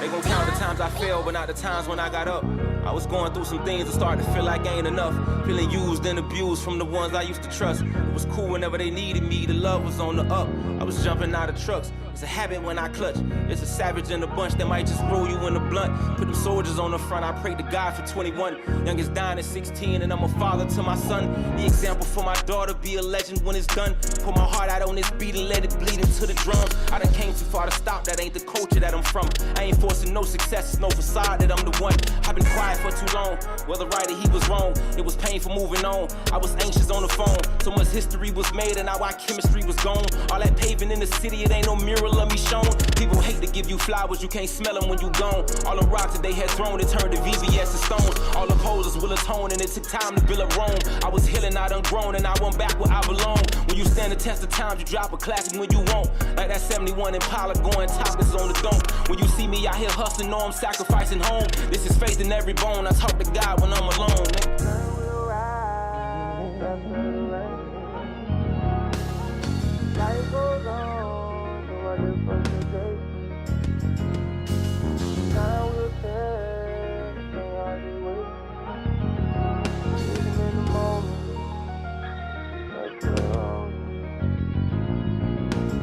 They gon' count the times I failed, but not the times when I got up. I was going through some things and started to feel like I ain't enough. Feeling used and abused from the ones I used to trust. It was cool whenever they needed me, the love was on the up. I was jumping out of trucks. It's a habit when I clutch. It's a savage in the bunch that might just roll you in the blunt. Put them soldiers on the front, I prayed to God for 21. Youngest dying at 16, and I'm a father to my son. The example for my daughter, be a legend when it's done. Put my heart out on this beat and let it bleed into the drums. I done came too far to stop, that ain't the culture that I'm from. I ain't forcing no success, it's no facade that I'm the one. I've been quiet for too long, well the writer he was wrong. It was painful moving on, I was anxious on the phone. So much history was made and now our chemistry was gone. All that paving in the city, it ain't no mural of me shown. People hate to give you flowers, you can't smell them when you gone. All the rocks that they had thrown, it turned to VVS and stones. All the posers will atone and it took time to build up Rome. I was healing, I done grown and I went back where I belong. When you stand the test of time, you drop a classic when you won't. Like that 71 Impala going topless on the dome. When you see me out here hustling, know I'm sacrificing home. This is faith in every bone, I talk to God when I'm alone. Life goes on, so I live for today. Time will tell, stay on the way. Living in the moment, that's wrong.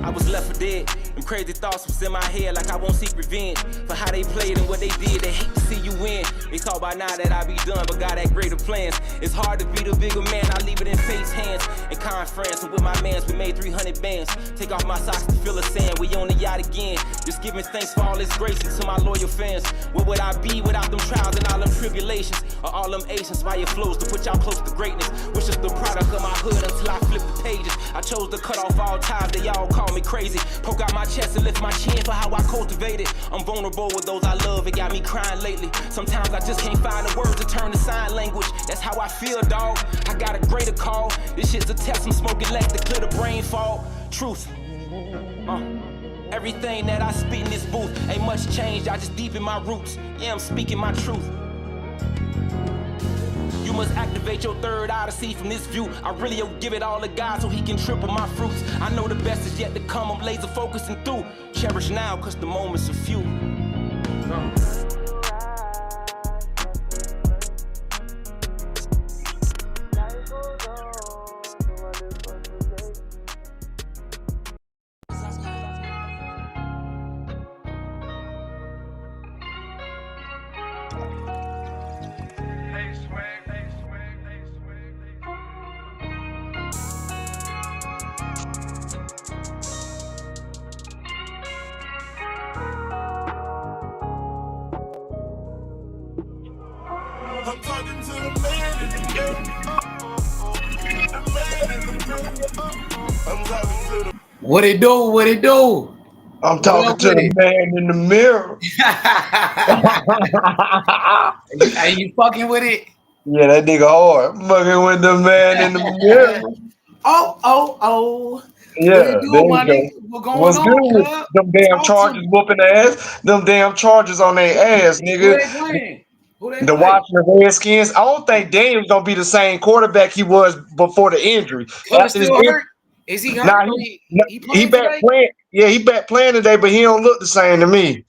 I was left for dead. Them crazy thoughts was in my head like I won't seek revenge for how they played and what they did. They hate to see you win. They thought by now that I be done, but God had greater plans. It's hard to be the bigger man. I leave it in faith's hands. And kind friends, and with my mans, we made 300 bands. Take off my socks to feel the sand. We on the yacht again. Just giving thanks for all this grace and to my loyal fans. Where would I be without them trials and all them tribulations? Or all them aces, inspire flows to put y'all close to greatness. Was just the product of my hood until I flipped the pages. I chose to cut off all ties, they all call me crazy. Poke out my chest and lift my chin for how I cultivate it. I'm vulnerable with those I love, it got me crying lately. Sometimes I just can't find the words to turn to sign language. That's how I feel, dog. I got a greater call. This shit's a test, I'm smoking less to clear the brain fog. Truth. Everything that I spit in this booth ain't much changed, I just deepen my roots. Yeah, I'm speaking my truth. You must activate your third eye to see from this view. I really will give it all to God so he can triple my fruits. I know the best is yet to come, I'm laser focused and through. Cherish now, cause the moments are few. I'm talking to the man in the mirror. The man in the mirror. I'm talking to the. What it do? What it do? I'm talking to the man in the mirror. Are you fucking with it? Yeah, that nigga hard. I'm fucking with the man in the mirror. Oh. Yeah, What it do, there you my go. nigga? What going What's on, good? cuz? Them damn Talk to charges me. whooping their ass. Them damn charges on their ass, Who nigga. they playing? Who they The playing? Washington Redskins. I don't think Daniel's gonna be the same quarterback he was before the injury. Cuz After this still injury, hurt? Is he hurt? nah, Or he he playing back today? playing. Yeah, he back playing today, but he don't look the same to me.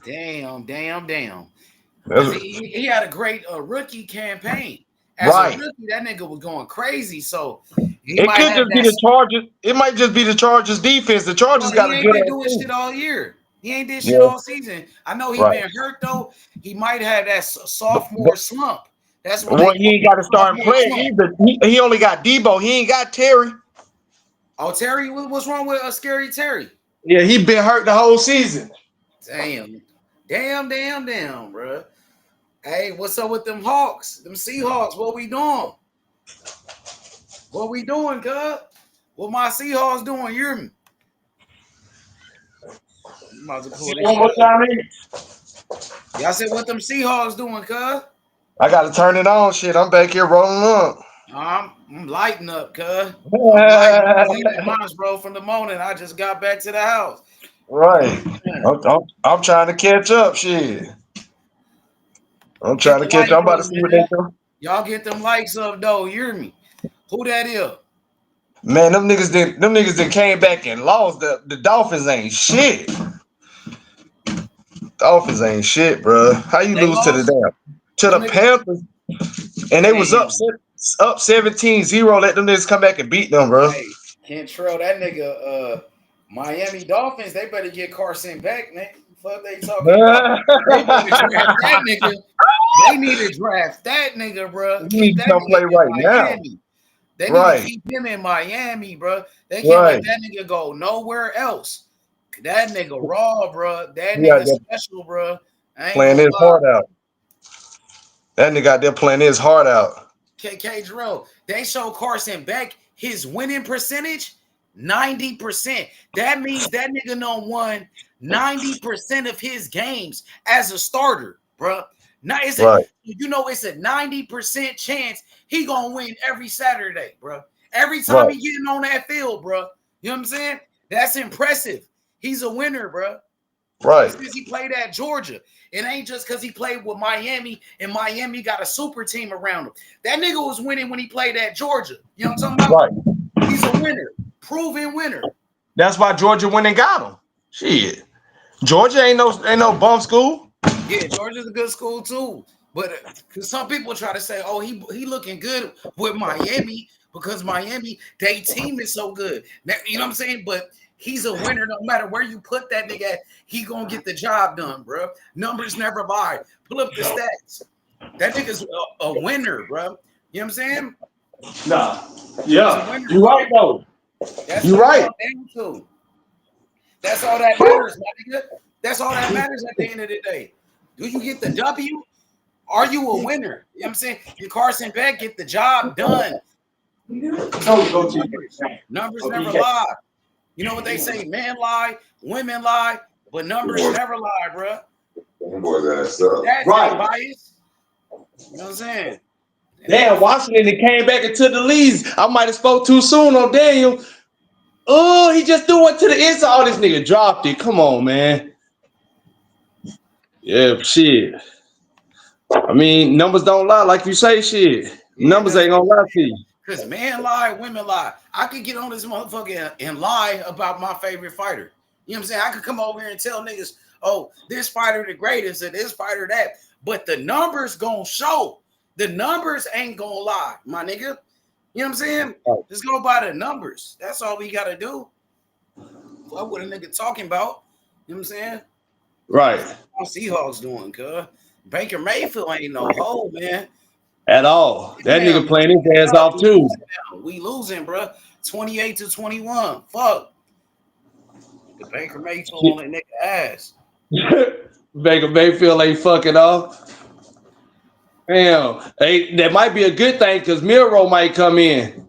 Damn. That's- He had a great rookie campaign. As Right. a rookie, that nigga was going crazy. So he It might could have just be that. the Chargers. It might just be the Chargers defense. The Chargers Well, got he a ain't good been ass doing team. shit all year. He ain't did shit Yeah. all season. I know he Right. been hurt though. He might have that sophomore slump. That's what Well, they he ain't got to start sophomore playing slump. either. He only got Debo. He ain't got Terry. Oh, Terry, what's wrong with Scary Terry? Yeah, he been hurt the whole season. Damn, bro. Hey, what's up with them Hawks? Them Seahawks, what we doing? What we doing, cuz? What my Seahawks doing? You hear me? I'm about to pull this One more shit up. time in. Y'all said what them Seahawks doing, cuz? I got to turn it on. Shit, I'm back here rolling up. I'm lighting up, cuz. I'm lighting up, bro. From the morning, I just got back to the house. Right. I'm trying to catch up. Shit. I'm trying to catch up. I'm about to see what they do. Y'all get them likes up, though. You hear me? Who that is? Man, them niggas that came back and lost. The Dolphins ain't shit. Dolphins ain't shit, bro. How you They lose to the lost. Them the niggas, Panthers? And they was man. up 17-0. Let them niggas come back and beat them, bro. Hey, Cantrell, that nigga, Miami Dolphins, they better get Carson back, man. Fuck they talking about? They better draft that nigga. They need to draft that nigga, bro. You Keep need to that come nigga play in right now. Miami. They need to Right, keep him in Miami, bro. They can't right. let that nigga go nowhere else. That nigga raw, bro. That He out nigga there special, bro. I ain't playing gonna his lie. heart out. That nigga out there playing his heart out. KK Drill, they show Carson Beck his winning percentage 90%. That means that nigga done won 90% of his games as a starter, bro. Now it's Right, it's a 90% chance he gonna win every Saturday, bro. Every time right, he getting on that field, bro. You know what I'm saying? That's impressive. He's a winner, bro. right, Because he played at Georgia. It ain't just because he played with Miami and Miami got a super team around him. That nigga was winning when he played at Georgia. You know what I'm talking about? right. He's a winner, proven winner. That's why Georgia went and got him. Shit. Georgia ain't no bum school. Yeah, Georgia's a good school too. But because some people try to say, oh, he looking good with Miami because Miami, they team is so good. Now, you know what I'm saying? But he's a winner no matter where you put that nigga at. He gonna get the job done, bro. Numbers never lie. Pull up the stats. That nigga's a winner, bro. You know what I'm saying? Nah. He's a Yeah. winner, You bro. right though. That's You what it right. comes down to. That's all that matters, my nigga. That's all that matters at the end of the day. Do you get the W? Are you a winner? You know what I'm saying? Did Carson Beck get the job done? Numbers never lie. You know what they say? Men lie, women lie, but numbers never lie, bro. That's Right. bias. You know what I'm saying? Damn, Washington came back into the leads. I might have spoke too soon on Daniel. Oh, he just threw it to the inside. Oh, this nigga dropped it. Come on, man. Yeah, shit. I mean, numbers don't lie, like you say, shit. Yeah, Numbers ain't gonna lie to you. because men lie, women lie. I could get on this motherfucker and lie about my favorite fighter. You know what I'm saying? I could come over here and tell niggas, oh, this fighter the greatest and this fighter that. But the numbers gonna show. The numbers ain't gonna lie, my nigga. You know what I'm saying? Just go by the numbers. That's all we gotta do. What a nigga talking about? You know what I'm saying? Right. How Seahawks doing, cuz? Baker Mayfield ain't no hoe, man. At all. That Damn, nigga playing his ass off too. we losing, bro. 28-21. Fuck. The Baker Mayfield on that nigga ass. Baker Mayfield ain't fucking off. Damn. Hey, that might be a good thing because Milroe might come in.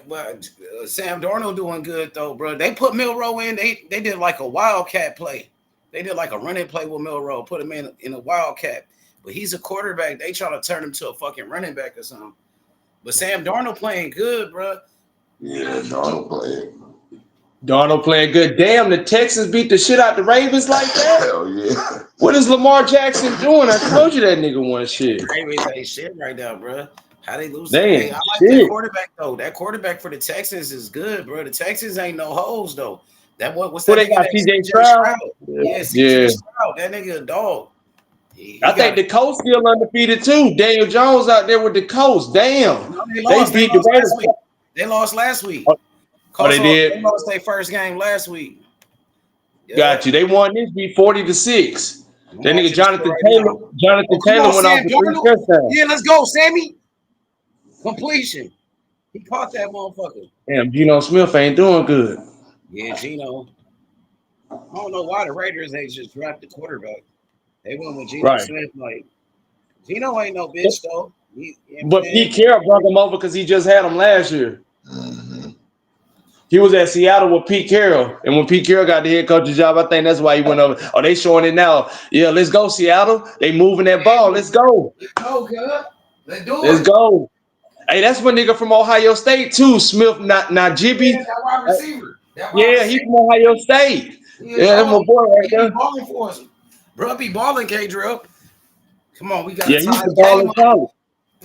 But Sam Darnold doing good though, bro. They put Milroe in. They did like a wildcat play. They did like a running play with Milroe. Put him in a wildcat. But he's a quarterback. They trying to turn him to a fucking running back or something. But Sam Darnold playing good, bro. Yeah, Donald playing. Darnold playing good. Damn, the Texans beat the shit out the Ravens like that? Hell yeah. What is Lamar Jackson doing? I told you that nigga won shit. Ravens ain't shit right now, bro. How they lose? Damn, Hey, I like shit. that quarterback though. That quarterback for the Texans is good, bro. The Texans ain't no hoes though. What's that? Who they got? CJ Stroud? Yeah, CJ Stroud. That nigga a dog. I think the Colts still undefeated too. Daniel Jones out there with the Colts. Damn. No, they lost. They lost last week. They lost last week. Oh, they did? They lost their first game last week. Yeah. Got you. They won this week 40-6. That nigga Jonathan Taylor on, went off for 3 touchdowns. Yeah, let's go, Sammy. Completion. He caught that motherfucker. Damn, Geno Smith ain't doing good. Yeah, Geno. I don't know why the Raiders ain't just dropped the quarterback. They went with Geno Smith. Like, Geno ain't no bitch though. But Pete Carroll brought him over because he just had him last year. Mm-hmm. He was at Seattle with Pete Carroll, and when Pete Carroll got the head coaching job, I think that's why he went over. Oh, they showing it now. Yeah, let's go, Seattle. They moving that ball. Let's go. Let's go, good. Let's do it. Let's go. Hey, that's one nigga from Ohio State too, Smith Najibi. Yeah, that wide receiver. He's from Ohio State. Yeah, that's my boy right there. Balling for us, bro. Be balling, K-Drill. Come on, we got he's the ball in college.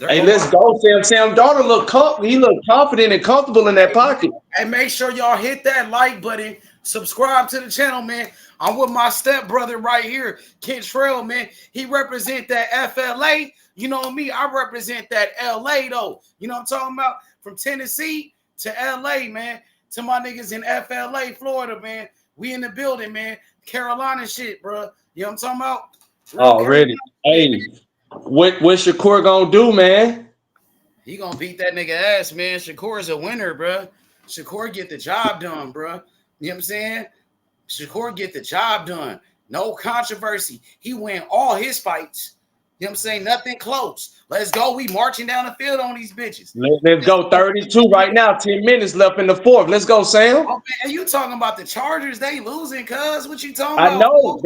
Hey, let's go, Sam. Sam Darnold look confident and comfortable in that pocket. And make sure y'all hit that like button. Subscribe to the channel, man. I'm with my stepbrother right here, Kentrell, man. He represent that FLA. You know me, I represent that LA though. You know what I'm talking about? From Tennessee to LA, man. To my niggas in FLA, Florida, man. We in the building, man. Carolina shit, bro. You know what I'm talking about? Real Already. Carolina Hey, what Shakur gonna do, man? He gonna beat that nigga ass, man. Shakur is a winner, bro. Shakur get the job done, bro. You know what I'm saying? Shakur get the job done. No controversy. He win all his fights. You know what I'm saying? Nothing close. Let's go. We marching down the field on these bitches. Let's go. 32 right now. 10 minutes left in the fourth. Let's go, Sam. Oh man, you talking about the Chargers? They losing, cuz. What you talking I about? know.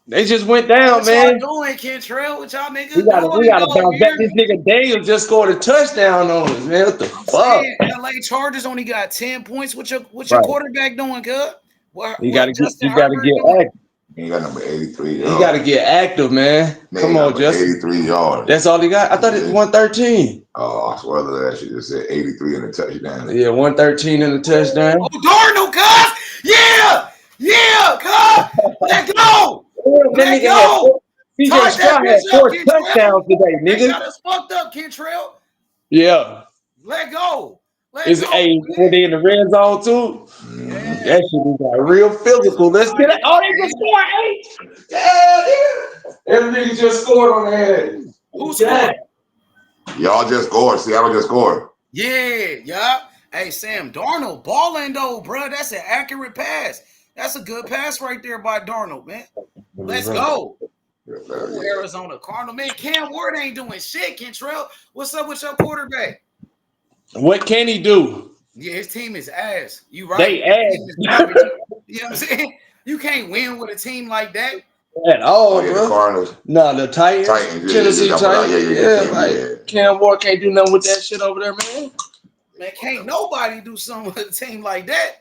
They just went down, What man. y'all doing, Kentrell? What y'all niggas We gotta doing bounce back. here? This nigga Daniel just scored a touchdown on us, man. What the I'm fuck? saying LA Chargers only got 10 points. What your Right. quarterback doing, cuz? You gotta Justin get Herbert doing? active. He got number 83 You yards. gotta get active, man. Come on, Justin. 83 yards. That's all he got. I thought it was 113. Oh, I swear that shit just said 83 in the touchdown. Yeah, 113 in the touchdown. Oh, Darnold, cuz! Yeah, cuz! Let go! Let go! CJ Stroud had 4 touchdowns today, They nigga. got us fucked up, Kentrell. Yeah. Let go. Is were they in the red zone too? Yeah. That shit is like real physical. Let's get it. Oh, they just scored 8. Yeah. Every nigga just scored on that. Who scored? Y'all just scored. Seattle just scored. Yeah. Hey, Sam Darnold balling though, bro. That's an accurate pass. That's a good pass right there by Darnold, man. Let's go. Ooh, Arizona Cardinal, man. Cam Ward ain't doing shit, Kentrell. What's up with your quarterback? What can he do? Yeah, his team is ass. You right. They ass. You know what I'm saying? You can't win with a team like that. At all, yeah, bro. the Cardinals. No, the Titans. Tennessee Titans. Yeah. Cam Ward can't do nothing with that shit over there, man. Man, can't nobody do something with a team like that.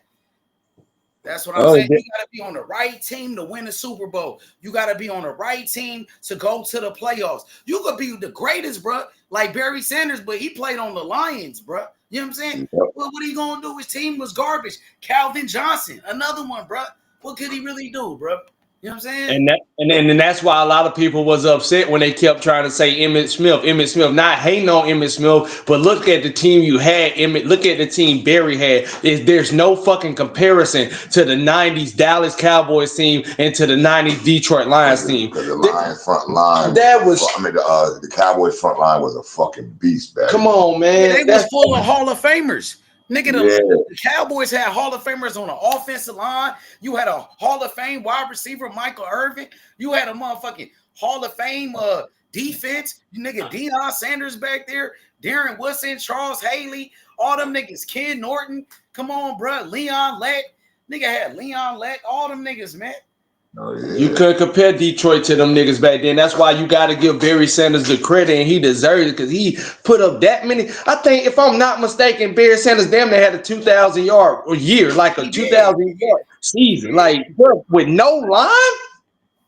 That's what I'm saying. You got to be on the right team to win the Super Bowl. You got to be on the right team to go to the playoffs. You could be the greatest, bro, like Barry Sanders, but he played on the Lions, bro. You know what I'm saying? Well, what are you going to do? His team was garbage. Calvin Johnson, another one, bro. What could he really do, bro? You know what I'm saying? And that's why a lot of people was upset when they kept trying to say Emmitt Smith, not hating on Emmitt Smith, but look at the team you had, Emmitt. Look at the team Barry had. There's no fucking comparison to the 90s Dallas Cowboys team and to the 90s Detroit Lions team. Because the Lions front line, the Cowboys front line was a fucking beast back. Come on, man. Yeah, they was full of Hall of Famers. Nigga, the Cowboys had Hall of Famers on the offensive line. You had a Hall of Fame wide receiver, Michael Irvin. You had a motherfucking Hall of Fame defense. You nigga Deion Sanders back there, Darren Woodson, Charles Haley, all them niggas, Ken Norton. Come on, bro. Leon Lett. Nigga had Leon Lett, all them niggas, man. Oh, yeah. You couldn't compare Detroit to them niggas back then. That's why you got to give Barry Sanders the credit, and he deserves it because he put up that many. I think, if I'm not mistaken, Barry Sanders damn near had a 2,000 yard a year, like a 2,000 yard season, like bro, with no line.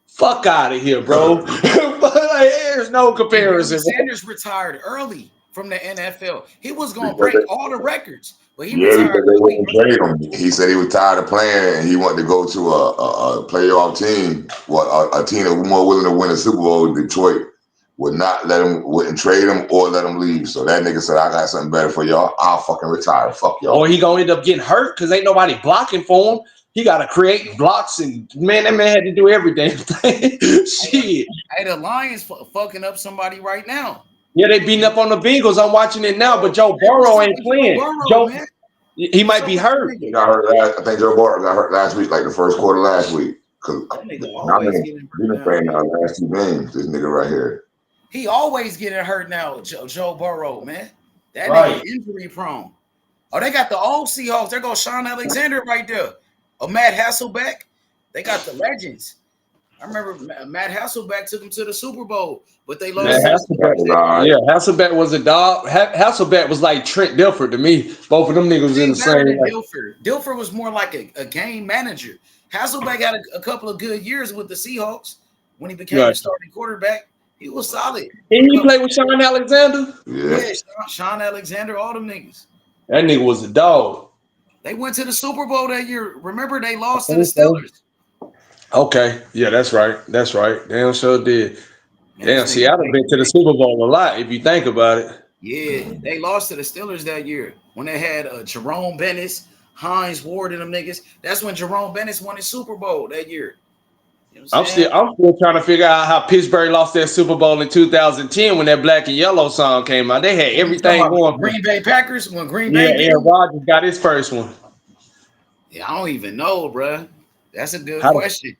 Fuck out of here, bro. Like, there's no comparison. Barry Sanders retired early from the NFL. He was gonna break all the records. But he retired. He said he was tired of playing and he wanted to go to a playoff team. Well, a team that was more willing to win a Super Bowl. Detroit would not wouldn't trade him or let him leave. So that nigga said, I got something better for y'all. I'll fucking retire. Fuck y'all. Or he gonna end up getting hurt because ain't nobody blocking for him. He got to create blocks, and man, that man had to do every damn thing. Shit. Hey, the Lions fucking up somebody right now. Yeah, they beating up on the Bengals. I'm watching it now, but Joe Burrow ain't playing. He might be hurt. He got hurt I think Joe Burrow got hurt last week, like the first quarter last week. Because he's been playing the last 2 games. This nigga right here. He always getting hurt now, Joe Burrow, man. That nigga injury prone. Oh, they got the old Seahawks. There goes Sean Alexander right there. Oh, Matt Hasselbeck. They got the legends. I remember Matt Hasselbeck took him to the Super Bowl, but they lost. Hasselbeck was a dog. Hasselbeck was like Trent Dilfer to me. Both of them niggas was in the same. Dilfer was more like a game manager. Hasselbeck had a couple of good years with the Seahawks when he became a starting quarterback. He was solid. Didn't he play with Sean Alexander? Yeah, Sean Alexander, all them niggas. That nigga was a dog. They went to the Super Bowl that year. Remember, they lost to the Steelers. Okay, yeah, that's right. That's right. Damn sure did. Man, Damn, this nigga Seattle been to the Super Bowl a lot if you think about it. Yeah, they lost to the Steelers that year when they had Jerome Bennis, Hines Ward, and them niggas. That's when Jerome Bennis won the Super Bowl that year. You know what I'm still trying to figure out how Pittsburgh lost their Super Bowl in 2010 when that Black and Yellow song came out. They had everything going. Green Bay Packers when Green Yeah, Bay. Aaron Rodgers got his first one. Yeah, I don't even know, bro. That's a good question.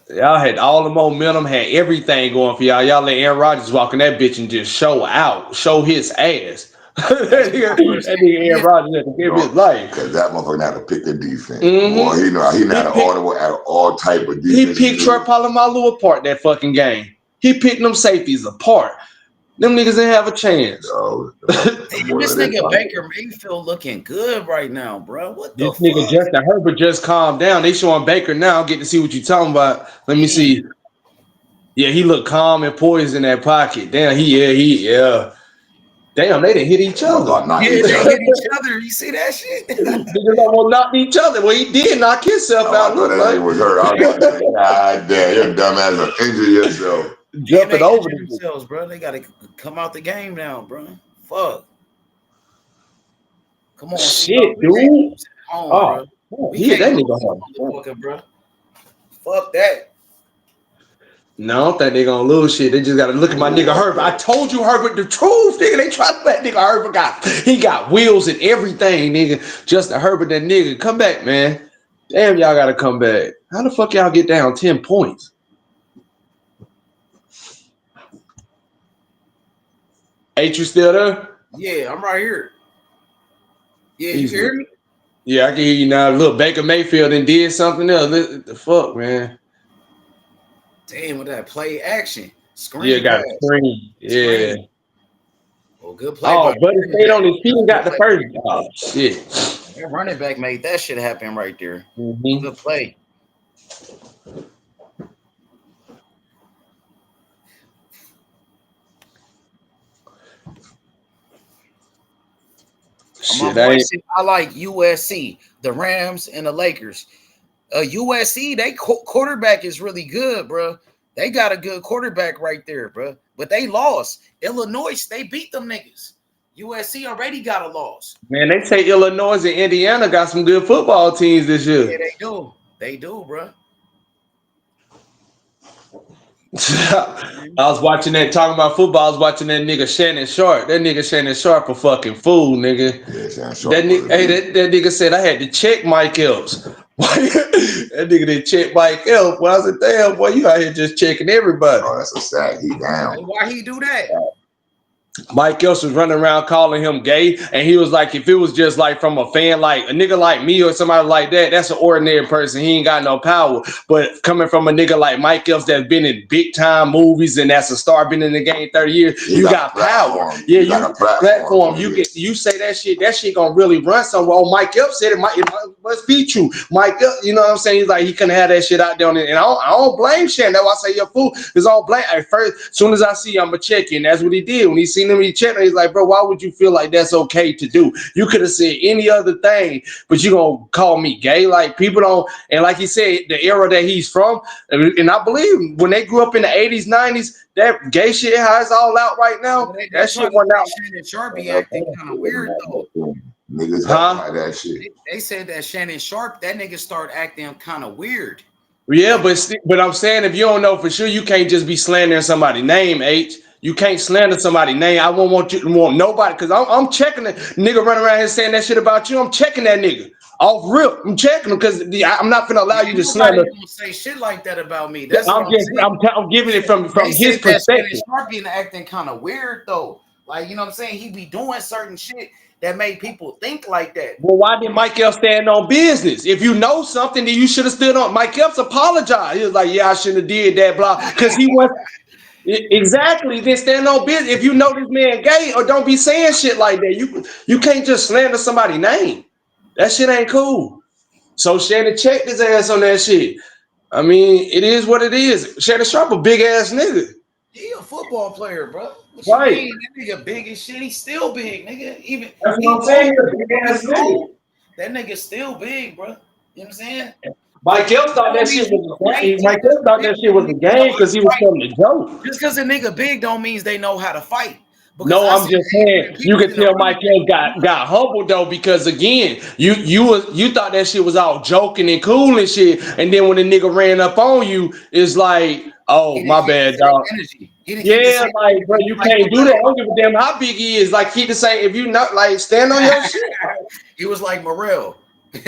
Y'all had all the momentum, had everything going for y'all. Y'all let Aaron Rodgers walk in that bitch and just show his ass. that nigga Aaron Rodgers had to give his life. Because that motherfucker had to pick the defense. Boy, he know how to order at all type of defense. He picked Troy Polamalu apart that fucking game. He picked them safeties apart. Them niggas didn't have a chance. Damn, this nigga Baker Mayfield looking good right now, bro. What the fuck? This nigga Justin Herbert just calmed down. They showing Baker now. Get to see what you talking about. Let me see. Yeah, he looked calm and poised in that pocket. Damn, Damn, they didn't hit each other. They hit each other. You see that shit? Niggas almost knocked each other. Well, he did knock himself out. I thought that was hurt. I was like, God damn, you're dumbass and injure yourself. Jumping over themselves, bro. They gotta come out the game now, bro. Fuck. Come on, shit, dude. Home, bro. Yeah, that nigga home, bro. Fuck that. No, I don't think they're gonna lose shit. They just gotta look at my nigga Herbert. I told you Herbert the truth, nigga. They tried to let nigga Herbert got wheels and everything, nigga. Justin Herbert, that nigga. Come back, man. Damn, y'all gotta come back. How the fuck y'all get down 10 points? Ain't you still there? Yeah, I'm right here. Yeah, you hear me? Yeah, I can hear you now. Look, Baker Mayfield and did something else. The fuck, man. Damn, with that play action. Screen. Yeah, got a screen. Yeah. Well, good play. Oh, but he stayed on his feet and got the first. Oh, shit. That running back made that shit happen right there. Good play. I like USC, the Rams, and the Lakers. USC, they quarterback is really good, bro. They got a good quarterback right there, bro. But they lost. Illinois, they beat them niggas. USC already got a loss. Man, they say Illinois and Indiana got some good football teams this year. Yeah, they do. They do, bro. I was watching that, talking about football. I was watching that nigga Shannon Sharp. That nigga Shannon Sharp a fucking fool, nigga. Yeah, Shannon Sharp. That nigga said I had to check Mike Epps. That nigga didn't check Mike Epps. Well, I said, damn, boy, you out here just checking everybody. Oh, that's a sack. He down. Why he do that? Mike Epps was running around calling him gay, and he was like, if it was just like from a fan, like a nigga like me or somebody like that, that's an ordinary person. He ain't got no power. But coming from a nigga like Mike Epps that's been in big time movies and that's a star, been in the game 30 years, you got power. Yeah, you got a platform. You say that shit gonna really run somewhere. Oh, Mike Epps said it must be true. Mike Epps, you know what I'm saying? He's like, he couldn't have that shit out there. And I don't blame Shannon. That's why I say you're a fool. Because I don't blame. At first, as soon as I see you, I'm gonna check in. That's what he did. When he seen him, he checked. He's like, bro, why would you feel like that's okay to do? You could have said any other thing, but you gonna call me gay? Like, people don't. And like he said, the era that he's from, and I believe when they grew up in the 80s, 90s, that gay shit, how it's all out right now, that shit went out. Shannon Sharp be acting kind of weird though. Niggas like that shit. They said that Shannon Sharp, that nigga start acting kind of weird. Yeah, but I'm saying, if you don't know for sure, you can't just be slandering somebody's name, H. You can't slander somebody's name. I won't want you to want nobody, because I'm checking the nigga running around here saying that shit about you. I'm checking that nigga off rip. I'm checking him because I'm not gonna allow you to slander. Don't say shit like that about me. That's I'm giving it from his perspective. Sharp being acting kind of weird though. Like, you know what I'm saying? He be doing certain shit that made people think like that. Well, why did Mike Epps stand on business? If you know something, then you should have stood on. Mike Epps apologized. He was like, yeah, I shouldn't have did that, blah, because he was. Exactly. Then stand on business. If you know this man gay, or don't be saying shit like that. You can't just slander somebody's name. That shit ain't cool. So Shannon checked his ass on that shit. I mean, it is what it is. Shannon Sharp a big ass nigga. He a football player, bro. What right. That nigga big as shit. He's still big, nigga. That's what I'm saying. Big ass nigga. That nigga's still big, bro. You know what I'm saying? Mike Epps thought that shit was a game. Mike Epps thought that shit was a game because he was from the joke. Just because a nigga big don't mean they know how to fight. Because No, I'm just saying you can tell Mike Epps got humbled though because again, you thought that shit was all joking and cool and shit, and then when the nigga ran up on you, it's like, oh my bad, dog. Yeah, like bro, you can't do that. I don't give a damn how big he is. Like keep the same. If you not like stand on your shit. He was like Morrell.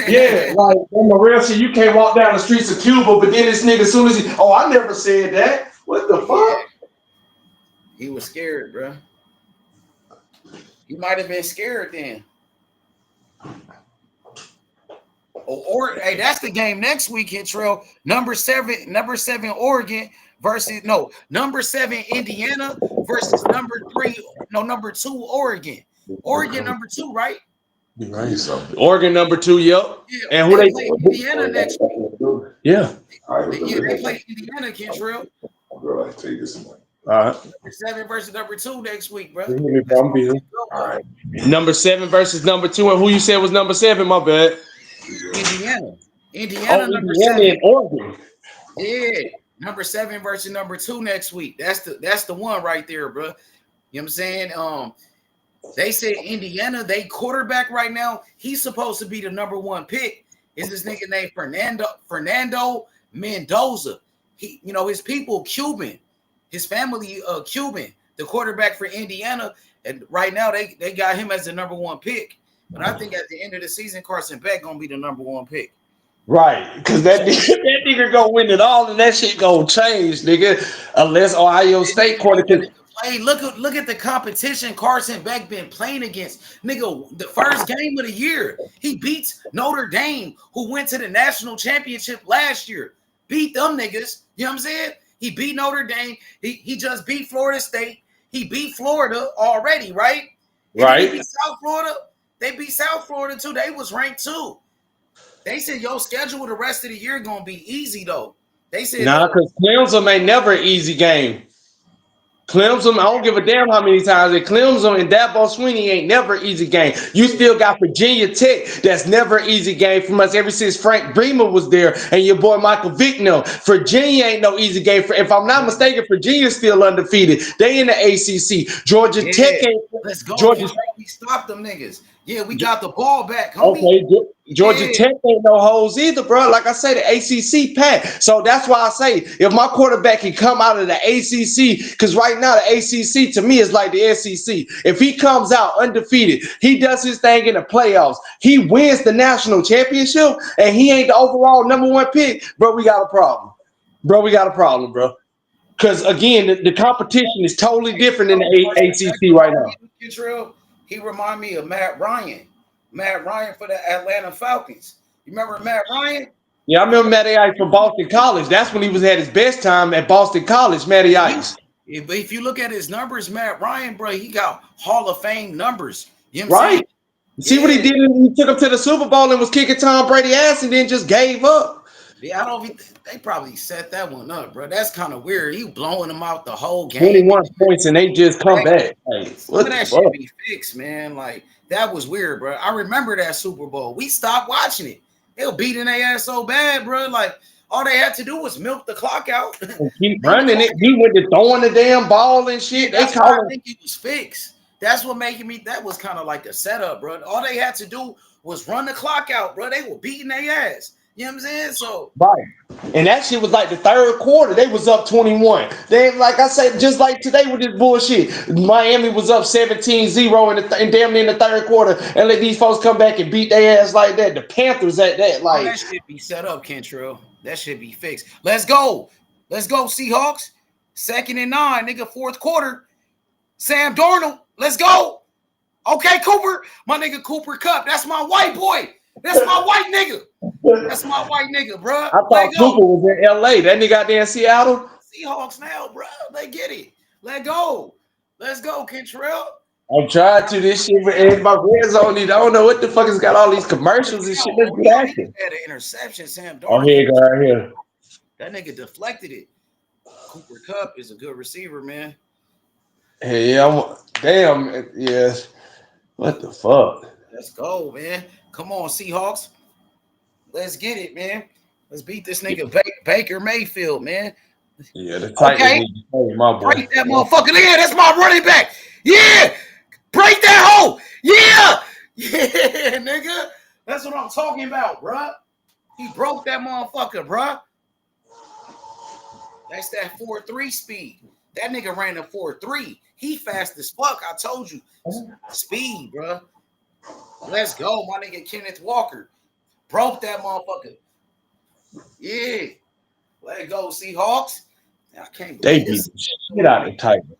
Yeah, like on the real shit, you can't walk down the streets of Cuba, but then this nigga, as soon as he, oh, I never said that. What the fuck? He was scared, bro. He might have been scared then. Or hey, that's the game next week, Trail. Number seven, Oregon versus number 7 Indiana versus number 2 Oregon. Oregon number 2, right? Right. Oregon number 2, yep. Yeah, and who they play Indiana next week. Yeah. They play Indiana, Kentrell. Girl, I take this one. All right. Number 7 versus number 2 next week, bro. All right. Number 7 versus number 2, and who you said was number 7? My bad. Indiana, number 7. In Oregon. Yeah, number 7 versus number 2 next week. That's the one right there, bro. You know what I'm saying? They said Indiana, they quarterback right now. He's supposed to be the number 1 pick. Is this nigga named Fernando Mendoza? He, his people Cuban, his family Cuban. The quarterback for Indiana, and right now they got him as the number 1 pick. But I think at the end of the season, Carson Beck gonna be the number 1 pick. Right, because that nigga gonna win it all, and that shit gonna change, nigga. Unless Ohio State quarterback. Hey, look at the competition Carson Beck been playing against. Nigga, the first game of the year, he beats Notre Dame, who went to the national championship last year. Beat them niggas. You know what I'm saying? He beat Notre Dame. He just beat Florida State. He beat Florida already, right? And right. He beat South Florida. They beat South Florida too. They was ranked 2. They said your schedule the rest of the year gonna be easy though. They said because Clemson ain't never an easy game. Clemson, I don't give a damn how many times it Clemson and Dabo Swinney ain't never an easy game. You still got Virginia Tech, that's never an easy game from us ever since Frank Bremer was there and your boy Michael Vick. No, Virginia ain't no easy game. If I'm not mistaken, Virginia's still undefeated. They in the ACC. Georgia Tech ain't. Let's go. Georgia, we stopped them niggas. Yeah, we got the ball back, homie. Okay, Georgia Tech ain't no hoes either, bro. Like I say, the ACC pack. So that's why I say if my quarterback can come out of the ACC, because right now the ACC to me is like the SEC. If he comes out undefeated, he does his thing in the playoffs, he wins the national championship, and he ain't the overall number 1 pick, bro, we got a problem. Bro. Because again, the competition is totally different in the ACC right now. He remind me of Matt Ryan. Matt Ryan for the Atlanta Falcons. You remember Matt Ryan? Yeah, I remember Matty Ice from Boston College. That's when he was at his best time at Boston College, Matty Ice. If you look at his numbers, Matt Ryan, bro, he got Hall of Fame numbers. You know right. See what he did? He took him to the Super Bowl and was kicking Tom Brady ass and then just gave up. Yeah, they probably set that one up, bro. That's kind of weird. He blowing them out the whole game. 21 points and they just come back. Like, what that shit be fixed, man. Like, that was weird, bro. I remember that Super Bowl. We stopped watching it. They were beating their ass so bad, bro. Like, all they had to do was milk the clock out. And keep running it. He went to throwing the damn ball and shit. That's why I think it was fixed. That's what making me. That was kind of like a setup, bro. All they had to do was run the clock out, bro. They were beating their ass. You know what I'm saying? So right. And that shit was like the third quarter. They was up 21. They, like I said, just like today with this bullshit. Miami was up 17-0 in damn near in the third quarter and let these folks come back and beat their ass like that. The Panthers at that. Like, that should be set up, Kentrell. That should be fixed. Let's go. Let's go, Seahawks. 2nd and 9, nigga, 4th quarter. Sam Darnold. Let's go. Okay, Cooper. My nigga Cooper Kupp. That's my white boy. That's my white nigga. That's my white nigga, bro. I thought Cooper was in LA. That nigga out there in Seattle. Seahawks now, bro. They get it. Let go. Let's go, Kentrell. I'm trying to this shit, but my red zone. I don't know what the fuck has got all these commercials and shit. Let's be acting. Had an interception, Sam Darnold. Oh, here you go, right here. That nigga deflected it. Cooper Kupp is a good receiver, man. Hey, yeah, damn, yes. What the fuck? Let's go, man. Come on, Seahawks. Let's get it, man. Let's beat this nigga Baker Mayfield, man. Yeah, the Titans Okay. need to play, my boy. Break that motherfucker. Yeah, that's my running back. Yeah. Break that hole. Yeah. Yeah, nigga. That's what I'm talking about, bruh. He broke that motherfucker, bruh. That's that 4.3 speed. That nigga ran a 4.3. He fast as fuck. I told you. Speed, bruh. Let's go, my nigga Kenneth Walker. Broke that motherfucker. Yeah. Let go, Seahawks. I can't They believe beat this. the shit out of the Titans.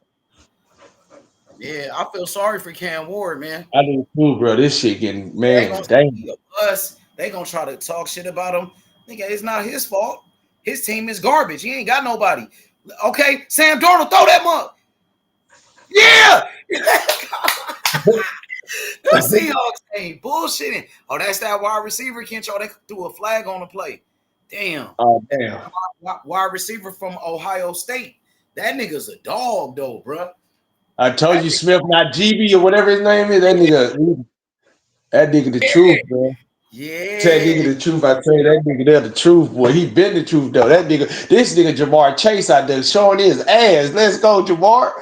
Yeah, I feel sorry for Cam Ward, man. I do too, bro. This shit getting, They man, gonna dang. be a bus. They gonna try to talk shit about him. Nigga, it's not his fault. His team is garbage. He ain't got nobody. Okay, Sam Darnold, throw that mug. Yeah. The Seahawks ain't bullshitting. Oh, that's that wide receiver, Kencho. They threw a flag on the play. Damn. Oh, damn. Wide receiver from Ohio State. That nigga's a dog, though, bro. I told you, Smith, not GB or whatever his name is. That nigga the truth, bro. Yeah. Tell that nigga the truth. I tell you, that nigga there the truth, boy. He been the truth, though. This nigga Jamar Chase out there showing his ass. Let's go, Jamar.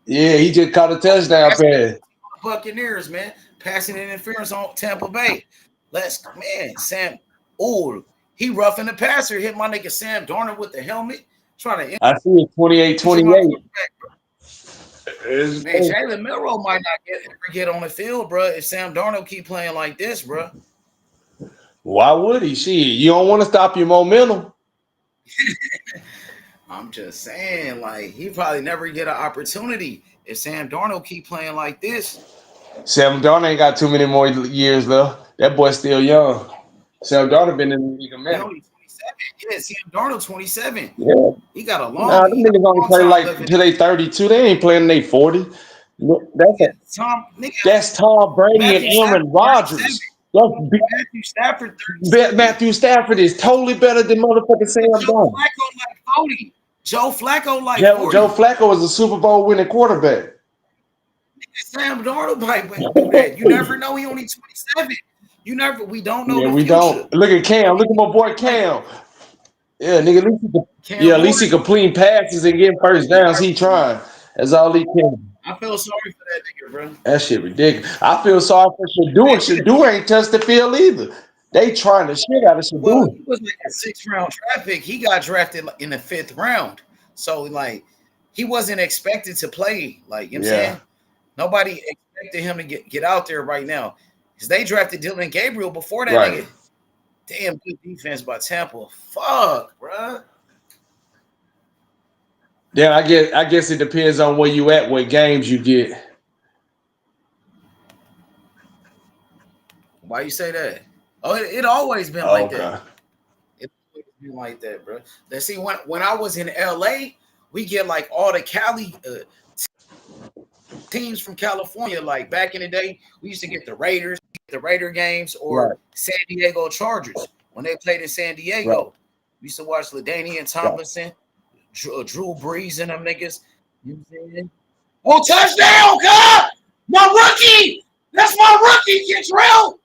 Yeah, he just caught a touchdown pass. Buccaneers, man. Passing interference on Tampa Bay. Man, Sam. Oh, he roughing the passer. Hit my nigga Sam Darnold with the helmet. Trying to. I see it 28-28. Man, Jalen Milroe might not ever get on the field, bro. If Sam Darnold keep playing like this, bro. Why would he? Shit, you don't want to stop your momentum. I'm just saying, like, he probably never get an opportunity if Sam Darnold keep playing like this. Sam Darnold ain't got too many more years left. That boy's still young. Sam Darnold been in the league a minute. He only 27. Yeah, Sam Darnold 27. Yeah. He got a long. Nah, them niggas only play like until they 32. They ain't playing they 40. That's Tom Brady and Aaron Rodgers. Matthew Stafford is totally better than motherfucking Sam Darnold. Joe Flacco like 40. Joe Flacco is a Super Bowl winning quarterback. Sam Darnold might do that. You never know. He only 27. We don't know. Yeah, the we future. don't. Look at Cam. Look at my boy Cam. Yeah, nigga. At least he completing passes and getting first downs. He trying. That's all he can. I feel sorry for that nigga, bro. That shit ridiculous. I feel sorry for Shadur. Shadur ain't touched the field either. They trying the shit out of Shadur. Well, he was like a 6th round draft pick. He got drafted in the 5th round. So, like, he wasn't expected to play. Like, you know what I'm saying? Nobody expected him to get out there right now. Because they drafted Dylan Gabriel before that nigga. Damn good defense by Tampa. Fuck, bro. Yeah, I guess it depends on where you at, what games you get. Why you say that? Oh, it always been like that. It always been like that, bro. Let's see, when I was in LA, we get like all the Cali teams from California. Like back in the day, we used to get the Raiders, the Raider games, or San Diego Chargers when they played in San Diego. We used to watch LaDainian Tomlinson, Drew Brees, and them niggas. You know what I'm saying? Oh, touchdown, God! My rookie! That's my rookie, Kentrell!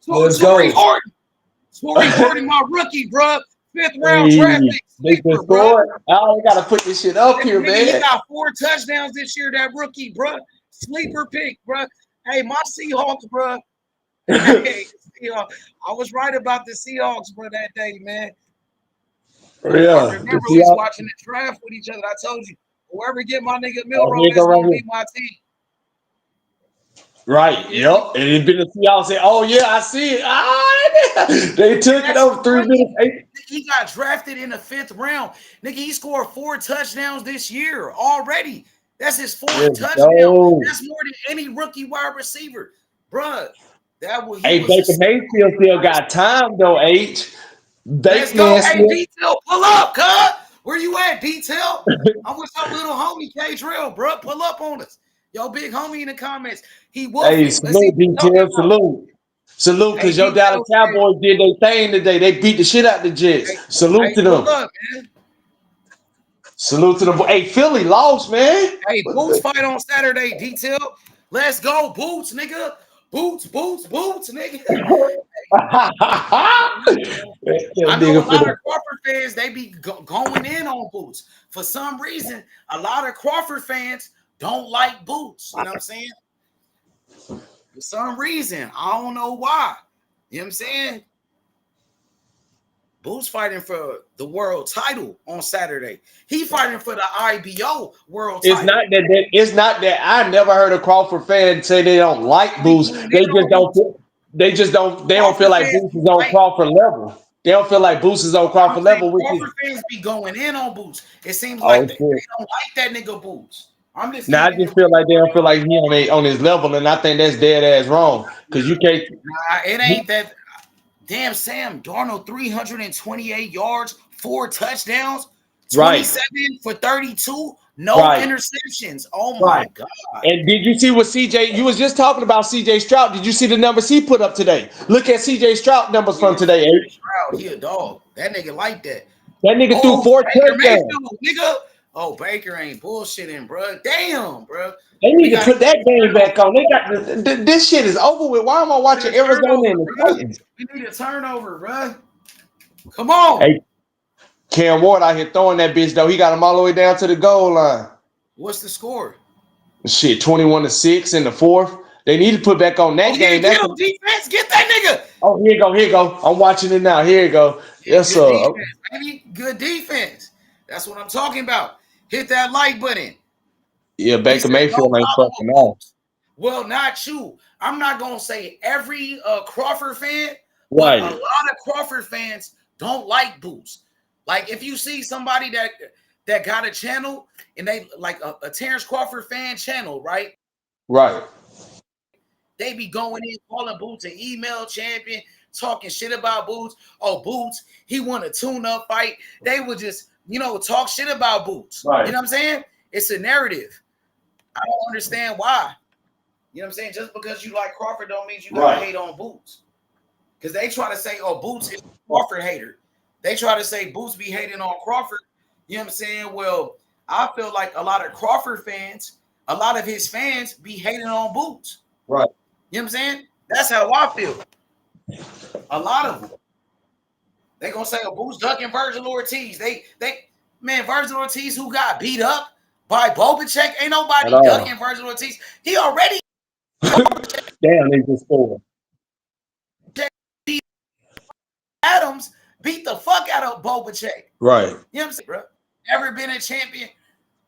Torrey Horton. Torrey Horton, my rookie, bro. 5th round draft pick. Sleeper, bro. I gotta put this shit up here, man. He got 4 touchdowns this year, that rookie, bro. Sleeper pick, bro. Hey, my Seahawks, bro. Hey, I was right about the Seahawks, bro, that day, man. Yeah. I remember we was watching the draft with each other. I told you, whoever get my nigga Milroe, that's gonna be my team. Right. Yep. And it's been a Seahawks say, "Oh yeah, I see it." They took it over 3 minutes. He got drafted in the 5th round. Nigga, he scored 4 touchdowns this year already. That's his 4th touchdown. That's more than any rookie wide receiver, bruh. Hey, Baker Mayfield still got time though. Let's go. Hey, Detail, pull up, cuz. Where you at, Detail? I'm with our little homie K Drill, bro. Pull up on us. Yo, big homie in the comments. He will. Hey, salute, Detail. Salute, because your Dallas Cowboys did their thing today. They beat the shit out the Jets. Salute to them. Pull up, man. Salute to them. Hey, Philly lost, man. Hey, Boots fight on Saturday, Detail. Let's go, Boots, nigga. Boots, nigga. That I know a nigga lot finna- of Crawford fans, they be going in on Boots. For some reason, a lot of Crawford fans don't like Boots. You know what I'm saying? For some reason, I don't know why. You know what I'm saying? Boots fighting for the world title on Saturday. He fighting for the IBO world It's title. not that I never heard a Crawford fan say they don't like Boots. Going They in just on don't. Boots. They don't feel Crawford like fans Boots be is on like, Crawford level. They don't feel like Boots is on I'm Crawford saying level, which is Crawford fans be going in on Boots. It seems oh like they shit. don't like that nigga Boots. I'm just Now I keeping just it feel like they real. don't feel like he on his level, and I think that's dead ass wrong. Cause you can't. Nah, it ain't that. Damn, Sam Darnold, 328 yards, 4 touchdowns, Right, 27 for 32, no right, interceptions. Oh my right. God. And did you see what CJ? You was just talking about CJ Stroud. Did you see the numbers he put up today? Look at CJ Stroud numbers Yeah, from today. CJ H. Stroud, he a dog. That nigga like that. That nigga threw Oh, 4 Baker touchdowns. Mayfield, nigga. Oh, Baker ain't bullshitting, bro. Damn, bro. They We need to got to put that game get back on. They got this shit is over with. Why am I watching a Arizona turnover, and the bro. Titans? We need a turnover, bro. Come on. Hey, Cam Ward out here throwing that bitch though. He got him all the way down to the goal line. What's the score? Shit, 21-6 in the fourth. They need to put back on Oh, that yeah, game. get That's him, defense. Get that nigga. oh here you go. I'm watching it now. Here you go. Yeah, Yes, good sir. defense, baby. Good defense. That's what I'm talking about. Hit that like button. Yeah, He Baker said, no Mayfield ain't problem fucking with off. Boots. Well, not you. I'm not going to say every Crawford fan, but a Right, lot of Crawford fans don't like Boots. Like, if you see somebody that got a channel and they like a Terrence Crawford fan channel, right? right. They be going in calling Boots an email champion, talking shit about Boots. Oh, Boots, he won a tune-up fight. They would just, talk shit about Boots. Right. You know what I'm saying? It's a narrative. I don't understand why. You know what I'm saying? Just because you like Crawford don't mean you gotta hate on Boots. Because they try to say, oh, Boots is a Crawford hater. They try to say Boots be hating on Crawford. You know what I'm saying? Well, I feel like a lot of Crawford fans, a lot of his fans be hating on Boots. Right. You know what I'm saying? That's how I feel. A lot of them. They gonna say, oh, Boots ducking Virgil Ortiz. Man, Virgil Ortiz who got beat up by Bobacek. Ain't nobody ducking Virgil Ortiz. He already Damn, they just scored. Adams beat the fuck out of Bobacek. Right. You know what I'm saying, bro? Never been a champion.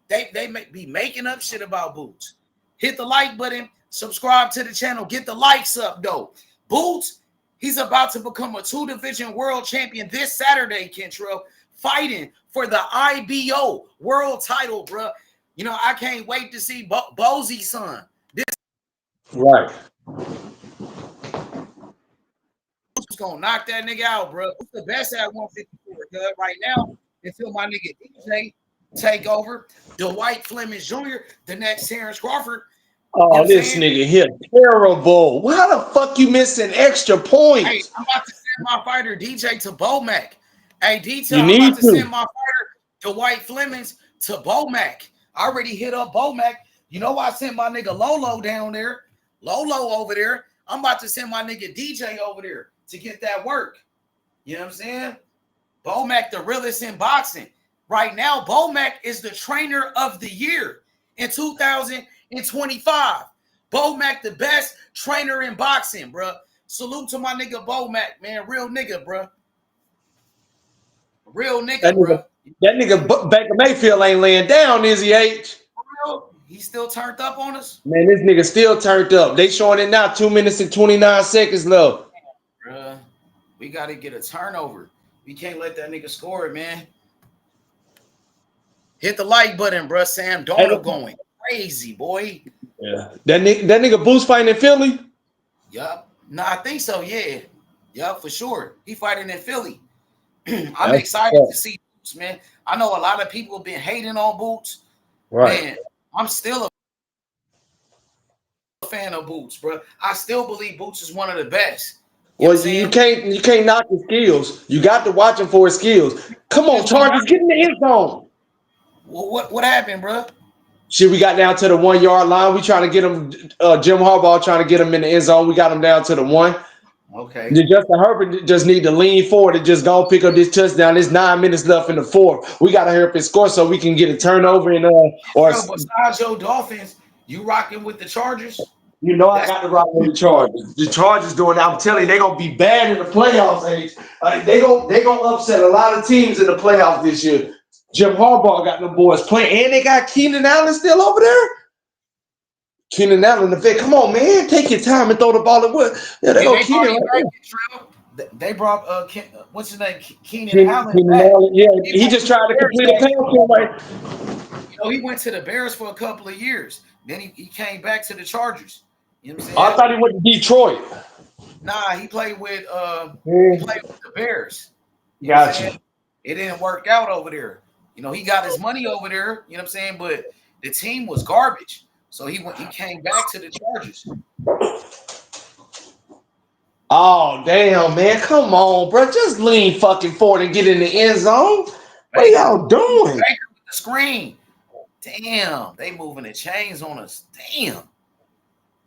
They may be making up shit about Boots. Hit the like button, subscribe to the channel, get the likes up, though. Boots, he's about to become a 2-division world champion this Saturday, Kentrell, fighting for the IBO world title, bro. I can't wait to see Bosey's son. Right. Who's gonna knock that nigga out, bro? Who's the best at 154, cuz right now until my nigga DJ take over. Dwight Fleming Jr., the next Terrence Crawford. Oh, this nigga here terrible. How the fuck you missing extra points? Hey, I'm about to send my fighter DJ to Bomac. Hey, You I'm need about to send my fighter Dwight Flemings to Bomac. I already hit up Bomac. I sent my nigga Lolo down there. Lolo over there. I'm about to send my nigga DJ over there to get that work. You know what I'm saying? Bomac, the realest in boxing. Right now, Bomac is the trainer of the year in 2025. Bomac, the best trainer in boxing, bro. Salute to my nigga Bomac, man. Real nigga, bro. Real nigga, bro. That nigga Baker Mayfield ain't laying down, is he, H? He still turned up on us? Man, this nigga still turned up. They showing it now, 2 minutes and 29 seconds left. Bruh, we got to get a turnover. We can't let that nigga score it, man. Hit the like button, bro. Sam Darnold going crazy, boy. Yeah. That nigga Boots fighting in Philly? Yup. No, I think so, yeah. Yup, for sure. He fighting in Philly. I'm excited to see Boots, man. I know a lot of people have been hating on Boots. Right. Man, I'm still a fan of Boots, bro. I still believe Boots is one of the best. You can't knock his skills. You got to watch him for his skills. Come on, Chargers, get in the end zone. What happened, bro? Shit, we got down to the 1 yard line. We trying to get him. Jim Harbaugh trying to get him in the end zone. We got him down to the 1. Okay. Justin Herbert just need to lean forward and just go pick up this touchdown. There's 9 minutes left in the fourth. We got to hurry up and score so we can get a turnover and or besides your Dolphins, you rocking with the Chargers? I got to rock with the Chargers. The Chargers doing that. I'm telling you, they're gonna be bad in the playoffs. They gonna upset a lot of teams in the playoffs this year. Jim Harbaugh got the boys playing, and they got Keenan Allen still over there. Keenan Allen, the vet. Come on, man, take your time and throw the ball at what? Yeah, they go Keenan. They brought what's his name? Keenan Allen. Yeah, he just tried to complete a pass. He went to the Bears for a couple of years. Then he came back to the Chargers. You know what I'm saying? I thought he went to Detroit. Nah, he played with the Bears. Gotcha. It didn't work out over there. He got his money over there. You know what I'm saying? But the team was garbage. So he came back to the Chargers. Oh, damn, man. Come on, bro. Just lean fucking forward and get in the end zone. What are y'all doing? Baker with the screen. Damn, they moving the chains on us. Damn.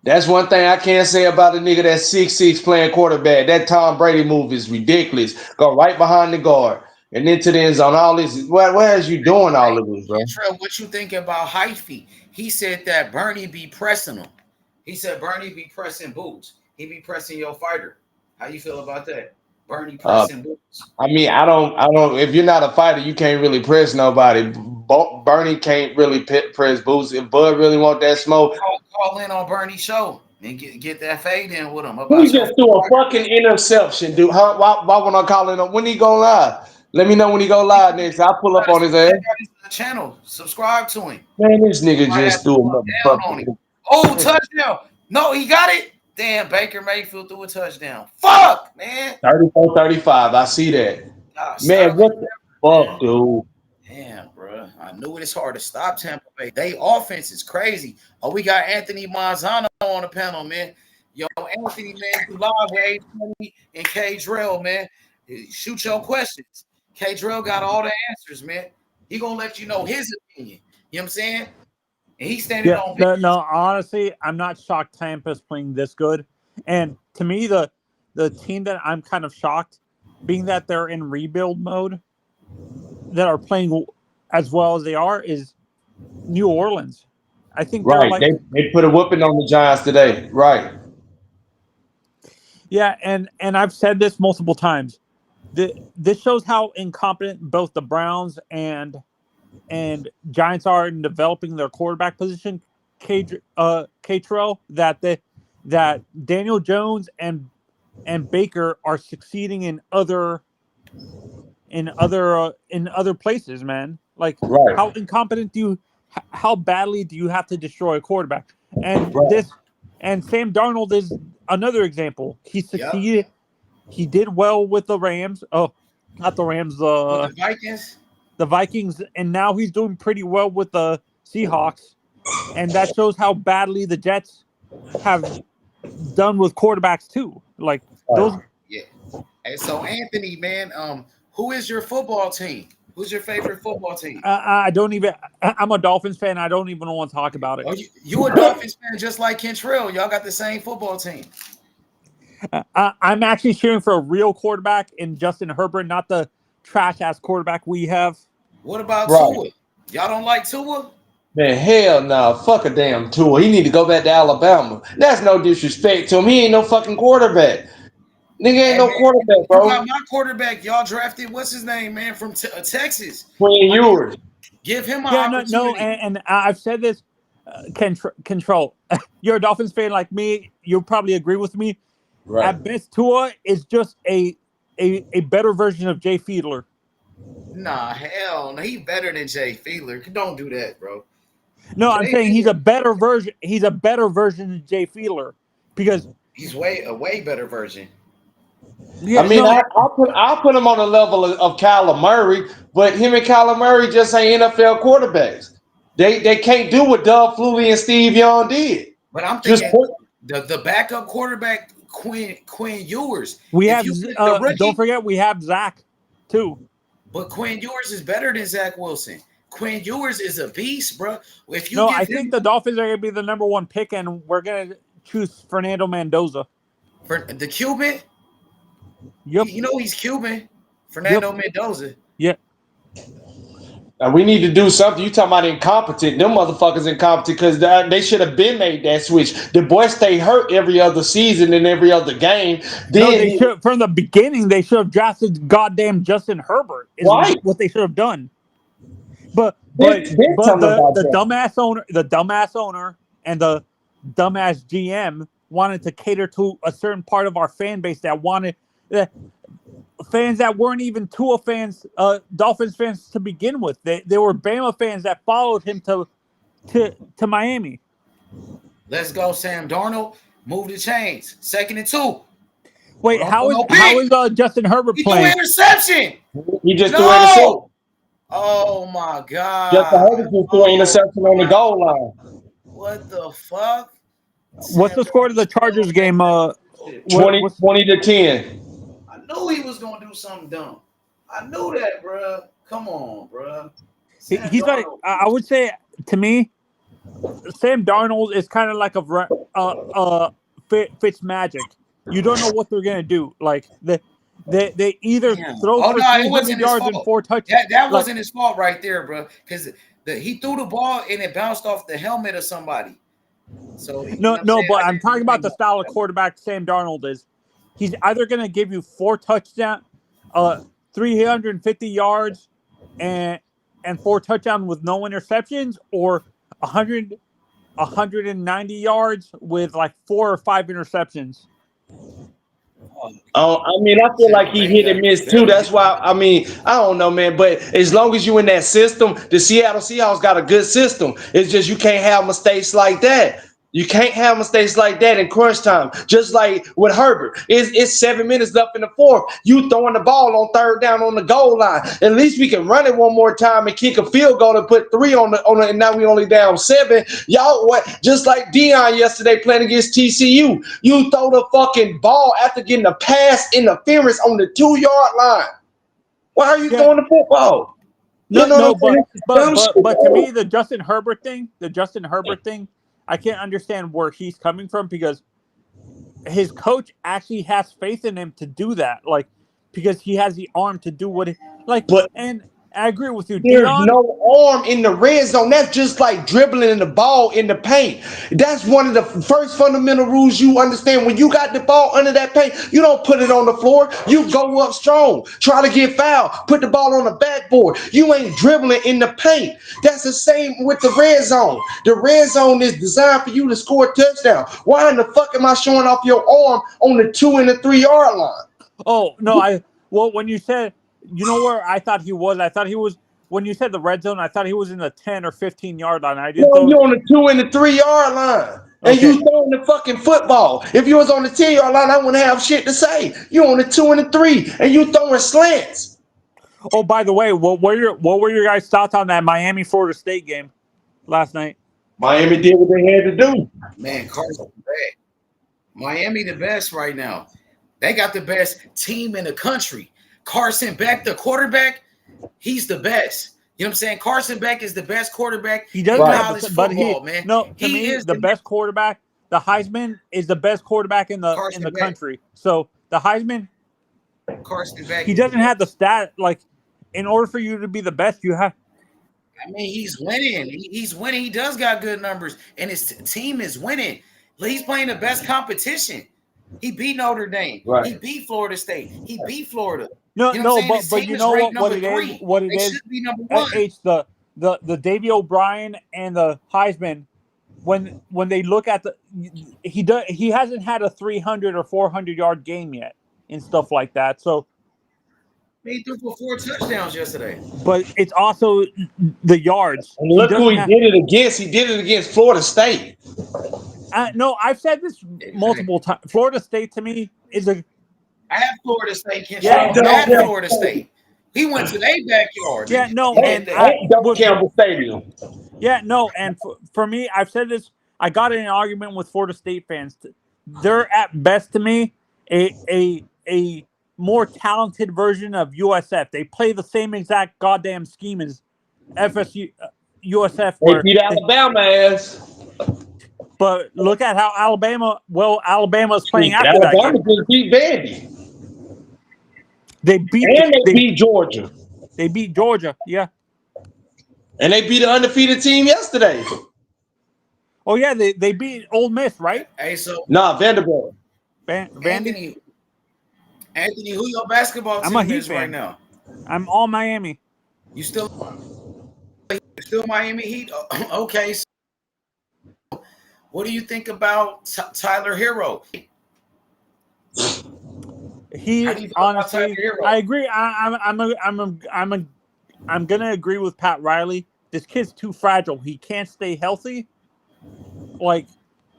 That's one thing I can't say about a nigga that's 6'6" playing quarterback. That Tom Brady move is ridiculous. Go right behind the guard and into the end zone. All this. Where is you doing all of this, bro? Trell, what you think about Hyphy? He said that Bernie be pressing him. He said Bernie be pressing Boots. He be pressing your fighter. How you feel about that? Bernie pressing Boots. I mean, I don't. If you're not a fighter, you can't really press nobody. Bernie can't really press Boots. If Bud really want that smoke, call in on Bernie's show and get that fade in with him. He just threw a fucking interception, dude. Huh? Why when I call in? When he go live? Let me know when he go live next. I'll pull up on his ass. Channel, subscribe to him. Man, this nigga just threw a motherfucker. Oh, touchdown! No, he got it. Damn, Baker Mayfield threw a touchdown. Fuck, man. 34-35. I see that. Man, what the fuck, dude? Damn, bro. I knew it's hard to stop Tampa Bay. They offense is crazy. Oh, we got Anthony Manzano on the panel, man. Yo, Anthony, man, you live with A20 and K Drell, man. Shoot your questions. K Drell got all the answers, man. He gonna let you know his opinion. You know what I'm saying? And he's standing on. No, honestly, I'm not shocked Tampa's playing this good. And to me, the team that I'm kind of shocked, being that they're in rebuild mode, that are playing as well as they are, is New Orleans. I think right. They put a whooping on the Giants today. Right. Yeah, and I've said this multiple times. This shows how incompetent both the Browns and Giants are in developing their quarterback position. K-Trell, that Daniel Jones and Baker are succeeding in other places, man. Like, right. How badly do you have to destroy a quarterback? And and Sam Darnold is another example. He succeeded. Yep. He did well with the Rams. Oh, not the Rams. The Vikings. The Vikings, and now he's doing pretty well with the Seahawks, and that shows how badly the Jets have done with quarterbacks too. Like those. Yeah. And so, Anthony, man, who is your football team? Who's your favorite football team? I don't even. I'm a Dolphins fan. I don't even want to talk about it. Oh, you a Dolphins fan just like Kentrell. Y'all got the same football team. I'm actually cheering for a real quarterback in Justin Herbert, not the trash ass quarterback we have. What about Tua? Y'all don't like Tua? Man, hell no. Fuck a damn Tua. He need to go back to Alabama. That's no disrespect to him. He ain't no fucking quarterback. Nigga ain't no quarterback, bro. You got my quarterback. Y'all drafted, what's his name, man, from Texas. Quinn Ewers. Give him an opportunity. No, and I've said this, Control. You're a Dolphins fan like me. You'll probably agree with me. Right. At best, Tua is just a better version of Jay Fiedler. Nah, hell no. He's better than Jay Fiedler. Don't do that, bro. No, I'm saying he's a better version. He's a better version of Jay Fiedler because he's a way better version. Yeah, I mean, I'll put him on the level of Kyler Murray, but him and Kyler Murray just ain't NFL quarterbacks. They can't do what Doug Flutie and Steve Young did. But I'm thinking the backup quarterback, Quinn Ewers. We have don't forget we have Zach too. But Quinn Ewers is better than Zach Wilson. Quinn Ewers is a beast, bro. If you No, give I him think the Dolphins are going to be the number 1 pick, and we're going to choose Fernando Mendoza. for the Cuban, Yep. you know he's Cuban. Fernando Mendoza. Yeah. Now, we need to do something. You talking about incompetent? Them motherfuckers incompetent because they should have been made that switch. The boy stay hurt every other season and every other game. No, Then they should from the beginning. They should have drafted goddamn Justin Herbert. Is Right. what they should have done. But Then tell me about the that. dumbass owner, and the dumbass GM wanted to cater to a certain part of our fan base that wanted fans that weren't even Tua fans, Dolphins fans to begin with. They were Bama fans that followed him to Miami. Let's go, Sam Darnold. Move the chains. 2nd and 2. Wait, how is Justin Herbert He threw playing? an interception. He just No! threw an interception. Oh my God. Justin Herbert just threw an interception on the goal line. What the fuck? What's the score of the Chargers game? 20 to 10. I knew he was gonna do something dumb. I knew that, bro. Come on, bro. He's like, I would say to me, Sam Darnold is kind of like a Fitz Magic. You don't know what they're gonna do. Like they either throw for 300 yards and 4 touchdowns. That wasn't his fault right there, bro. Because he threw the ball and it bounced off the helmet of somebody. So no, but I'm talking about the style of quarterback Sam Darnold is. He's either going to give you 4 touchdowns, 350 yards, and 4 touchdowns with no interceptions, or 190 yards with like 4 or 5 interceptions. Oh, I mean, I feel like he hit and miss too. That's why, I mean, I don't know, man. But as long as you in that system, the Seattle Seahawks got a good system. It's just you can't have mistakes like that. You can't have mistakes like that in crunch time. Just like with Herbert, it's 7 minutes left in the 4th. You throwing the ball on 3rd down on the goal line. At least we can run it one more time and kick a field goal and put 3 on the. And now we only down 7. Y'all what? Just like Deion yesterday playing against TCU, you throw the fucking ball after getting a pass interference on the 2-yard line. Why are you throwing the football? But to me, the Justin Herbert thing, I can't understand where he's coming from because his coach actually has faith in him to do that. Like, because he has the arm to do what and I agree with you. There's no arm in the red zone. That's just like dribbling the ball in the paint. That's one of the first fundamental rules you understand. When you got the ball under that paint, you don't put it on the floor. You go up strong. Try to get fouled. Put the ball on the backboard. You ain't dribbling in the paint. That's the same with the red zone. The red zone is designed for you to score a touchdown. Why in the fuck am I showing off your arm on the 2 and the 3 yard line? Oh, no. When you said, you know where I thought he was? I thought he was, when you said the red zone, I thought he was in the 10 or 15 yard line. I didn't. You're on the 2 and the 3 yard line. And you throwing the fucking football. If you was on the 10 yard line, I wouldn't have shit to say. You on the 2 and the 3, and you throwing slants. Oh, by the way, what were your guys' thoughts on that Miami Florida State game last night? Miami did what they had to do. Man, Carson Beck. Miami the best right now. They got the best team in the country. Carson Beck, the quarterback, he's the best. You know what I'm saying? Carson Beck is the best quarterback in college football, man. No, to me, is the best quarterback. The Heisman is the best quarterback in the country. So the Heisman, Carson Beck, he doesn't have the stat. Like, in order for you to be the best, you have. I mean, he's winning. He's winning. He does got good numbers, and his team is winning. He's playing the best competition. He beat Notre Dame. Right. He beat Florida State. He beat Florida. But you know what it is? What it is? It's the Davey O'Brien and the Heisman. When they look at he hasn't had a 300 or 400 yard game yet and stuff like that. So he threw for 4 touchdowns yesterday. But it's also the yards. And look who he did it against. He did it against Florida State. No, I've said this multiple times. Florida State to me is a. I have Florida State. Florida State. He went to their backyard. Yeah, no, Campbell Stadium. Yeah, no, and for me, I've said this. I got in an argument with Florida State fans. They're at best to me a more talented version of USF. They play the same exact goddamn scheme as FSU, USF, They where beat Alabama ass. but look at how Alabama's playing Shit, after that Alabama game. just beat Vandy. They beat And they beat Georgia. they beat Georgia. Yeah. And they beat an undefeated team yesterday. Oh yeah, they beat Ole Miss, right? Hey, so Nah, Vanderbilt. Vandy. Anthony, who your basketball I'm a team Heat is right fan. now? I'm all Miami. You still Miami Heat? Okay. So what do you think about Tyler Hero? He How do you feel about Tyler honestly, Hero? I agree. I'm gonna agree with Pat Riley. This kid's too fragile. He can't stay healthy. Like,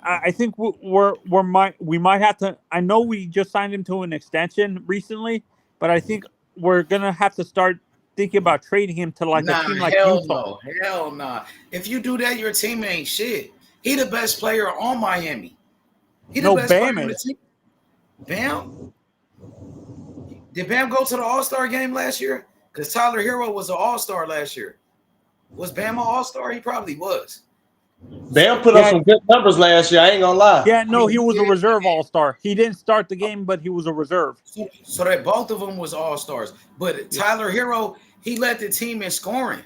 I think we might have to. I know we just signed him to an extension recently, but I think we're gonna have to start thinking about trading him to like a team like Utah. Hell no. If you do that, your team ain't shit. He the best player on Miami. He the No, best Bam player on the is. team. Bam? Did Bam go to the All-Star game last year? Because Tyler Hero was an All-Star last year. Was Bam an All-Star? He probably was. Bam put up some good numbers last year. I ain't gonna lie. Yeah, no, he was a reserve All-Star. He didn't start the game, but he was a reserve. So that both of them was All-Stars. But Tyler Hero, he led the team in scoring.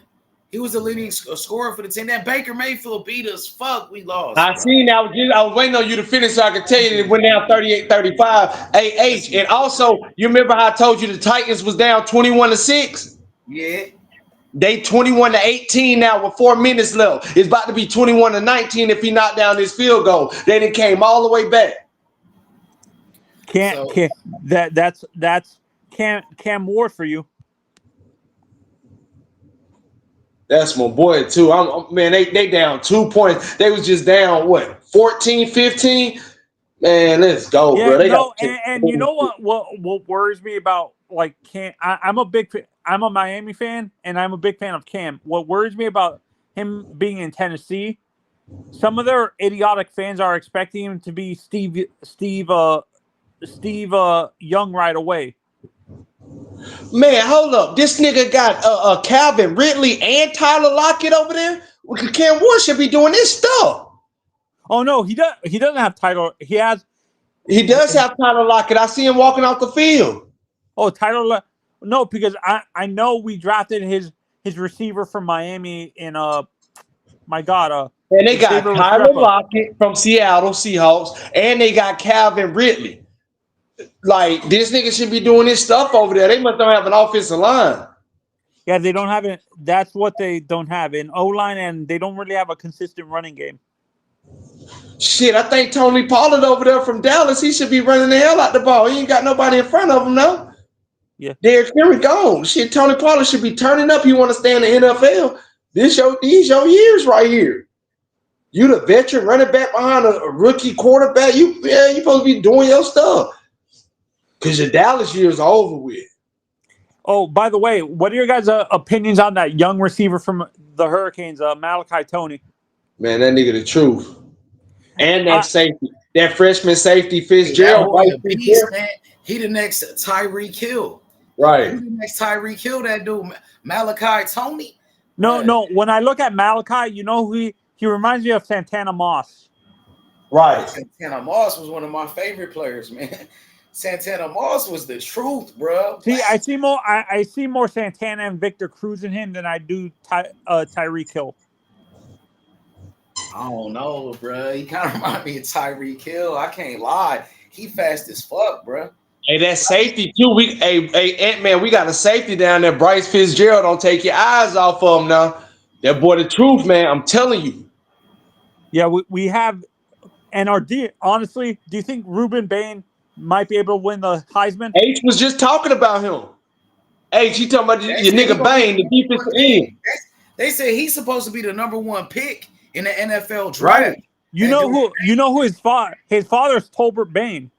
He was the leading scorer for the team. That Baker Mayfield beat us. Fuck, we lost. I seen that. I was waiting on you to finish so I could tell you it went down 38-35. H. And also, you remember how I told you the Titans was down 21-6? Yeah. They 21-18 now with 4 minutes left. It's about to be 21-19 if he knocked down this field goal. Then it came all the way back. That's Cam Ward for you. That's my boy too. Man, they down 2 points. They was just down what 14-15. Man, let's go, Yeah, bro. They no, got and you know what worries me about like Cam? I'm a Miami fan, and I'm a big fan of Cam. What worries me about him being in Tennessee, some of their idiotic fans are expecting him to be Steve Young right away. Man, hold up. This nigga got Calvin Ridley and Tyler Lockett over there. Cam Ward should be doing this stuff. Oh no, he doesn't have Tyler. He does have Tyler Lockett. I see him walking off the field. Oh, Tyler. No, because I know we drafted his receiver from Miami in my God. And they got Tyler Lockett from Seattle Seahawks, and they got Calvin Ridley. Like, this nigga should be doing this stuff over there. They must not have an offensive line. Yeah, they don't have it. That's what they don't have in O-line, and they don't really have a consistent running game. Shit, I think Tony Pollard over there from Dallas, he should be running the hell out the ball. He ain't got nobody in front of him now. Yeah. Derrick Henry gone. Shit, Tony Pollard should be turning up. You want to stay in the NFL. These your years right here. You the veteran running back behind a rookie quarterback. You supposed to be doing your stuff. Because your Dallas years are over with. Oh, by the way, what are your guys' opinions on that young receiver from the Hurricanes, Malachi Tony? Man, that nigga the truth. And that safety, that freshman safety, Fitzgerald. He the next Tyreek Hill. Right. He the next Tyreek Hill, that dude, Malachi Tony. No. When I look at Malachi, you know who he reminds me of Santana Moss. Right. Santana Moss was one of my favorite players, man. Santana Moss was the truth, bro. See, I see more Santana and Victor Cruz in him than I do Tyreek Hill. I don't know, bro. He kind of reminds me of Tyreek Hill. I can't lie. He fast as fuck, bro. Hey, that safety too. Ant-Man, we got a safety down there. Bryce Fitzgerald, don't take your eyes off of him now. That boy, the truth, man. I'm telling you. Yeah, we have, and honestly, do you think Ruben Bain might be able to win the Heisman? H was just talking about him. H, he talking about your nigga Bain, the defensive end. They say he's supposed to be the #1 pick in the NFL draft. Right. You know who his father's Tolbert Bain.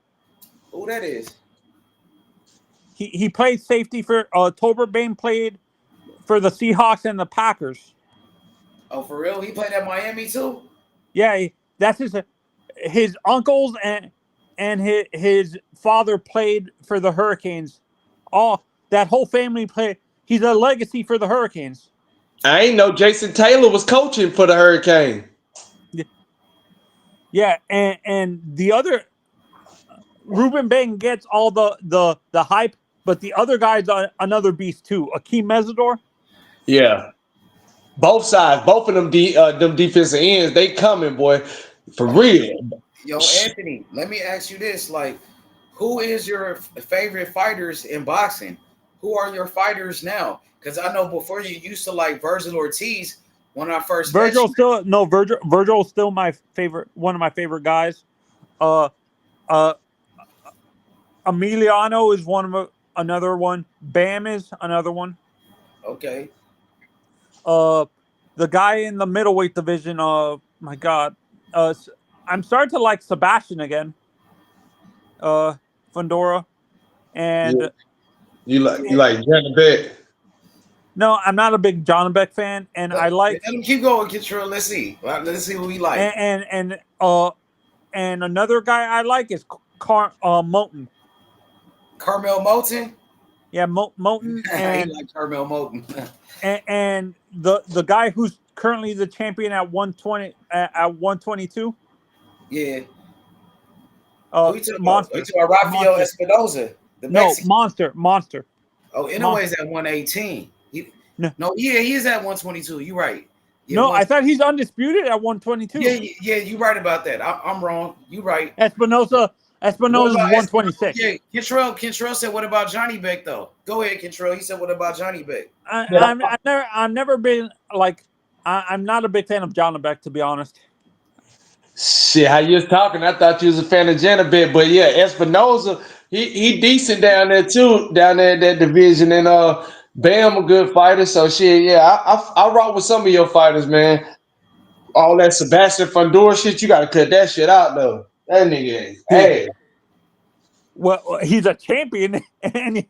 Who that is? He played safety for Tolbert Bain played for the Seahawks and the Packers. Oh, for real? He played at Miami too? Yeah, that's his uncles and his father played for the Hurricanes. That whole family played. He's a legacy for the Hurricanes. I ain't know Jason Taylor was coaching for the Hurricane. Yeah, and the other Ruben Bang gets all the hype, but the other guy's another beast too. Akeem Mesidor. Yeah. Both sides, both of them them defensive ends, they coming, boy. For real. Yo, Anthony, let me ask you this: like, who is your favorite fighters in boxing? Who are your fighters now? Because I know before you used to like Virgil Ortiz when I first met Virgil's you. still no Virgil. Virgil's still my favorite. One of my favorite guys. Uh, Emiliano is another one. Bam is another one. Okay. The guy in the middleweight division. My God. I'm starting to like Sebastian again. Fundora, and You like Jenna Beck. no, I'm not a big John Beck fan, and I like. Let him keep going, Control. Let's see. Let's see who we like. And another guy I like is Moten. Carmel Moulton. Yeah, Moten, and he like Carmel Moulton. and the guy who's currently the champion at 120 at 122. Yeah. Monster. You talking about Rafael Espinoza? The Mexican. Monster. Oh, Inoue's at 118. He is at 122. You're right. Yeah, no, I thought he's undisputed at 122. Yeah, you're right about that. I'm wrong. You're right. Espinosa's 126. Yeah, Kentrell said, "What about Johnny Beck, though?" Go ahead, Kentrell. He said, "What about Johnny Beck?" I've never been like I'm not a big fan of John Beck, to be honest. Shit, how you was talking? I thought you was a fan of Jenna Beck, but yeah, Espinoza, he decent down there too, down there in that division, and Bam a good fighter. So shit, yeah, I rock with some of your fighters, man. All that Sebastian Fundora shit, you gotta cut that shit out though. That nigga ain't ass. Well, he's a champion, and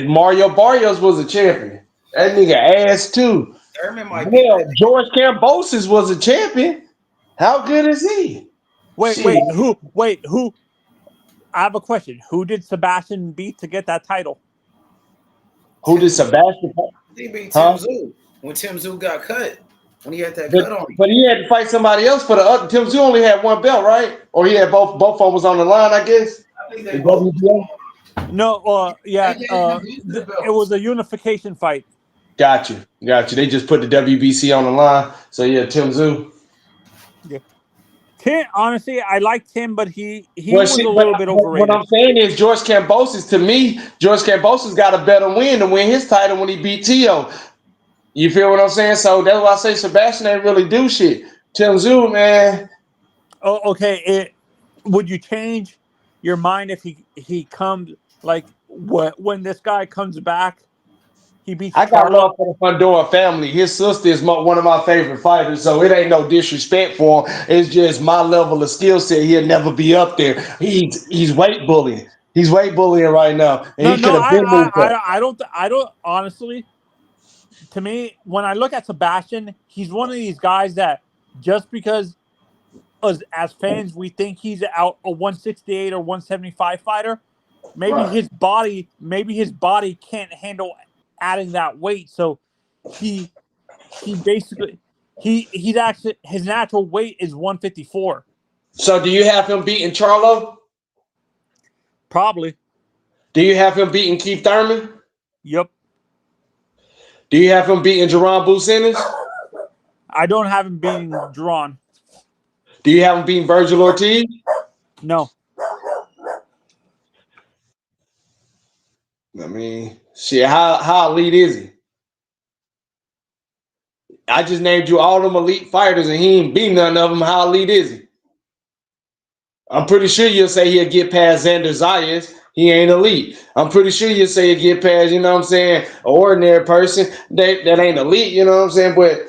Mario Barrios was a champion. That nigga ass too. Thurman might be. George Kambosos was a champion. How good is he? Wait, who? I have a question. Who did Sebastian beat to get that title? Who did Sebastian? He beat Tim Tszyu when Tim Tszyu got cut. When he had that cut on him. But he had to fight somebody else for the other. Tim Tszyu only had one belt, right? Or he had both of them was on the line, I guess. I think they both. No, it was a unification fight. Got you. They just put the WBC on the line. So yeah, Tim Tszyu. Yeah. Tim, honestly, I liked him, but he was a little bit overrated. What I'm saying is George Kambosos, to me, George Kambosos got a better win to win his title when he beat Teo. You feel what I'm saying? So that's why I say Sebastian ain't really do shit. Tim Tszyu, man. Oh, okay. Would you change your mind if he comes like when this guy comes back? He beats. I got love for the Fundora family. His sister is one of my favorite fighters, so it ain't no disrespect for him. It's just my level of skill set. He'll never be up there. He's weight bullying. He's weight bullying right now, and I don't honestly. To me, when I look at Sebastian, he's one of these guys that just because as fans we think he's a 168 or 175 fighter, maybe his body can't handle adding that weight. So he's actually his natural weight is 154. So do you have him beating Charlo? Probably. Do you have him beating Keith Thurman? Yep. Do you have him beating Jerron Bucenis? I don't have him beating Jerron. Do you have him beating Virgil Ortiz? No. I mean, shit, how elite is he? I just named you all them elite fighters and he ain't beat none of them. How elite is he? I'm pretty sure you'll say he'll get past Xander Zayas. He ain't elite. I'm pretty sure you'll say he'll get past, you know what I'm saying, an ordinary person that ain't elite, you know what I'm saying? But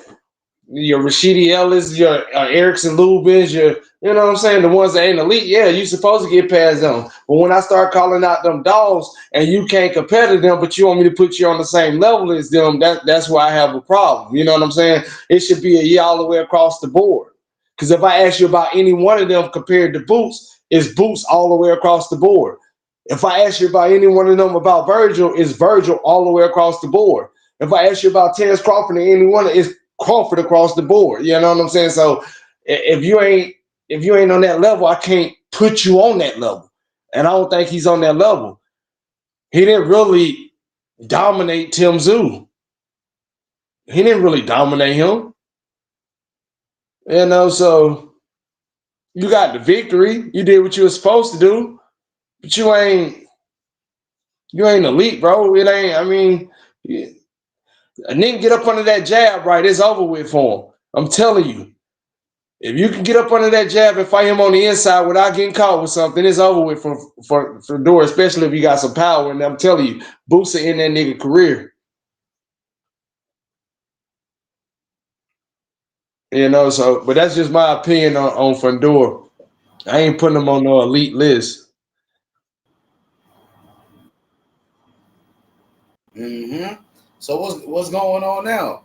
your Rashidi Ellis, your Erickson Lubins, you know what I'm saying, the ones that ain't elite, yeah, you supposed to get past them. But when I start calling out them dogs and you can't compare to them, but you want me to put you on the same level as them, that's why I have a problem. You know what I'm saying? It should be a yeah all the way across the board. Because if I ask you about any one of them compared to Boots, it's Boots all the way across the board. If I ask you about any one of them about Virgil, it's Virgil all the way across the board. If I ask you about Terrence Crawford and anyone, it's Crawford across the board. You know what I'm saying? So if you ain't on that level, I can't put you on that level. And I don't think he's on that level. He didn't really dominate Tim Zoo. He didn't really dominate him. You know, so you got the victory. You did what you were supposed to do, but you ain't elite, bro. It ain't, I mean, a nigga get up under that jab, right? It's over with for him. I'm telling you. If you can get up under that jab and fight him on the inside without getting caught with something, it's over with for Dora, especially if you got some power. And I'm telling you, Boots in that nigga career. You know, so but that's just my opinion on Fundora. I ain't putting him on no elite list. Mm-hmm. So what's going on now?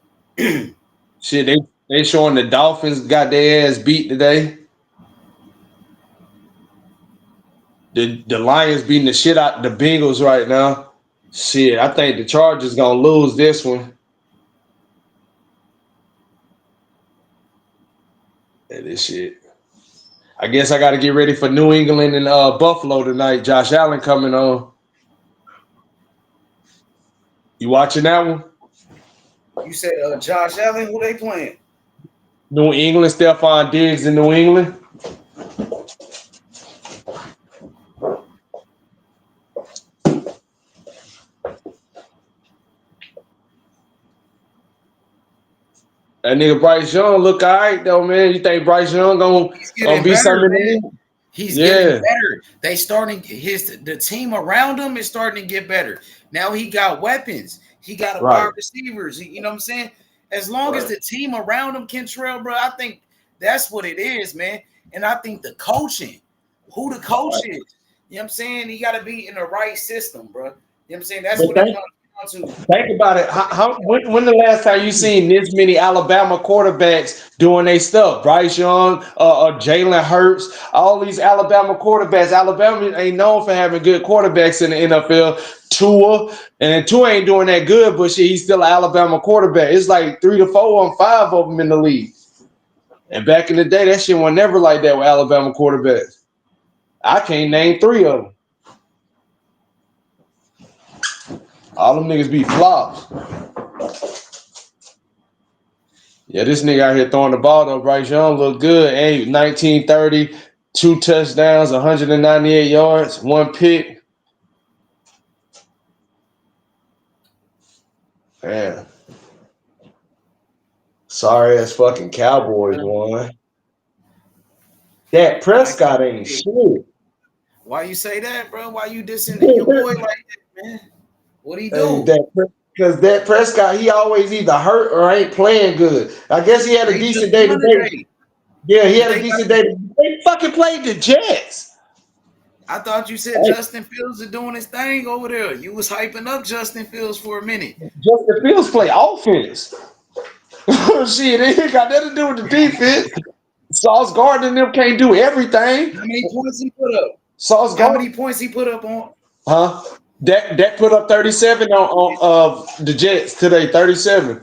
Shit, they showing the Dolphins got their ass beat today. The Lions beating the shit out the Bengals right now. Shit, I think the Chargers gonna lose this one. Yeah, this shit. I guess I got to get ready for New England and Buffalo tonight. Josh Allen coming on. You watching that one? You said Josh Allen, who they playing? New England, Stephon Diggs in New England. That nigga Bryce Young look all right though, man. You think Bryce Young gonna be better, something man. in the league? He's getting better. They starting the team around him is starting to get better. Now he got weapons. He got a wide receivers. You know what I'm saying? As long as the team around him, Kentrell, bro, I think that's what it is, man. And I think the coaching, who the coach is, you know what I'm saying? He got to be in the right system, bro. You know what I'm saying? That's what it comes down to. Think about it. When the last time you seen this many Alabama quarterbacks doing their stuff? Bryce Young, Jalen Hurts, all these Alabama quarterbacks. Alabama ain't known for having good quarterbacks in the NFL. Tua ain't doing that good, but shit, he's still an Alabama quarterback. It's like 3 to 4 and 5 of them in the league. And back in the day, that shit was never like that with Alabama quarterbacks. I can't name 3 of them. All them niggas be flops. Yeah, this nigga out here throwing the ball though. Bryce Young look good. 1930, 2 touchdowns, 198 yards, 1 pick. Man. Sorry ass fucking Cowboys won. Dak Prescott ain't shit. Why you say that, bro? Why you dissing your boy like that, man? What he do? Because Dak Prescott, he always either hurt or ain't playing good. I guess he had a decent day today. Yeah, he had a decent day. They fucking played the Jets. I thought you said Justin Fields is doing his thing over there. You was hyping up Justin Fields for a minute. Justin Fields play offense. Shit, it ain't got nothing to do with the defense. Sauce Gardner and them can't do everything. How many points he put up? How many points he put up on? Huh? That put up 37 on the Jets today. 37.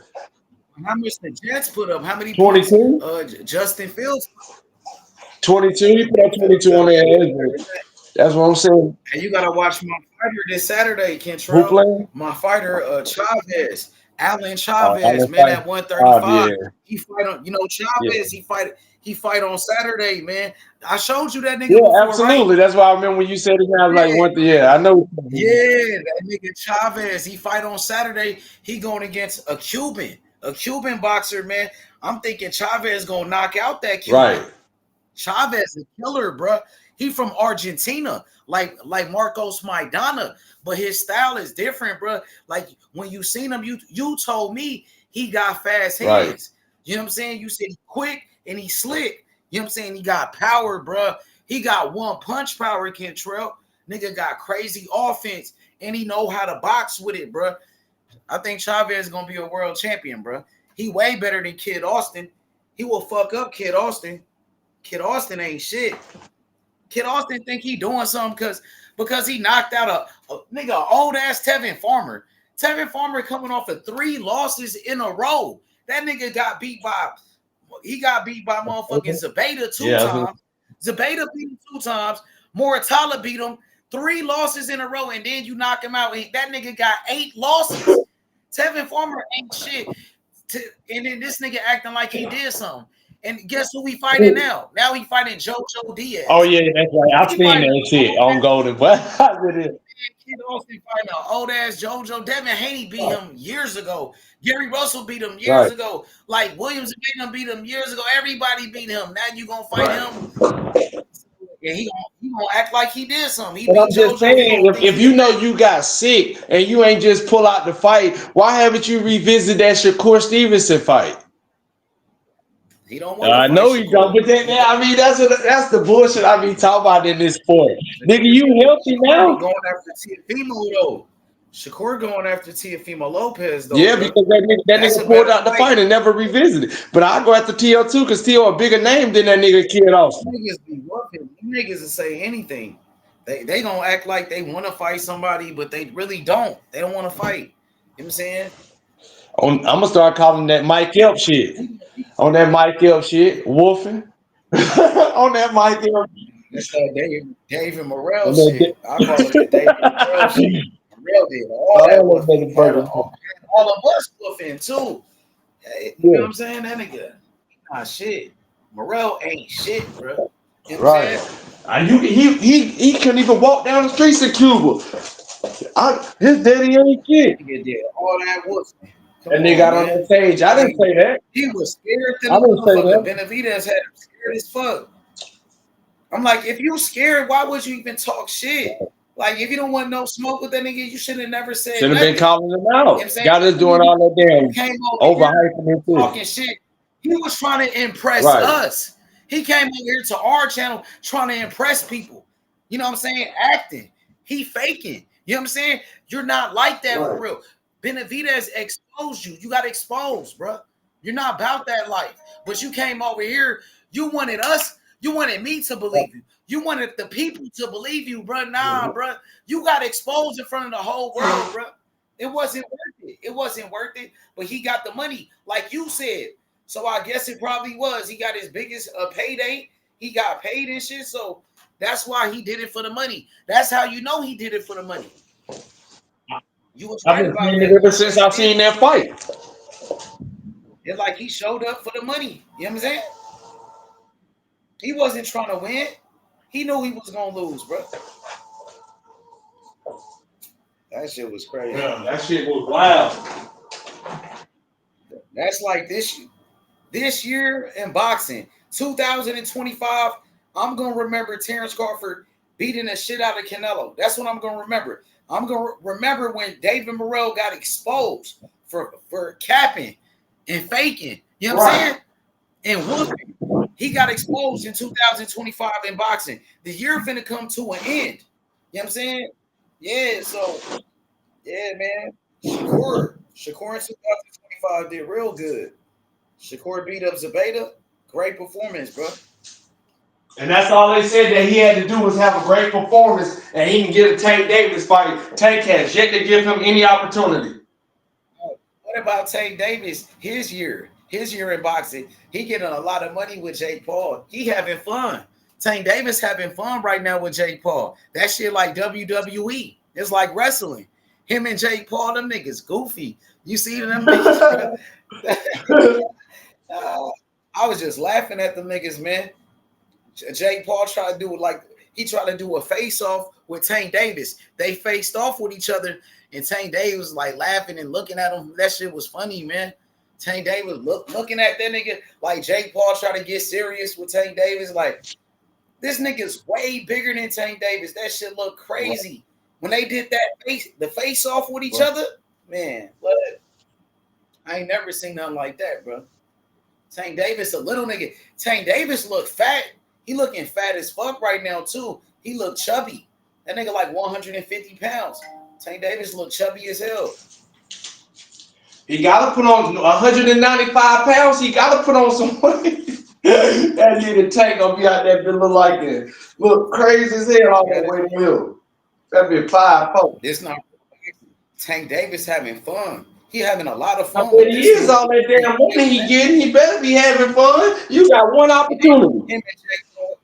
How much the Jets put up? How many 22? points? Justin Fields. 22. He put up 22 on that. That's what I'm saying. And you gotta watch my fighter this Saturday, Kentrell. Who playing? My fighter, Chavez, Alan Chavez, man, at 135. He fight on, Chavez. Yeah. He fight on Saturday, man. I showed you that nigga. Yeah, absolutely. Right? That's why I remember when you said it. I was like, I know. Yeah, that nigga Chavez. He fight on Saturday. He going against a Cuban boxer, man. I'm thinking Chavez gonna knock out that Cuban. Right. Chavez is a killer, bro. He from Argentina, like Marcos Maidana, but his style is different, bro. Like when you seen him, you told me he got fast hands. Right. You know what I'm saying? You said he quick and he slick. You know what I'm saying? He got power, bro. He got one punch power, Kentrell. Nigga got crazy offense and he know how to box with it, bro. I think Chavez is gonna be a world champion, bro. He way better than Kid Austin. He will fuck up Kid Austin. Kid Austin ain't shit. Kid Austin think he doing something because he knocked out a nigga old ass Tevin Farmer. Tevin Farmer coming off of 3 losses in a row. That nigga got beat by motherfucking Zabeta 2 times. Zabeta beat him 2 times. Moratala beat him 3 losses in a row, and then you knock him out. That nigga got 8 losses. Tevin Farmer ain't shit. And then this nigga acting like he did something. And guess who we fighting now? Now he fighting JoJo Diaz. Oh yeah, that's right. I've seen that shit on Golden. But Kid Austin fighting an old ass JoJo. Devin Haney beat him years ago. Gary Russell beat him years ago. Like Williams beat him years ago. Everybody beat him. Now you gonna fight him? And he gonna act like he did something. But I'm just saying, if you know you got sick and you ain't just pull out the fight, why haven't you revisited that Shakur Stevenson fight? He don't want. I know he don't, but then I mean that's the bullshit I be talking about in this sport. Nigga, you healthy now? Going after Teofimo though. Shakur going after Teofimo Lopez though. Yeah, because that nigga pulled out the fight and never revisited. But I go after T.O. too, because T.O. a bigger name than that nigga Kid Austin. Niggas be whooping. Niggas will say anything. They gonna act like they want to fight somebody, but they really don't. They don't want to fight. You know what I'm saying? I'm gonna start calling that Mike Elp shit. On that Mike Elp shit, wolfing. On that Mike Elp. That's that David Morrell shit. I call it the David Morrell shit. Morrell did all that wolfing. All of us wolfing too. You know what I'm saying? That nigga, nah shit. Morrell ain't shit, bro. You know right. He couldn't even walk down the streets of Cuba. His daddy ain't shit. Nigga did all that wolfing. And they got on that stage. I didn't say that. He was scared to the motherfucker. Benavidez had him scared as fuck. I'm like, if you scared, why would you even talk shit? Like, if you don't want no smoke with that nigga, you should have never said should have been calling him out. You know got us doing all that damn overhyping him too. Talking shit. He was trying to impress us. He came over here to our channel trying to impress people. You know what I'm saying? Acting. He faking. You know what I'm saying? You're not like that for real. Benavidez exposed you. You got exposed, bro. You're not about that life. But you came over here. You wanted us. You wanted me to believe you. You wanted the people to believe you, bro. Nah, bro. You got exposed in front of the whole world, bro. It wasn't worth it. It wasn't worth it. But he got the money, like you said. So I guess it probably was. He got his biggest payday. He got paid and shit. So that's why he did it for the money. That's how you know he did it for the money. You was right I've been seeing it ever since I've seen that fight. It's like he showed up for the money. You know what I'm saying? He wasn't trying to win. He knew he was gonna lose, bro. That shit was crazy. Yeah, that shit was wild. That's like this year in boxing, 2025. I'm gonna remember Terrence Crawford beating the shit out of Canelo. That's what I'm gonna remember. I'm going to remember when David Morrell got exposed for capping and faking. You know what I'm saying? And whooping. He got exposed in 2025 in boxing. The year finna come to an end. You know what I'm saying? Yeah, so, yeah, man. Shakur in 2025 did real good. Shakur beat up Zabeta. Great performance, bro. And that's all they said that he had to do was have a great performance, and he can get a Tank Davis fight. Tank has yet to give him any opportunity. What about Tank Davis? His year in boxing, he getting a lot of money with Jake Paul. He having fun. Tank Davis having fun right now with Jake Paul. That shit like WWE. It's like wrestling. Him and Jake Paul, them niggas goofy. You see them niggas? I was just laughing at them niggas, man. Jake Paul tried to do a face-off with Tank Davis. They faced off with each other, and Tank Davis was like laughing and looking at him. That shit was funny, man. Tank Davis looking at that nigga like Jake Paul tried to get serious with Tank Davis. Like, this nigga's way bigger than Tank Davis. That shit looked crazy. When they did the face-off with each other, man, what? I ain't never seen nothing like that, bro. Tank Davis, a little nigga. Tank Davis looked fat. He looking fat as fuck right now, too. He look chubby. That nigga like 150 pounds. Tank Davis look chubby as hell. He got to put on 195 pounds. He got to put on some weight. That nigga Tank gonna be out there look like that. Look crazy as hell on that way to hill. That'd be 5'4". It's not. Tank Davis having fun. He having a lot of I fun bet with he this is dude. all that damn money he getting. He better be having fun. You got one opportunity. Him and J. Cole.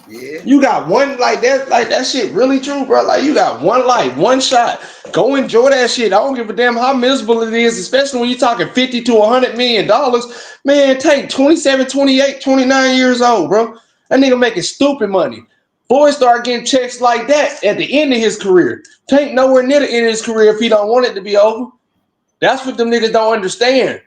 Yeah. You got one like that shit really true, bro. Like you got one life, one shot. Go enjoy that shit. I don't give a damn how miserable it is, especially when you're talking 50 to $100 million. Man, Tank 27, 28, 29 years old, bro. That nigga making stupid money. Floyd start getting checks like that at the end of his career. Tank nowhere near the end of his career if he don't want it to be over. That's what them niggas don't understand.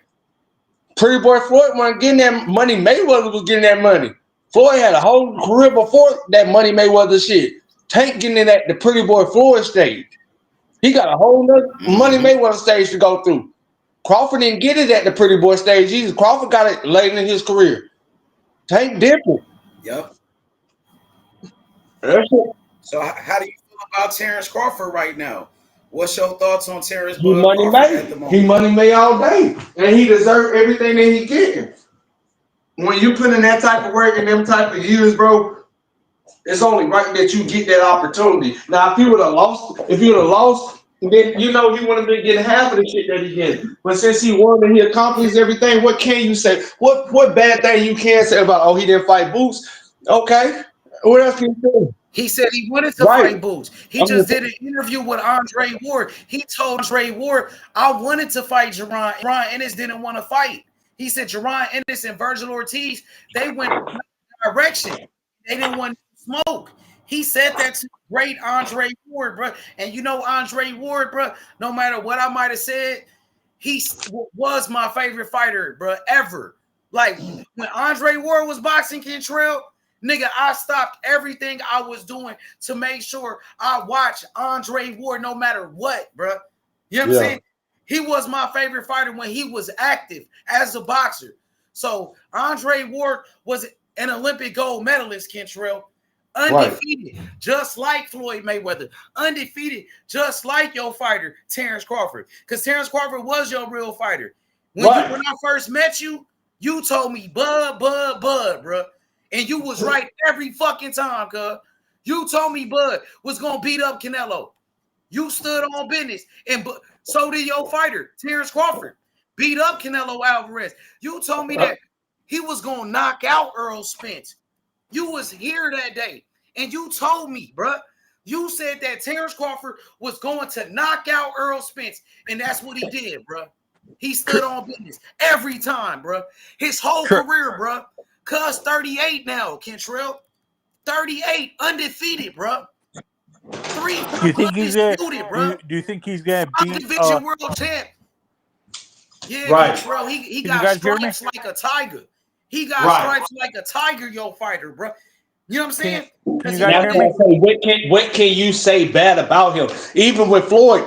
Pretty boy Floyd wasn't getting that money. Mayweather was getting that money. Floyd had a whole career before that Money Mayweather shit. Tank getting in at the Pretty Boy Floyd stage. He got a whole nother Money Mayweather stage to go through. Crawford didn't get it at the Pretty Boy stage either. Crawford got it late in his career. Tank different. Yep. That's it. So how do you feel about Terrence Crawford right now? What's your thoughts on Terrence He money Crawford at the made. moment? He money made all day. And he deserved everything that he getting. When you put in that type of work in them type of years, bro, it's only right that you get that opportunity. Now, if you would have lost, then you know he wouldn't have been getting half of the shit that he get. But since he won and he accomplished everything, what can you say? What bad thing you can say about? Oh, he didn't fight Boots. Okay, what else can you say? He said he wanted to Right. fight Boots. He just did an interview with Andre Ward. He told Andre Ward, I wanted to fight Jerron. Jerron Ennis didn't want to fight. He said Jerron Ennis and Virgil Ortiz, they went in a direction. They didn't want to smoke. He said that to great Andre Ward, bro. And you know Andre Ward, bro, no matter what I might have said, he was my favorite fighter, bro, ever. Like, when Andre Ward was boxing Cantrell, nigga, I stopped everything I was doing to make sure I watch Andre Ward no matter what, bro. You know what I'm saying? He was my favorite fighter when he was active as a boxer. So Andre Ward was an Olympic gold medalist, Kentrell. Undefeated, just like Floyd Mayweather. Undefeated, just like your fighter, Terrence Crawford. Because Terrence Crawford was your real fighter. When I first met you, you told me, Bud, bro. And you was right every fucking time, cuz. You told me Bud was going to beat up Canelo. You stood on business. And so did your fighter, Terrence Crawford. Beat up Canelo Alvarez. You told me that he was going to knock out Earl Spence. You was here that day. And you told me, bro. You said that Terrence Crawford was going to knock out Earl Spence. And that's what he did, bro. He stood on business every time, bro. His whole career, bro. Cuz 38 now, Kentrell. 38, undefeated, bro. Do you think he's gonna? Do you think he's gonna beat division world champ? Yeah, Right. Kentrell. He got stripes like a tiger. He got stripes like a tiger, your fighter, bro. You know what I'm saying? Can you guys hear me? What can you say bad about him? Even with Floyd,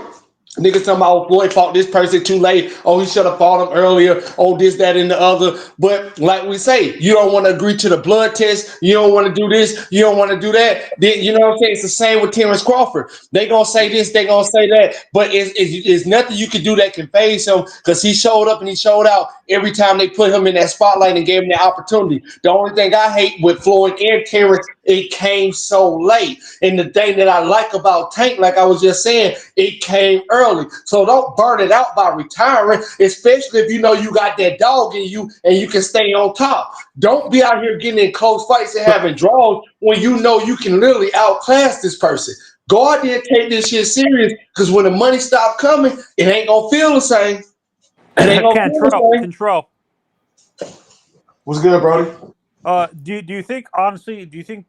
niggas talking about Floyd fought this person too late. Oh, he should have fought him earlier. Oh, this, that, and the other. But like we say, you don't want to agree to the blood test. You don't want to do this. You don't want to do that. Then, you know what I'm saying? It's the same with Terrence Crawford. They gonna say this. They gonna say that. But it's nothing you can do that can phase him because he showed up and he showed out every time they put him in that spotlight and gave him that opportunity. The only thing I hate with Floyd and Terrence, it came so late. And the thing that I like about Tank, like I was just saying, it came early. So don't burn it out by retiring, especially if you know you got that dog in you and you can stay on top. Don't be out here getting in close fights and having draws when you know you can literally outclass this person. Go out there and take this shit serious because when the money stops coming, it ain't gonna feel the same. It ain't gonna feel the same. Control. What's good, Brody? Do you think honestly? Do you think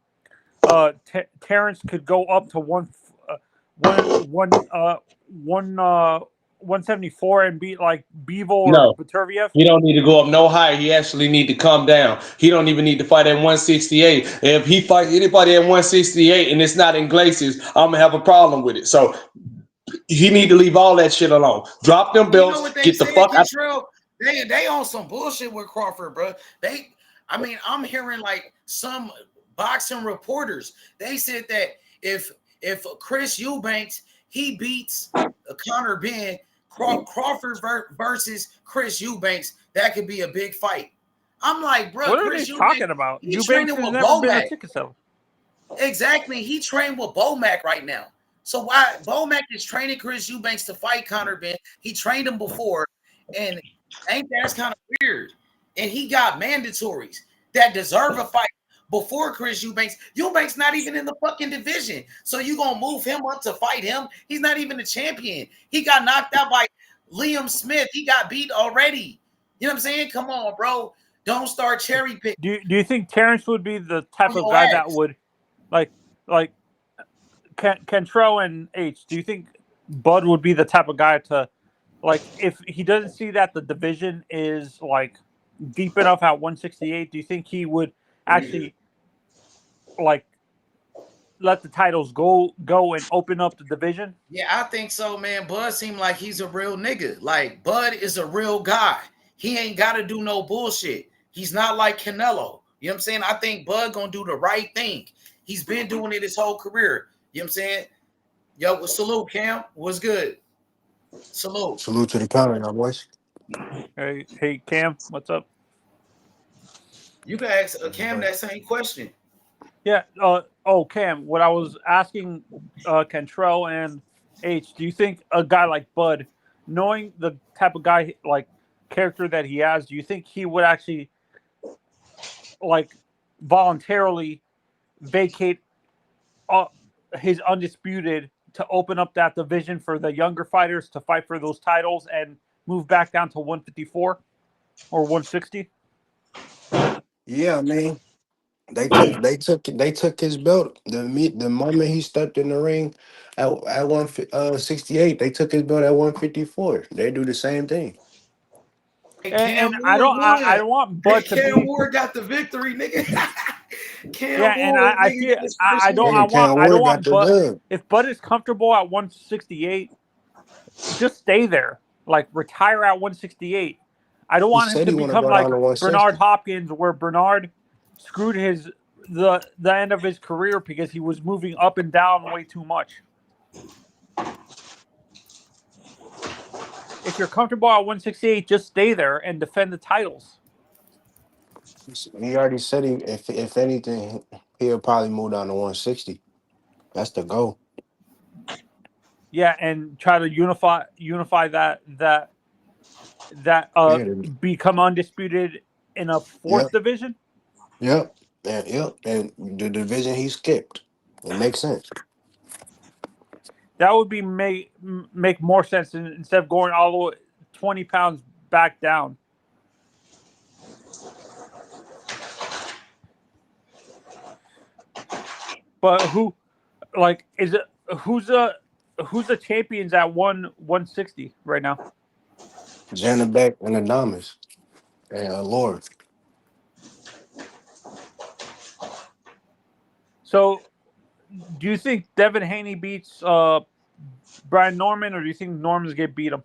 Terrence could go up to 174 and beat like Bevo or Baturviev? He don't need to go up no higher. He actually need to come down. He don't even need to fight at 168. If he fights anybody at 168 and it's not in Glaciers, I'm gonna have a problem with it. So he need to leave all that shit alone. Drop them belts. Get the fuck out. They on some bullshit with Crawford, bro. I'm hearing like some boxing reporters. They said that if Chris Eubanks he beats Conor Benn, Crawford versus Chris Eubanks, that could be a big fight. I'm like, bro, what Chris are they talking about? Eubanks has never been a ticket seller. Exactly, he trained with Bomac right now. So why Bomac is training Chris Eubanks to fight Conor Ben? He trained him before, and ain't that's kind of weird? And he got mandatories that deserve a fight before Chris Eubanks. Eubanks not even in the fucking division, so you gonna move him up to fight him? He's not even a champion. He got knocked out by Liam Smith. He got beat already. You know what I'm saying? Come on, bro. Don't start cherry picking. Do you think Terrence would be the type of Your guy ass. that would like Cantrell and H? Do you think Bud would be the type of guy to like if he doesn't see that the division is like deep enough at 168? Do you think he would actually like let the titles go and open up the division? Yeah, I think so, man. Bud seemed like he's a real nigga. Like Bud is a real guy. He ain't got to do no bullshit. He's not like Canelo. You know what I'm saying? I think Bud gonna do the right thing. He's been doing it his whole career. You know what I'm saying? Yo, well, salute, Cam. What's good? Salute. Salute to the panel, y'all boys. Hey Cam, what's up? You can ask Cam that same question. Yeah. Cam, what I was asking Cantrell and H, do you think a guy like Bud, knowing the type of guy like character that he has, do you think he would actually like voluntarily vacate his undisputed to open up that division for the younger fighters to fight for those titles and move back down to 154 or 160? Yeah, I mean, they took his belt the moment he stepped in the ring at 168. They took his belt at 154. They do the same thing. Hey, And I Ward won. don't want Bud to Cam be. Ward got the victory, nigga. Cam Yeah, and Ward, I nigga, feel got his I first don't win. I Cam don't Ward got want the Bud. dub. If Bud is comfortable at 168, just stay there. Like retire at 168. I don't He want him said to he want to become go like down to Bernard 160. Hopkins, where Bernard screwed the end of his career because he was moving up and down way too much. If you're comfortable at 168, just stay there and defend the titles. He already said if anything, he'll probably move down to 160. That's the goal. Yeah, and try to unify that Yeah. become undisputed in a fourth Yep. division. Yep. Yep. And the division he skipped. It makes sense. That would be make more sense instead of going all the way 20 pounds back down. But who, like, is it who's the champions at 160 right now? Janet Beck and Adamas and Lord. So, do you think Devin Haney beats Brian Norman, or do you think Norman's get beat him?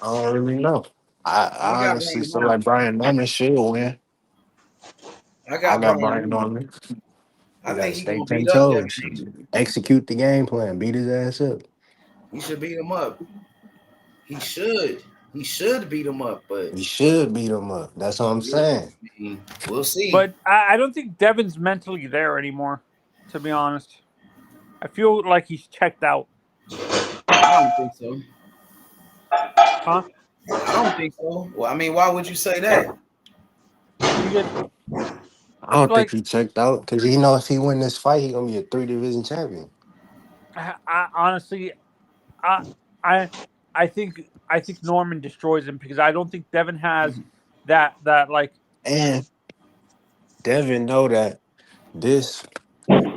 I don't really know. I I got honestly Brian feel Norman. like Brian Norman should win. I I got got Brian Brian Norman. Norman. I You gotta think he stay gonna 10 beat up Devin toes. Haney. Execute the game plan. Beat his ass up. He should beat him up. He should. He should beat him up, but You should beat him up. That's what I'm saying. we'll see. But I don't think Devin's mentally there anymore, to be honest. I feel like he's checked out. I don't think so. Huh? I don't think so. Well, I mean, why would you say that? Because, I don't think like, he checked out because he know if he win this fight, he gonna be a 3 division champion. I honestly, I think Norman destroys him because I don't think Devin has that like. And Devin know that this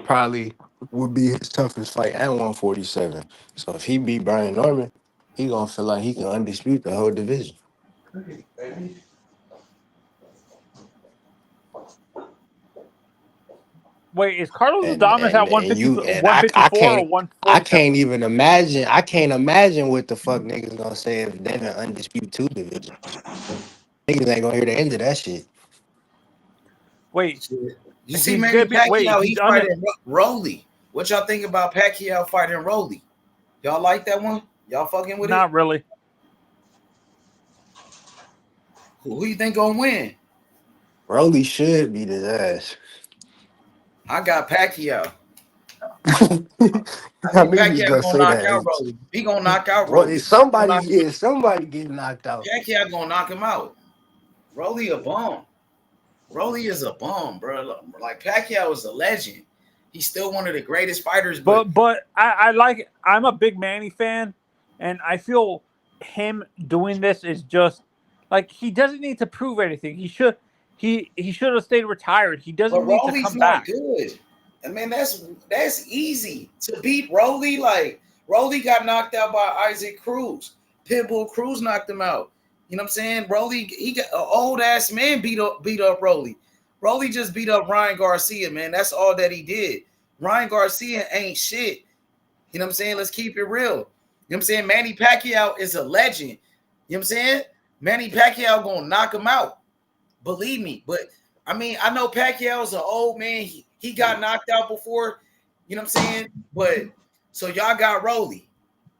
probably would be his toughest fight at 147. So if he beat Brian Norman, he gonna feel like he can undispute the whole division. Wait, is Carlos And Adames at you and I 154 or can't I 147? can't even imagine. I can't imagine what the fuck niggas gonna say if Devin undispute 2 divisions. Niggas ain't gonna hear the end of that shit. Wait, You see he's Manny gonna be Pacquiao, he's he fighting Rolly. What y'all think about Pacquiao fighting Rolly? Y'all like that one? Y'all fucking with not it? really. Who you think gonna win? Rolly should beat his ass. I got Pacquiao. I mean, knew you was Pacquiao gonna gonna say knock out that. Rolly. He gonna knock out Well, Rolly. somebody getting knocked out. Pacquiao gonna knock him out. Rolly a bum. Rolly is a bum, bro. Like Pacquiao is a legend. He's still one of the greatest fighters. But I like. I'm a big Manny fan, and I feel him doing this is just like he doesn't need to prove anything. He should have stayed retired. He doesn't need to Rolly's come not back. good. I mean, that's easy to beat Rolly. Like Rolly got knocked out by Isaac Cruz. Pitbull Cruz knocked him out. You know what I'm saying? Rolly, he got an old ass man beat up Rolly. Rolly just beat up Ryan Garcia, man. That's all that he did. Ryan Garcia ain't shit. You know what I'm saying? Let's keep it real. You know what I'm saying? Manny Pacquiao is a legend. You know what I'm saying? Manny Pacquiao gonna knock him out. Believe me. But I mean, I know Pacquiao's an old man. He got knocked out before. You know what I'm saying? But so y'all got Rolly.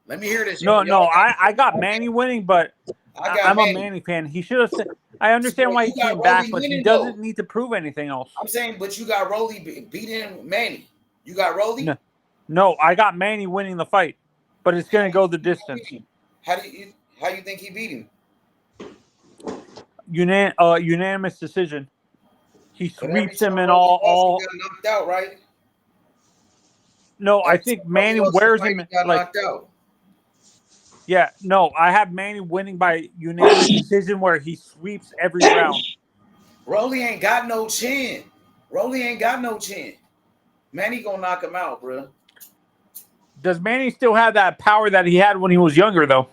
Let me hear this. No, I got Manny winning, but I'm a Manny fan. He should have said. I understand why he came back, but he doesn't need to prove anything else. I'm saying, but you got Rolly beating Manny. You got Rolly? No, I got Manny winning the fight, but it's going to go the distance. How you think he beat him? Unanimous decision. He sweeps him in all. Got knocked out, right? No, I think Manny wears him got like. Knocked out. Yeah, no, I have Manny winning by unanimous decision where he sweeps every round. Rolly ain't got no chin. Manny gonna knock him out, bro. Does Manny still have that power that he had when he was younger, though?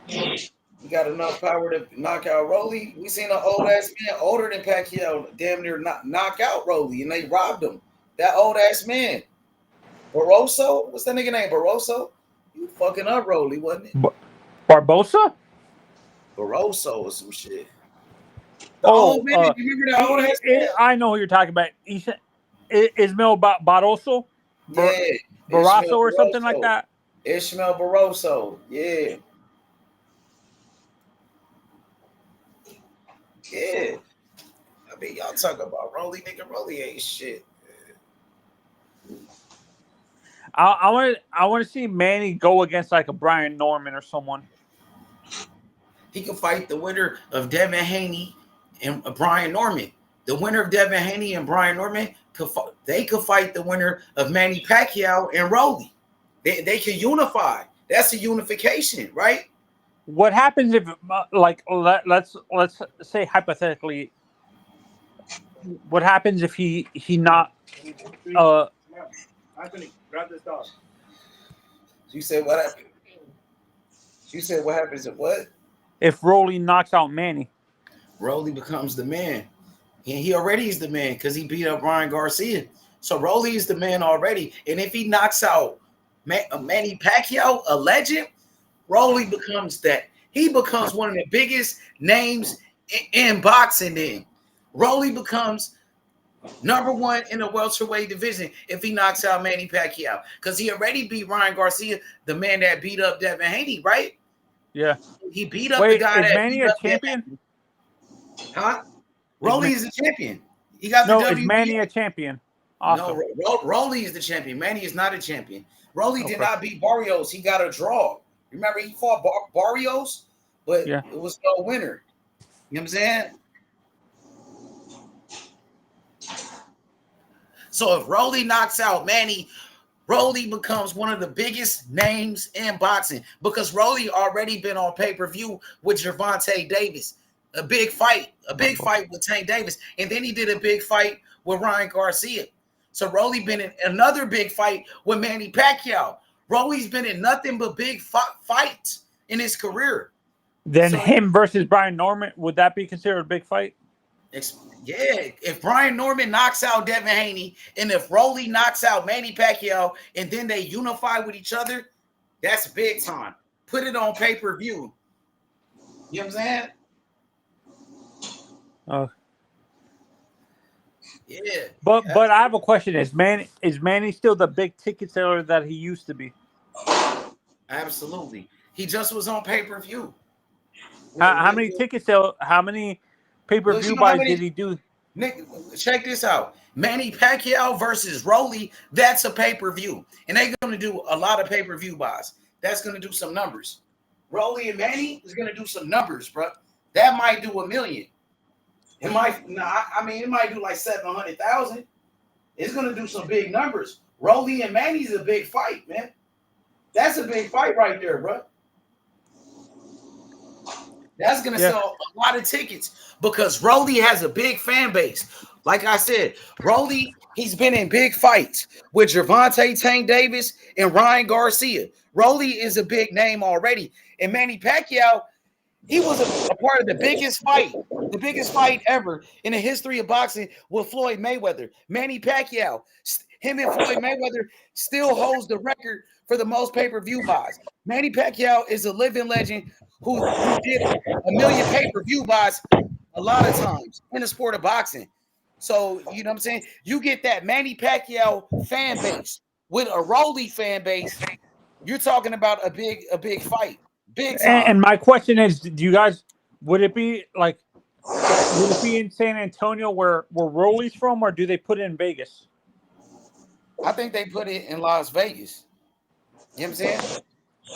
He got enough power to knock out Rolly. We seen an old ass man older than Pacquiao damn near knock out Rolly, and they robbed him. That old ass man. Barroso? What's that nigga name? Barroso? You fucking up Rolly, wasn't it? Barbosa? Barroso or some shit. The old man, you remember that old ass man? I know who you're talking about. He said Ismael Barroso? Yeah. Barroso or something like that? Ishmael Barroso. Yeah. Yeah. I mean, y'all talk about Rolly, nigga. Rolly ain't shit. I want to see Manny go against like a Brian Norman or someone. He can fight the winner of Devin Haney and Brian Norman. The winner of Devin Haney and Brian Norman could fight the winner of Manny Pacquiao and Rolly. They can unify. That's a unification, right? What happens if let's say hypothetically, what happens if he not Anthony, grab this dog. You said what happened? You said what happens if what? If Rolly knocks out Manny. Rolly becomes the man. And he already is the man because he beat up Ryan Garcia. So Rolly is the man already. And if he knocks out Manny Pacquiao, a legend, Rolly becomes that. He becomes one of the biggest names in boxing then. Rolly becomes number one in the welterweight division if he knocks out Manny Pacquiao. Because he already beat Ryan Garcia, the man that beat up Devin Haney, right? Yeah. He beat up the guy that Manny beat a up champion? Huh? Rolly is a champion. He got the is Manny a champion? Awesome. No, Rolly is the champion. Manny is not a champion. Rolly did not beat Barrios. He got a draw. Remember, he fought Barrios, but it was no winner. You know what I'm saying? So if Rolly knocks out Manny, Rolly becomes one of the biggest names in boxing because Rolly already been on pay-per-view with Gervonta Davis. A big fight with Tank Davis. And then he did a big fight with Ryan Garcia. So Rolly been in another big fight with Manny Pacquiao. Rolly's been in nothing but big fights in his career. Then him versus Brian Norman, would that be considered a big fight? Yeah. If Brian Norman knocks out Devin Haney and if Rolly knocks out Manny Pacquiao and then they unify with each other, that's big time. Put it on pay-per-view. You know what I'm saying? Yeah. But I have a question. Is Manny still the big ticket seller that he used to be? Absolutely. He just was on pay-per-view. How many ticket sales? How many pay-per-view buys did he do? Nick, check this out. Manny Pacquiao versus Rolly. That's a pay-per-view. And they're going to do a lot of pay-per-view buys. That's going to do some numbers. Rolly and Manny is going to do some numbers, bro. That might do $1 million. It might, it might do like 700,000. It's going to do some big numbers. Rolly and Manny's a big fight, man. That's a big fight right there, bro. That's going to sell a lot of tickets because Rolly has a big fan base. Like I said, Rolly, he's been in big fights with Gervonta Tank Davis and Ryan Garcia. Rolly is a big name already. And Manny Pacquiao, he was a part of the biggest fight ever in the history of boxing with Floyd Mayweather. Manny Pacquiao, him and Floyd Mayweather still holds the record for the most pay-per-view buys. Manny Pacquiao is a living legend who did 1 million pay-per-view buys a lot of times in the sport of boxing. So, you know what I'm saying? You get that Manny Pacquiao fan base with a Rolly fan base, you're talking about a big fight. Big time. And my question is, do you guys, would it be in San Antonio where Rolly's from, or do they put it in Vegas? I think they put it in Las Vegas. You know what I'm saying?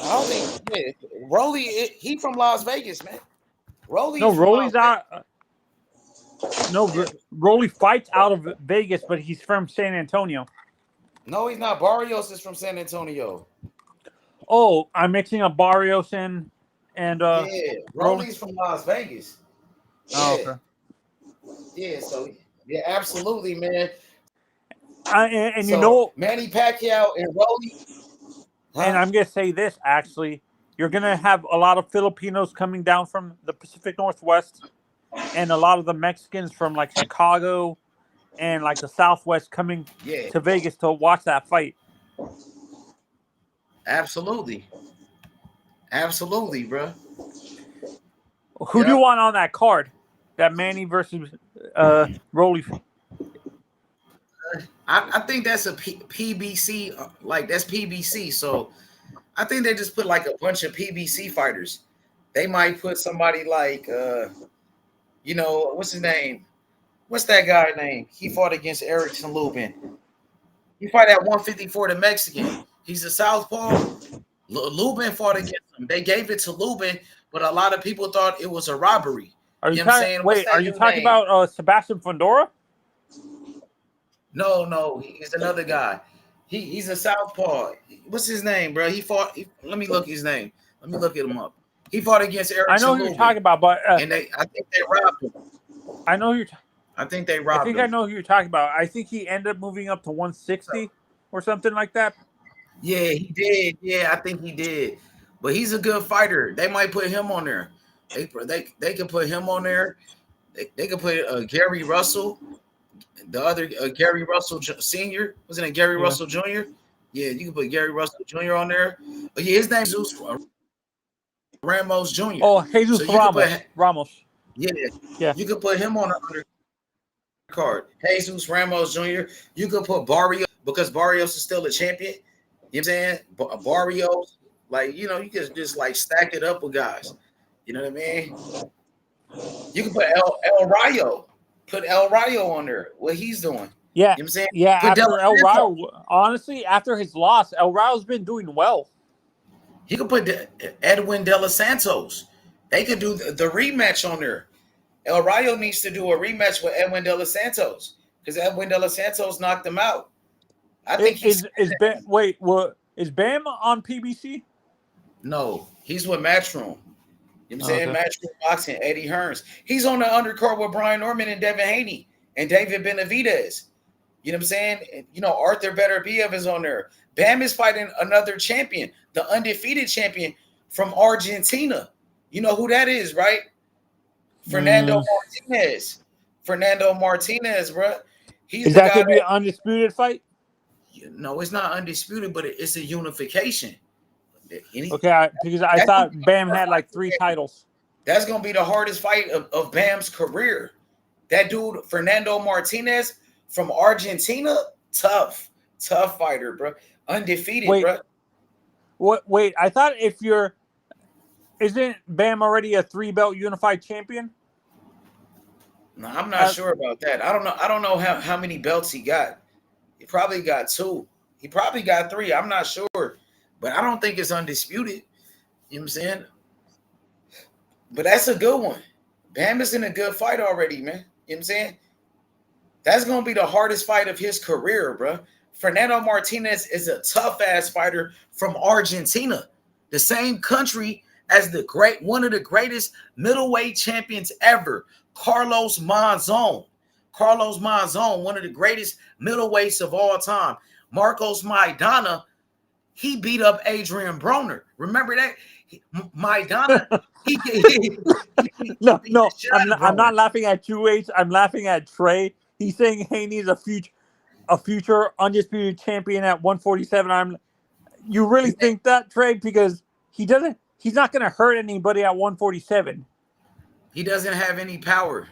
I don't think Rolly, he from Las Vegas, man. Rolly's out. No, Rolly fights out of Vegas, but he's from San Antonio. No, he's not. Barrios is from San Antonio. Oh, I'm mixing up Barrios and Rolly's from Las Vegas. Oh, okay. Yeah, so absolutely, man. Manny Pacquiao and Rolly. And I'm gonna say this, actually, you're gonna have a lot of Filipinos coming down from the Pacific Northwest, and a lot of the Mexicans from like Chicago and like the Southwest coming to Vegas to watch that fight. Absolutely, bro. Who do you want on that card? That Manny versus Rolly. I think that's a PBC, that's PBC. So I think they just put like a bunch of PBC fighters. They might put somebody like, what's his name? What's that guy's name? He fought against Erickson Lubin. He fought at 154, the Mexican. He's a southpaw. Lubin fought against him. They gave it to Lubin, but a lot of people thought it was a robbery. Are you talking about Sebastian Fundora? No, he's another guy. He's a southpaw. What's his name, bro? Let me look his name. Let me look him up. He fought against Erickson I know who you're talking about, but I think they robbed him. I know who I think they robbed him. I know who you're talking about. I think he ended up moving up to 160 or something like that. Yeah, he did. Yeah, I think he did. But he's a good fighter. They might put him on there. They can put him on there. They can put Gary Russell, the other Gary Russell Sr. Wasn't it Gary Russell Jr.? Yeah, you can put Gary Russell Jr. on there. But yeah, his name's Jesus Ramos Jr. Oh, Jesus Ramos. Yeah. You could put him on the undercard. Jesus Ramos Jr. You could put Barrios because Barrios is still a champion. You know what I'm saying? Barrios, you could just stack it up with guys. You know what I mean? You can put El Rayo. Put El Rayo on there. What he's doing. Yeah. You know what I'm saying? Yeah, after El Rayo, honestly, after his loss, El Rayo's been doing well. He could put Edwin De Los Santos. They could do the rematch on there. El Rayo needs to do a rematch with Edwin De Los Santos because Edwin De Los Santos knocked him out. I think is Bam on PBC? No, he's with Matchroom. You know what I'm saying? Matchroom Boxing, Eddie Hearns. He's on the undercard with Brian Norman and Devin Haney and David Benavidez. You know what I'm saying? And, Arthur Beterbiev is on there. Bam is fighting another champion, the undefeated champion from Argentina. You know who that is, right? Fernando Martinez. Fernando Martinez, bro. Is that going to be an undisputed fight? No, it's not undisputed, but it's a unification. Okay, because I thought Bam had 3 titles. That's going to be the hardest fight of Bam's career. That dude, Fernando Martinez from Argentina, tough fighter, bro. Undefeated, bro. Wait, I thought isn't Bam already a 3-belt unified champion? No, I'm not sure about that. I don't know. I don't know how many belts he got. He probably got 2. He probably got 3. I'm not sure, but I don't think it's undisputed. You know what I'm saying? But that's a good one. Bam is in a good fight already, man. You know what I'm saying? That's going to be the hardest fight of his career, bro. Fernando Martinez is a tough-ass fighter from Argentina, the same country as one of the greatest middleweight champions ever, Carlos Monzon. Carlos Monzon, one of the greatest middleweights of all time. Marcos Maidana, he beat up Adrian Broner. Remember that? Maidana, No, shot I'm not Broner. laughing at you, H. I'm laughing at Trey. He's saying Haney's a future undisputed champion at 147. You really think that, Trey? Because he's not going to hurt anybody at 147. He doesn't have any power,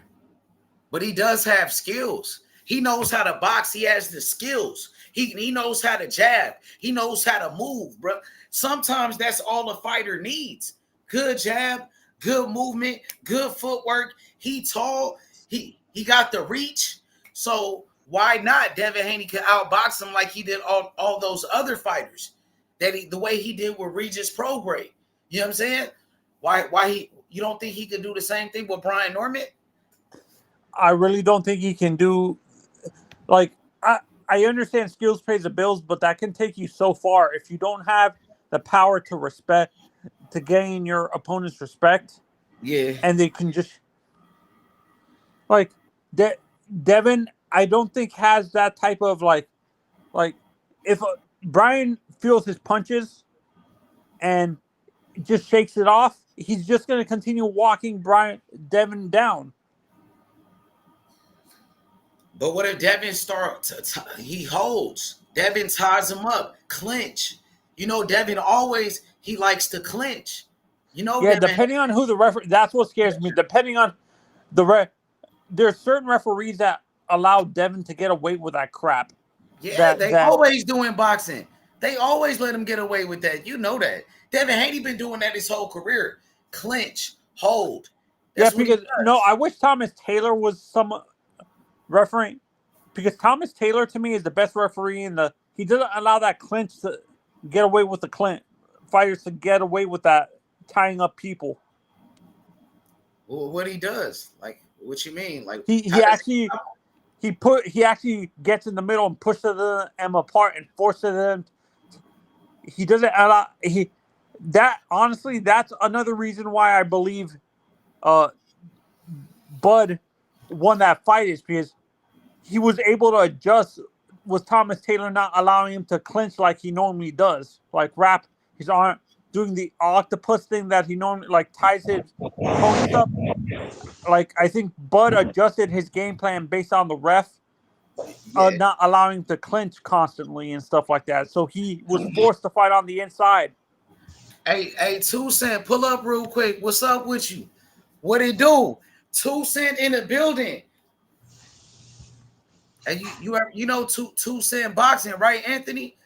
but he does have skills. He knows how to box. He has the skills. He knows how to jab. He knows how to move, bro. Sometimes that's all a fighter needs. Good jab, good movement, good footwork. He tall. He got the reach. So why not? Devin Haney could outbox him like he did all those other fighters. The way he did with Regis Prograis. You know what I'm saying? Why you don't think he could do the same thing with Brian Norman? I really don't think he can do, like, I understand skills pays the bills, but that can take you so far if you don't have the power to gain your opponent's respect. Yeah. And they can just, like, Devin, I don't think has that type of like if Brian feels his punches and just shakes it off, he's just going to continue walking Devin down. But what if Devin he holds? Devin ties him up, clinch. You know, Devin always, he likes to clinch. You know, Yeah, Devin, depending on who the referee, that's what scares me. Depending on there's certain referees that allow Devin to get away with that crap. Yeah, they always doing boxing. They always let him get away with that. You know that. Devin Haney been doing that his whole career. Clinch, hold. That's because I wish Thomas Taylor was some referee, because Thomas Taylor to me is the best referee he doesn't allow that clinch to get away with the clinch. Fighters to get away with that tying up people. Well, what he does? Like, what you mean? Like he actually gets in the middle and pushes them apart and forces them. He doesn't allow honestly, that's another reason why I believe Bud won that fight, is because he was able to adjust with Thomas Taylor not allowing him to clinch like he normally does, like wrap his arm, doing the octopus thing that he normally, like, ties his opponents up. Like, I think Bud adjusted his game plan based on the ref not allowing him to clinch constantly and stuff like that. So he was forced to fight on the inside. Hey, 2 Cent, pull up real quick. What's up with you? What it do? 2 Cent in the building. And you know 2 Cent boxing, right, Anthony?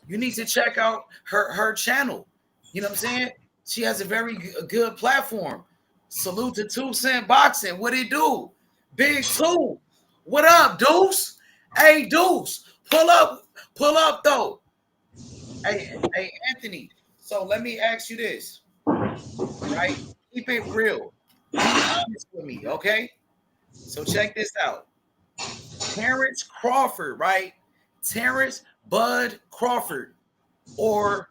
You need to check out her channel. You know what I'm saying? She has a very good platform. Salute to 2 Cent Boxing. What it do? Big 2. What up, Deuce? Hey, Deuce, pull up though. Hey, Anthony. So let me ask you this, right? Keep it real. Be honest with me, okay? So check this out. Terrence Crawford, right? Terrence Bud Crawford or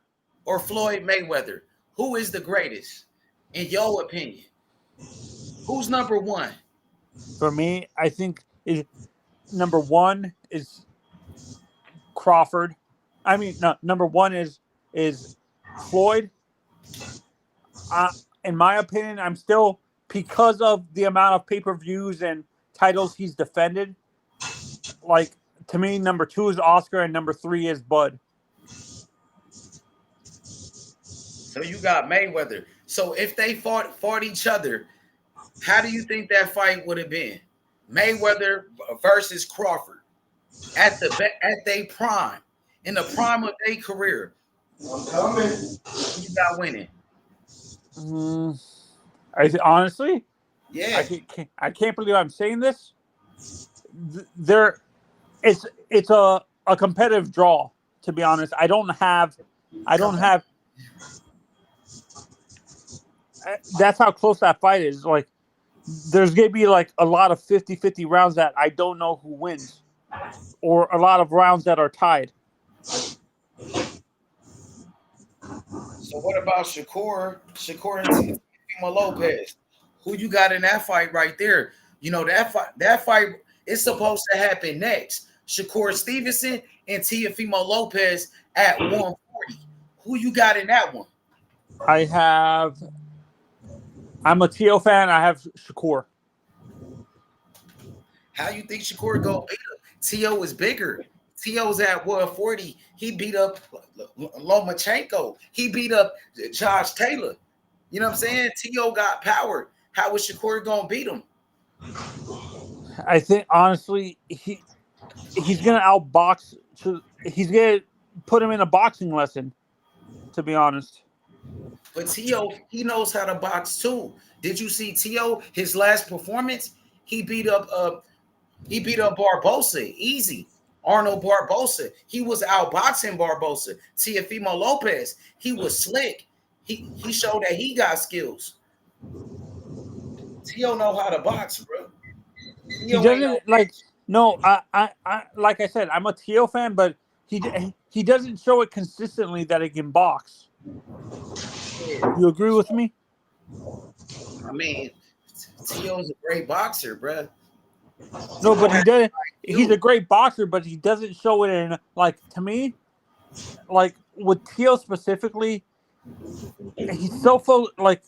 Floyd Mayweather. Who is the greatest, in your opinion? Who's number 1? For me, I think number 1 is Crawford. I mean, no, number 1 is Floyd. In my opinion, I'm still, because of the amount of pay-per-views and titles he's defended, like, to me, number 2 is Oscar and number 3 is Bud. So you got Mayweather. So if they fought each other, how do you think that fight would have been? Mayweather versus Crawford at their prime, in the prime of their career. I'm coming. You got winning. Honestly, Yeah. I can't believe I'm saying this. It's a competitive draw. To be honest, I don't have. That's how close that fight is. Like, there's gonna be like a lot of 50-50 rounds that I don't know who wins, or a lot of rounds that are tied. So what about Shakur and Teofimo Lopez? Who you got in that fight right there? You know, that fight is supposed to happen next. Shakur Stevenson and Teofimo Lopez at 140. Who you got in that one? I'm a Teo fan. I have Shakur. How you think Shakur go beat him? Teo is bigger. Teo's at 140. He beat up Lomachenko. He beat up Josh Taylor. You know what I'm saying? Teo got power. How is Shakur gonna beat him? I think honestly, he's gonna outbox. He's gonna put him in a boxing lesson. To be honest, But Teo, he knows how to box too. Did you see Teo? His last performance, he beat up Barbosa easy. Arnold Barbosa. He was outboxing Barbosa. Teofimo Lopez. He was slick. He showed that he got skills. Teo know how to box, bro. he doesn't like. No, I like I said, I'm a Teo fan, but he doesn't show it consistently that he can box. You agree with me? I mean, Teo's a great boxer, bro. No, but he does. He's a great boxer, but he doesn't show it in, like, to me. Like with Teo specifically, he's so full. Like,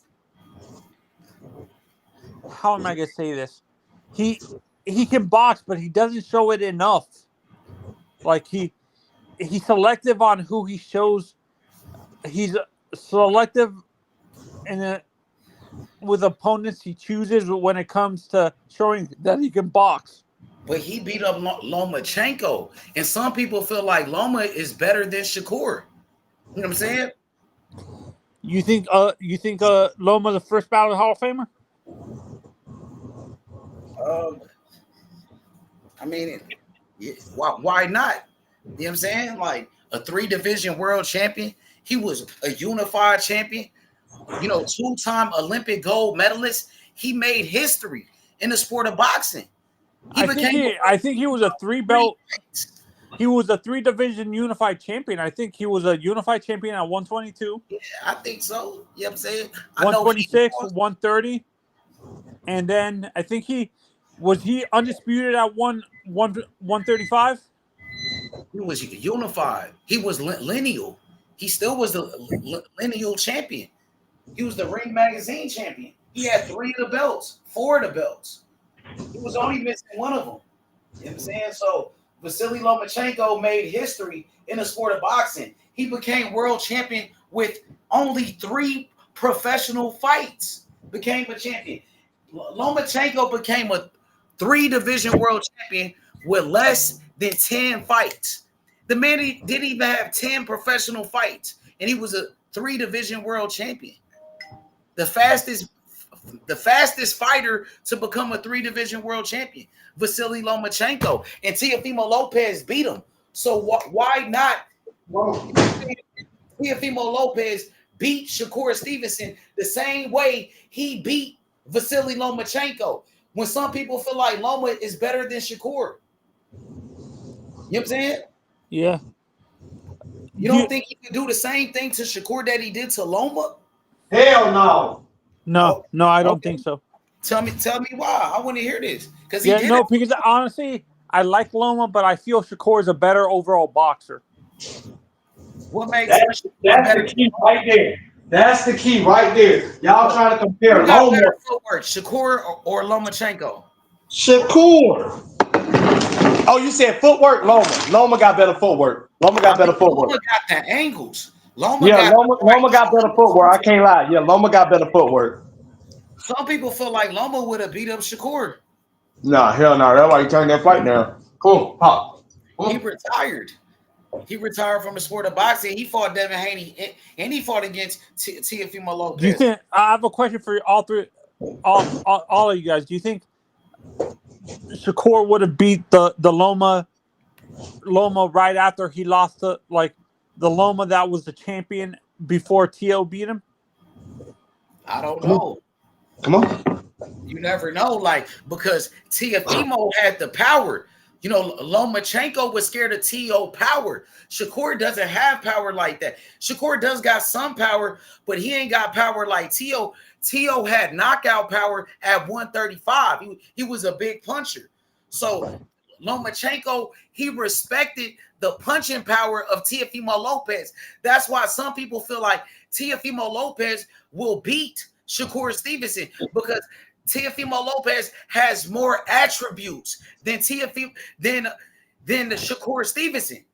how am I gonna say this? He can box, but he doesn't show it enough. Like he's selective on who he shows. He's selective with opponents he chooses when it comes to showing that he can box. But he beat up Lomachenko, and some people feel like Loma is better than Shakur. You know what I'm saying? You think Loma's the first ballot Hall of Famer? I mean, why not? You know what I'm saying? Like a 3-division world champion. He was a unified champion. You know, 2-time Olympic gold medalist. He made history in the sport of boxing. I think he was a 3-belt. He was a 3-division unified champion. I think he was a unified champion at 122. Yeah, I think so. You know what I'm saying? 126, 130. And then I think he undisputed at 135. He was unified. He was lineal. He still was the lineal champion. He was the Ring Magazine champion. He had 3 of the belts, 4 of the belts. He was only missing one of them. You know what I'm saying? So Vasily Lomachenko made history in the sport of boxing. He became world champion with only 3 professional fights. Became a champion. Lomachenko became a 3-division world champion with less than 10 fights. The man didn't even have 10 professional fights, and he was a 3-division world champion. The fastest fighter to become a 3-division world champion, Vasily Lomachenko, and Teofimo Lopez beat him. So why not? Teofimo Lopez beat Shakur Stevenson the same way he beat Vasily Lomachenko. When some people feel like Loma is better than Shakur, you know what I'm saying? Yeah. You don't think he could do the same thing to Shakur that he did to Loma? Hell no. No, I don't think so. Tell me why. I want to hear this. Because because honestly, I like Loma, but I feel Shakur is a better overall boxer. What makes that's the key right there. That's the key right there. Y'all trying to compare Loma, footwork, Shakur or Lomachenko? Shakur. Oh, you said footwork? Loma got better footwork. Loma got better footwork. Loma got the angles. Loma got better footwork. I can't lie. Yeah, Loma got better footwork. Some people feel like Loma would have beat up Shakur. Nah, hell no. That's why he turned that fight down. Cool. Pop. He retired. He retired from the sport of boxing. He fought Devin Haney, and he fought against Teofimo Lopez. Do you think? I have a question for all three all of you guys, do you think Shakur would have beat the Loma right after he lost the Loma that was the champion before Tio beat him? I don't Come on. know. Come on. You never know, like, because Teofimo had the power. You know, Lomachenko was scared of T.O. power. Shakur doesn't have power like that. Shakur does got some power, but he ain't got power like T.O. T.O. had knockout power at 135. He was a big puncher. So Lomachenko, he respected the punching power of Teofimo Lopez. That's why some people feel like Teofimo Lopez will beat Shakur Stevenson, because Teofimo Lopez has more attributes than than the Shakur Stevenson.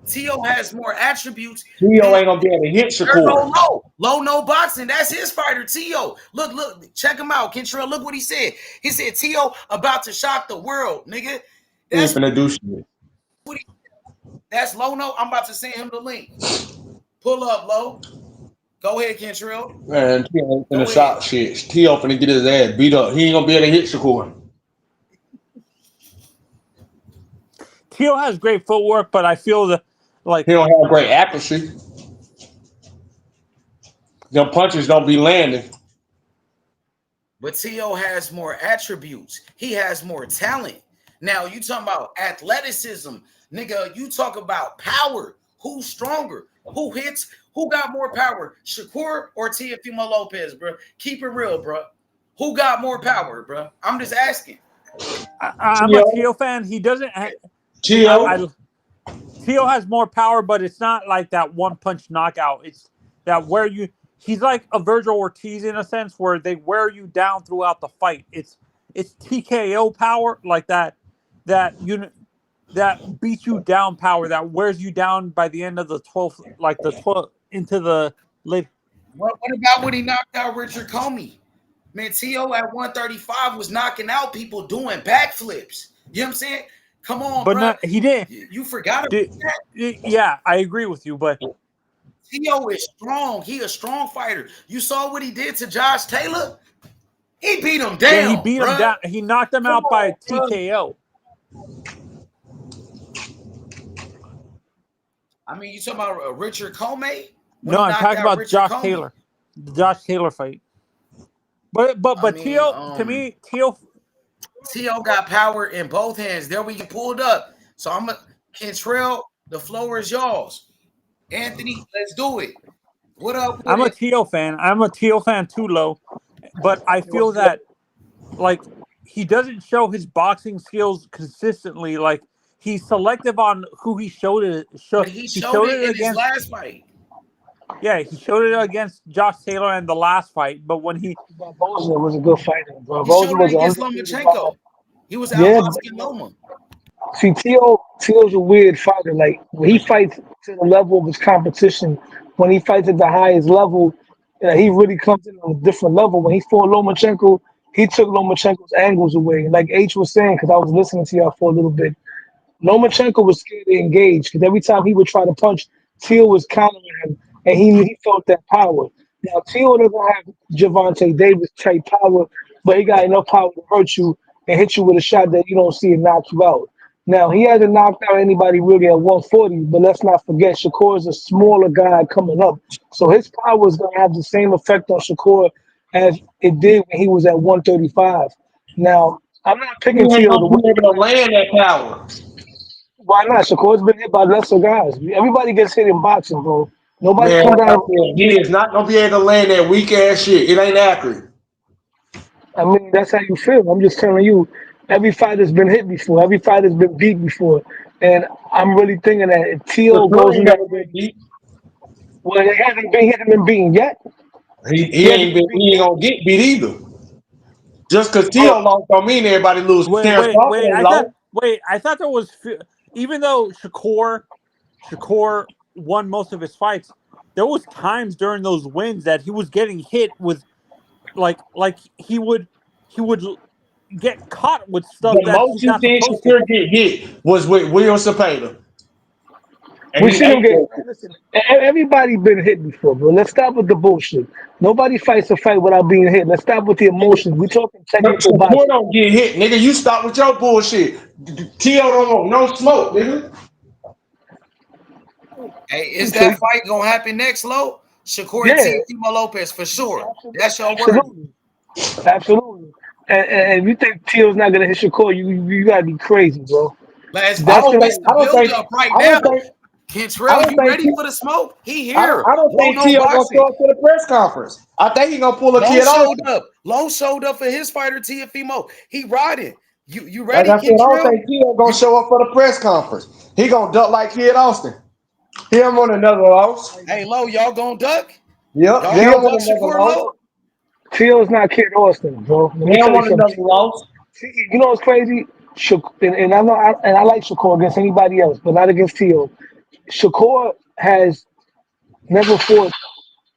Tio has more attributes. Tio ain't gonna be able to hit Shakur. Low no boxing. That's his fighter, Tio. Look, check him out. Kentrell, look what he said. He said Tio about to shock the world, nigga. That's gonna do shit. That's Low No. I'm about to send him the link. Pull up, Low. Go ahead, Kentrell. Man, Tio ain't finna shot shit. Tio finna get his ass beat up. He ain't gonna be able to hit Shakur. Tio has great footwork, but I feel that he don't have great accuracy. The punches don't be landing. But Tio has more attributes. He has more talent. Now you talking about athleticism, nigga. You talk about power. Who's stronger? Who hits? Who got more power? Shakur or Teofimo Lopez, bro? Keep it real, bro. Who got more power, bro? I'm just asking. I'm a Tio fan. He doesn't. Tio has more power, but it's not like that one punch knockout. It's that where he's like a Virgil Ortiz in a sense, where they wear you down throughout the fight. It's TKO power like that beats you down power, that wears you down by the end of the 12th, like the 12 into the late. What about when he knocked out Richard Comey? Man, Tio at 135 was knocking out people doing backflips. You know what I'm saying? Come on, but bro. no, he didn't. You forgot about that. Yeah, I agree with you, but Tio is strong. He a strong fighter. You saw what he did to Josh Taylor? He beat him down. Yeah, he beat him down. He knocked him out by TKO. I mean, you talking about Richard Comey? No, I'm talking about Josh Taylor. The Josh Taylor fight. But Tio, to me, Tio got power in both hands. There we get pulled up. So I'm a Kentrell. The floor is yours. Anthony, let's do it. What up? I'm a Tio fan. I'm a Tio fan too, Low. But I feel that like he doesn't show his boxing skills consistently. Like he's selective on who he showed it. He showed it in his last fight. Yeah, he showed it against Josh Taylor in the last fight. But when Barboza was a good fighter, bro. He showed it against Lomachenko. He was out-boxing Loma. See, Tio's a weird fighter. Like when he fights to the level of his competition, when he fights at the highest level, he really comes in on a different level. When he fought Lomachenko, he took Lomachenko's angles away. Like H was saying, because I was listening to y'all for a little bit, Lomachenko was scared to engage because every time he would try to punch, Tio was countering him, and he felt that power. Now Tio doesn't have Gervonta Davis type power, but he got enough power to hurt you and hit you with a shot that you don't see and knock you out. Now, he hasn't knocked out anybody really at 140, but let's not forget Shakur is a smaller guy coming up. So his power is going to have the same effect on Shakur as it did when he was at 135. Now, I'm not picking Tio to win. To land that power. Why not? Shakur's been hit by lesser guys. Everybody gets hit in boxing, bro. Nobody come down. He is not going to be able to land that weak-ass shit. It ain't accurate. I mean, that's how you feel. I'm just telling you. Every fighter's been hit before. Every fighter's been beat before. And I'm really thinking that if Tio goes in that way, well, he hasn't been beaten yet. He ain't gonna get beat either. Just because Tio lost don't mean everybody lose. Wait, I thought there was, even though Shakur won most of his fights, there was times during those wins that he was getting hit with like he would get caught with stuff. The most you think Shakur get hit was with Will Cepeda. And We he seen him ate get. that shit. Listen, everybody been hit before, bro. Let's stop with the bullshit. Nobody fights a fight without being hit. Let's stop with the emotions. We talking technical Shakur boxing. don't get hit, nigga. You stop with your bullshit. T.O. don't want no smoke, nigga. Hey, is So that fight gonna happen next, Lo? Shakur and yeah, Teofimo Lopez for sure. absolutely, That's your word. absolutely, absolutely. And if you think Teal's not gonna hit Shakur, you gotta be crazy, bro. I That's don't gonna think. be I The don't build think. up right I now. don't think. I Kentrell, don't you think. ready for the smoke? He I don't. here. I don't Low think no T.O. gonna boxing. show up to the press conference. I think he gonna pull a Low kid showed Austin. up. Low showed up for his fighter, Teofimo. He riding. You Like ready, I said, I don't Kentrell? think T.O. gonna You show up for the press conference. He gonna duck like Kid Austin. He don't want another loss. hey Low, y'all gonna duck? Yep, Y'all they gonna don't Teal. want duck another Shakur loss. Low? Teal's not Kid Austin, bro. Let They me don't tell you want something. another loss. You know what's crazy? And I know, and I like Shakur against anybody else, but not against Teal. Shakur has never fought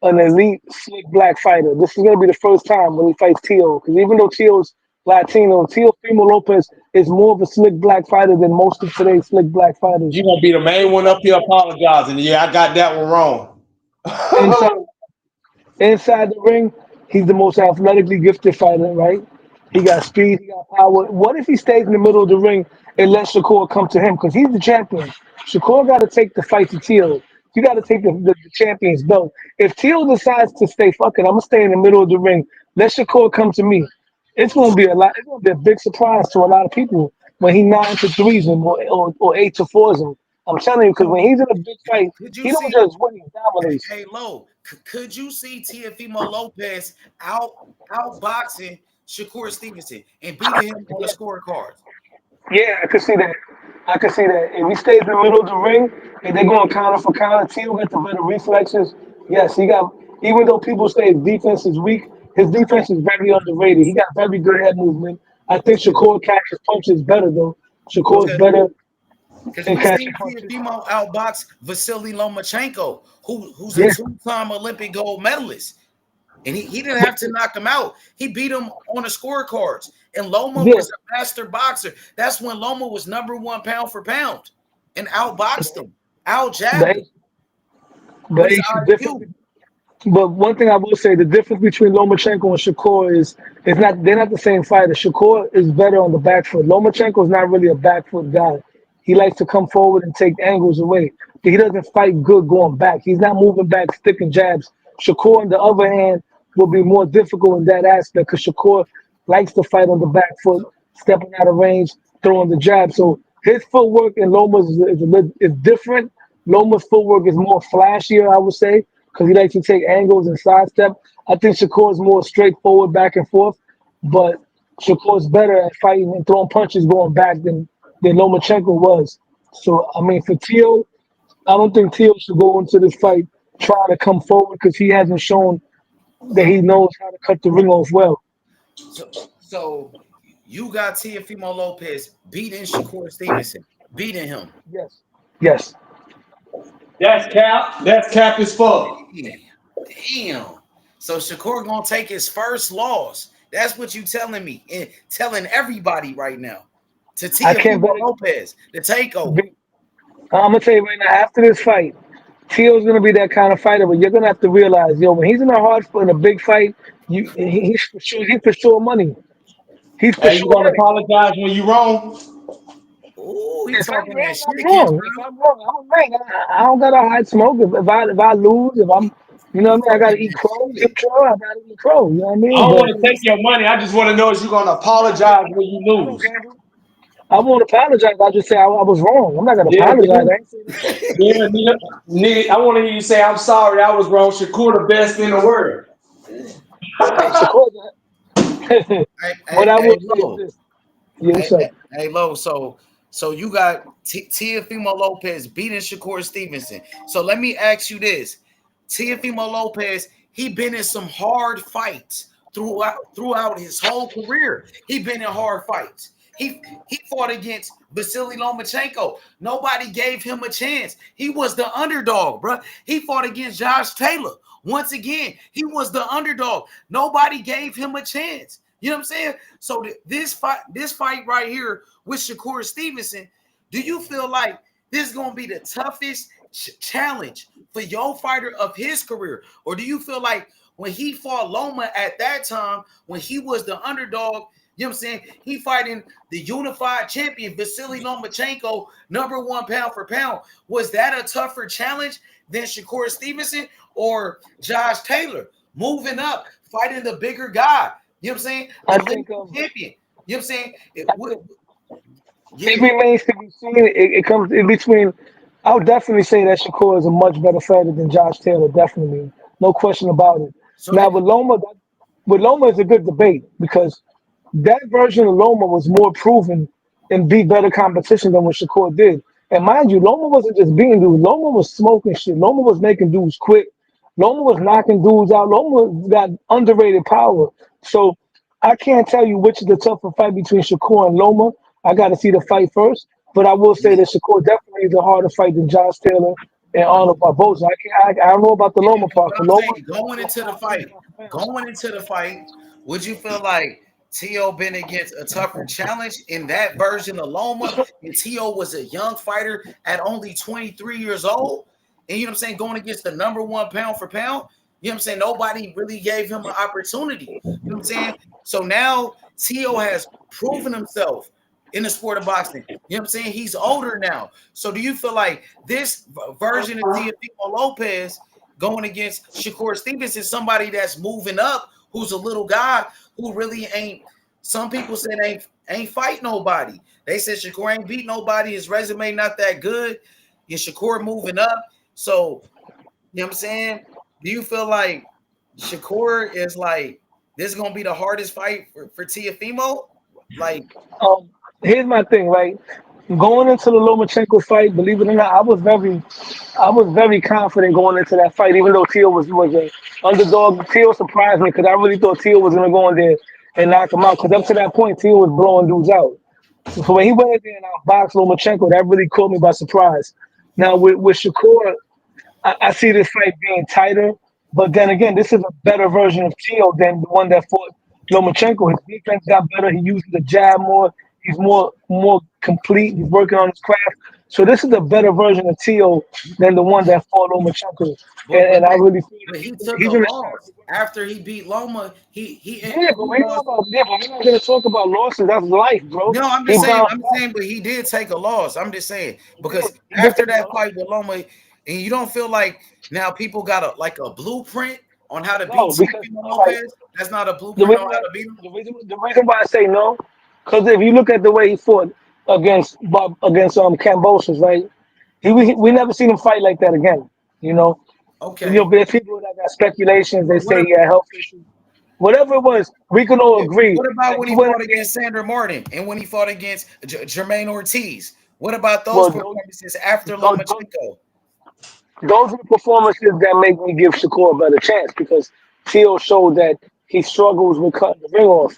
an elite slick black fighter. This is gonna be the first time when he fights Tio. Because even though Tio's Latino, Teofimo Lopez is more of a slick black fighter than most of today's slick black fighters. You gonna be the main one up here apologizing. Yeah, I got that one wrong. Inside inside the ring, he's the most athletically gifted fighter, right? He got speed, he got power. What if he stays in the middle of the ring and let Shakur come to him? Because he's the champion. Shakur got to take the fight to Teal. You got to take the champion's belt. If Teal decides to stay fucking, I'm gonna stay in the middle of the ring. Let Shakur come to me. It's gonna be a lot. It's gonna be a big surprise to a lot of people when he 9-3s him or 8-4s him. I'm telling you, because when he's in a big fight, Could you he don't see? just win; he dominates. Hey Low, could you see Teofimo Lopez outboxing Shakur Stevenson and beating him on the scorecards? Yeah, I could see that. I could see that. If he stays in the middle of the ring and they're going counter for counter, Teal got the better reflexes. Yes, he got. Even though people say his defense is weak, his defense is very underrated. He got very good head movement. I think Shakur catches punches better though. Shakur's better Because in we catching seen punches. Teofimo outbox Vasily Lomachenko, who's a Yeah, two-time Olympic gold medalist. And he didn't but have to knock him out. He beat him on the scorecards. And Loma yeah, was a master boxer. That's when Loma was #1 pound for pound and outboxed him, outjabbed the him the with his age is different. IQ. But one thing I will say, the difference between Lomachenko and Shakur is it's not they're not the same fighter. Shakur is better on the back foot. Lomachenko is not really a back foot guy. He likes to come forward and take angles away. But he doesn't fight good going back. He's not moving back, sticking jabs. Shakur, on the other hand, will be more difficult in that aspect because Shakur likes to fight on the back foot, So, stepping out of range, throwing the jab. So his footwork in Loma's is different. Loma's footwork is more flashier, I would say, because he likes to take angles and sidestep. I think Shakur's more straightforward back and forth, but Shakur's better at fighting and throwing punches going back than Lomachenko was. So I mean, for Teal, I don't think Teal should go into this fight trying to come forward because he hasn't shown that he knows how to cut the ring off well. so you got Teofimo Lopez beating Shakur Stevenson, beating him. Yes. Yes. That's cap. That's cap as fuck. Damn. Damn. So Shakur gonna take his first loss. That's what you telling me and telling everybody right now. To I can't bet Teofimo Lopez, the takeover. it. I'm gonna tell you right now, after this fight, Teal's gonna be that kind of fighter, but you're gonna have to realize, yo, when he's in a hard in a big fight, he's for sure money. He's for Hey, you sure gonna money. apologize when you wrong? Ooh, he If I'm talking that wrong, shit, I'm wrong. If Kentrell. I'm wrong, I'm right. I don't gotta hide smoke. If I lose, if I'm, you know He what I mean, I gotta talking eat that crow. shit. I gotta eat crow. You know what I I mean? don't But want to take your money. I just want to know if you're gonna apologize when you I don't lose. gamble. I won't apologize. I just say I was wrong. I'm not gonna Yeah, apologize. nigga. I ain't say that. Yeah, nigga. Nigga, I want to hear you say, "I'm sorry, I was wrong." Shakur, the best in the world. Hey, Shakur. What I will hey, say is Lo. this. Yeah, Hey, what's up? hey, Lo. So you got Teofimo Lopez beating Shakur Stevenson. So let me ask you this: Teofimo Lopez, he been in some hard fights throughout his whole career. He been in hard fights. He fought against Vasily Lomachenko. Nobody gave him a chance. He was the underdog, bro. He fought against Josh Taylor. Once again, he was the underdog. Nobody gave him a chance. You know what I'm saying? So this fight right here with Shakur Stevenson, do you feel like this is gonna be the toughest challenge for your fighter of his career? Or do you feel like when he fought Loma at that time, when he was the underdog, you know what I'm saying? He fighting the unified champion, Vasily Lomachenko, #1 pound for pound. Was that a tougher challenge than Shakur Stevenson or Josh Taylor moving up, fighting the bigger guy? You know what I'm saying? The I lineal think champion. You know what I'm saying? I think Yeah, it remains to be seen. It comes in between. I would definitely say that Shakur is a much better fighter than Josh Taylor. Definitely, no question about it. so Now that with Loma is a good debate because that version of Loma was more proven and beat better competition than what Shakur did. And mind you, Loma wasn't just beating dudes. Loma was smoking shit. Loma was making dudes quit. Loma was knocking dudes out. Loma got underrated power. So I can't tell you which is the tougher fight between Shakur and Loma. I got to see the fight first. But I will say that Shakur definitely is a harder fight than Josh Taylor and Arnold Barboza. I don't know about the yeah, Loma but part. what For I'm Loma, saying, going into the fight, would you feel like T.O. been against a tougher challenge in that version of Loma? And T.O. was a young fighter at only 23 years old. And you know what I'm saying, going against the #1 pound for pound, you know what I'm saying? Nobody really gave him an opportunity. You know what I'm saying? So now T.O. has proven himself in the sport of boxing. You know what I'm saying? He's older now. So do you feel like this version of Teofimo Lopez going against Shakur Stevenson, somebody that's moving up, who's a little guy who really ain't, some people said ain't fight nobody. They said Shakur ain't beat nobody. His resume not that good. Yeah, Shakur moving up. So, you know what I'm saying? Do you feel like Shakur is like, this is going to be the hardest fight for Teofimo? Like, um, here's my thing, right? Going into the Lomachenko fight, believe it or not, I was very confident going into that fight, even though Teal was a underdog. Teal surprised me because I really thought Teal was gonna go in there and knock him out. Because up to that point, Teal was blowing dudes out. So when he went in there and outboxed Lomachenko, that really caught me by surprise. Now with Shakur, I see this fight being tighter, but then again, this is a better version of Tio than the one that fought Lomachenko. His defense got better. He uses the jab more. He's more complete. He's working on his craft. So this is a better version of Tio than the one that fought Lomachenko. but And I really feel but he that took a he's in a loss after he beat Loma. yeah, but He lost. we're not gonna talk about losses. That's life, bro. No, I'm He just saying. bounced I'm back. saying, but he did take a loss. I'm just saying He did. because He did after take a that loss. fight with Loma, and you don't feel like now people got a blueprint on how to beat No, because Teofimo all right, Lopez. That's not a the blueprint reason on why how to beat him. the reason why I say no, because if you look at the way he fought against Cambosos, right? We never seen him fight like that again. You know, Okay, there's people that got speculations. They what say he had health issues. Whatever it was, we can all agree what about that when he he went fought in there. against Sandra Martin and when he fought against Jermaine Ortiz? What about those Well, performances after those, Lomachenko? those are the performances that make me give Shakur a better chance because Tio showed that he struggles with cutting the ring off,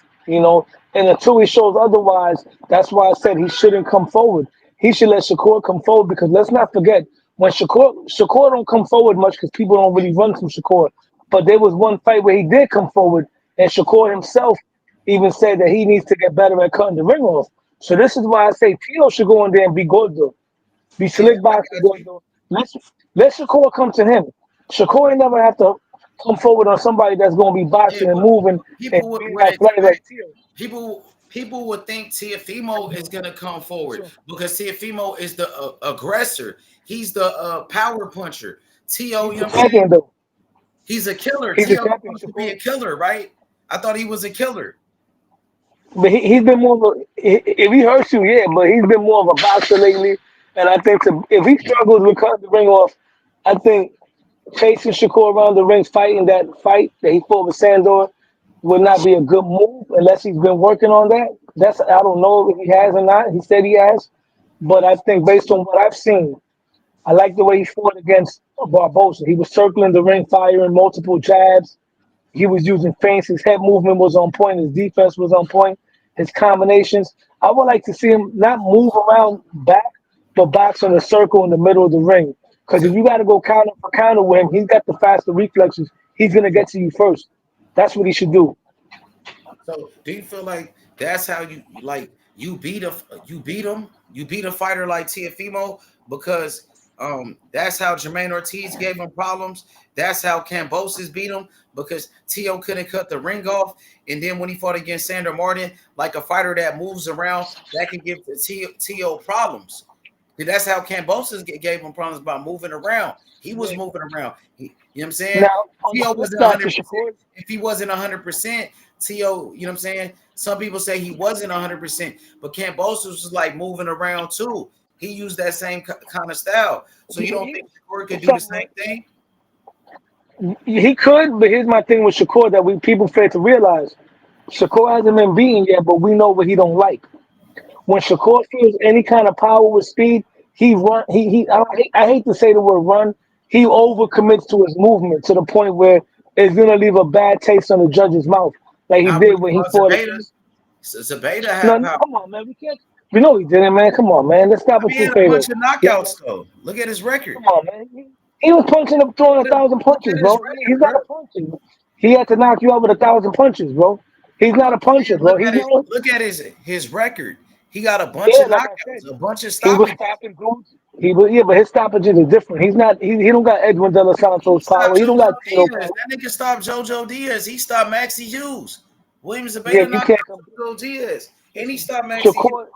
and until he shows otherwise, that's why I said he shouldn't come forward. He should let Shakur come forward because let's not forget when Shakur don't come forward much because people don't really run from Shakur. But there was one fight where he did come forward, and Shakur himself even said that he needs to get better at cutting the ring off. So this is why I say Tio should go in there and be good though. Be Yeah, slick I boxing got good you. though. Let Shakur come to him. Shakur ain't never have to come forward on somebody that's gonna be Yeah, boxing and but moving and people would, being would athletic like expect Tio. people would think Teofimo is gonna come forward So because Teofimo is the aggressor. He's the power puncher. Tio, he's you the know what I'm saying? champion though. He's a killer. He's the Tio champion, supposed to be Shakur. a killer, right? I thought he was a killer. But he's been more of a if he hurts you, yeah, but he's been more of a boxer lately. And I think if he struggles with cutting the ring off, I think chasing Shakur around the ring, fighting that fight that he fought with Sandor would not be a good move unless he's been working on that. I don't know if he has or not. He said he has, but I think based on what I've seen, I like the way he fought against Barbosa. He was circling the ring, firing multiple jabs. He was using feints. His head movement was on point. His defense was on point. His combinations. I would like to see him not move around back, but box in a circle in the middle of the ring. Because if So, you got to go counter for counter with him, he's got the faster reflexes. He's gonna get to you first. That's what he should do. so do you feel like that's how you like you beat a you beat him? You beat a fighter like Teofimo because That's how Jermaine Ortiz gave him problems. That's how Kambosos beat him because Tio couldn't cut the ring off. And then when he fought against Sandor Martin, like a fighter that moves around, that can give the Tio problems. And that's how Kambosos gave him problems by moving around. He was moving around. You know what I'm saying? Now, on the Tio flip wasn't side to 100%. Shakur, If he wasn't 100%, Tio, you know what I'm saying? Some people say he wasn't 100%, but Kambosos was like moving around too. He used that same kind of style. So you don't think Shakur could do the same thing? he could, but here's my thing with Shakur that people fail to realize. Shakur hasn't been beaten yet, but we know what he don't like. When Shakur feels any kind of power with speed, he run. I hate to say the word run. He overcommits to his movement to the point where it's gonna leave a bad taste on the judge's mouth, like he Not did when he when he fought fought. Zabeda. Zabeda No, had no, power. come on, man. We can't. We know he didn't, man. Come on, man. Let's stop I with mean, he you had a say bunch that. of Yeah, knockouts man. though. Look at his record. Come on, man. He was punching up, throwing 1,000 Look punches, at his bro. He's record, not bro. a puncher. He had to knock you out with 1,000 punches, bro. He's not a puncher, bro. He's not. Look at his record. He got a bunch Yeah, of like I said, knockouts, a bunch of he was stoppages. stopping dudes. But his stoppages are different. He's not. He don't got Edwin De Los He Santos stopped power. He don't got JoJo Tito Diaz. power. That nigga stopped JoJo Diaz. He stopped Maxie Hughes. William Yeah, Zabeda you knocked can't out come. JoJo Diaz. And he stopped Maxie Hughes. Shakur,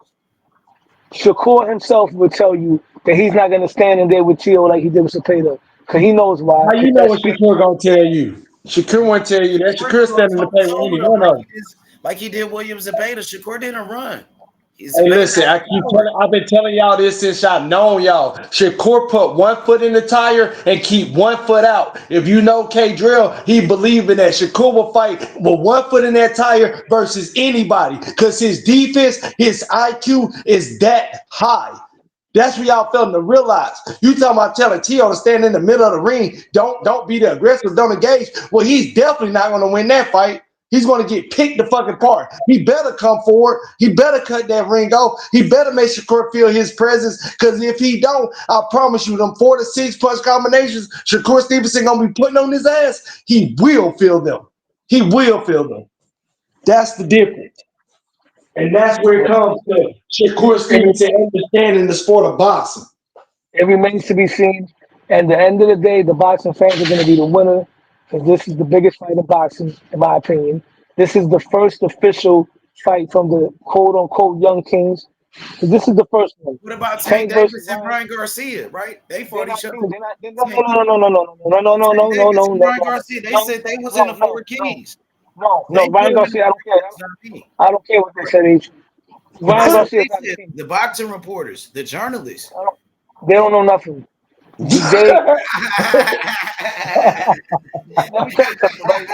Shakur himself would tell you that he's not gonna stand in there with Tio like he did with Cepeda, because he knows why. How Because you know that what speed. Shakur gonna tell you? Shakur won't tell you that. Shakur Shakur didn't go standing to toe pay to with toe any with him one of them. like he did William Zabeda. Shakur didn't run. Hey, Zabeda listen, had power. I've been telling y'all this since I've known y'all. Shakur put one foot in the tire and keep one foot out. If you know K Drill, he believe in that. Shakur will fight with one foot in that tire versus anybody because his defense, his IQ is that high. That's what y'all failing to realize. You talking about telling Tio to stand in the middle of the ring, don't be the aggressive, don't engage. Well, he's definitely not going to win that fight. He's going to get picked the fucking apart. He better come forward. He better cut that ring off. He better make Shakur feel his presence. Because if he don't, I promise you, them 4 to 6 punch combinations Shakur Stevenson going to be putting on his ass, he will feel them. He will feel them. That's the difference. And that's where it comes to Shakur Stevenson understanding the sport of boxing. It remains to be seen. And at the end of the day, the boxing fans are going to be the winner because this is the biggest fight in boxing, in my opinion. This is the first official fight from the quote unquote Young Kings. So this is the first one. What about Tank Tank versus Davis and Ryan. Brian Garcia, right? They They're fought not each other. kings. They're not. Tank, No. Tank No. Davis No. and No. Brian Garcia, they No. said they was in the No. Four No. No. Kings. No. They No. put Ryan him in the Garcia. I don't Four care. Kings, not me. I don't care what they said. H. Ryan That's what Garcia they is not a said. king. The boxing reporters, the journalists. They don't know nothing. They. Let me tell you something, right?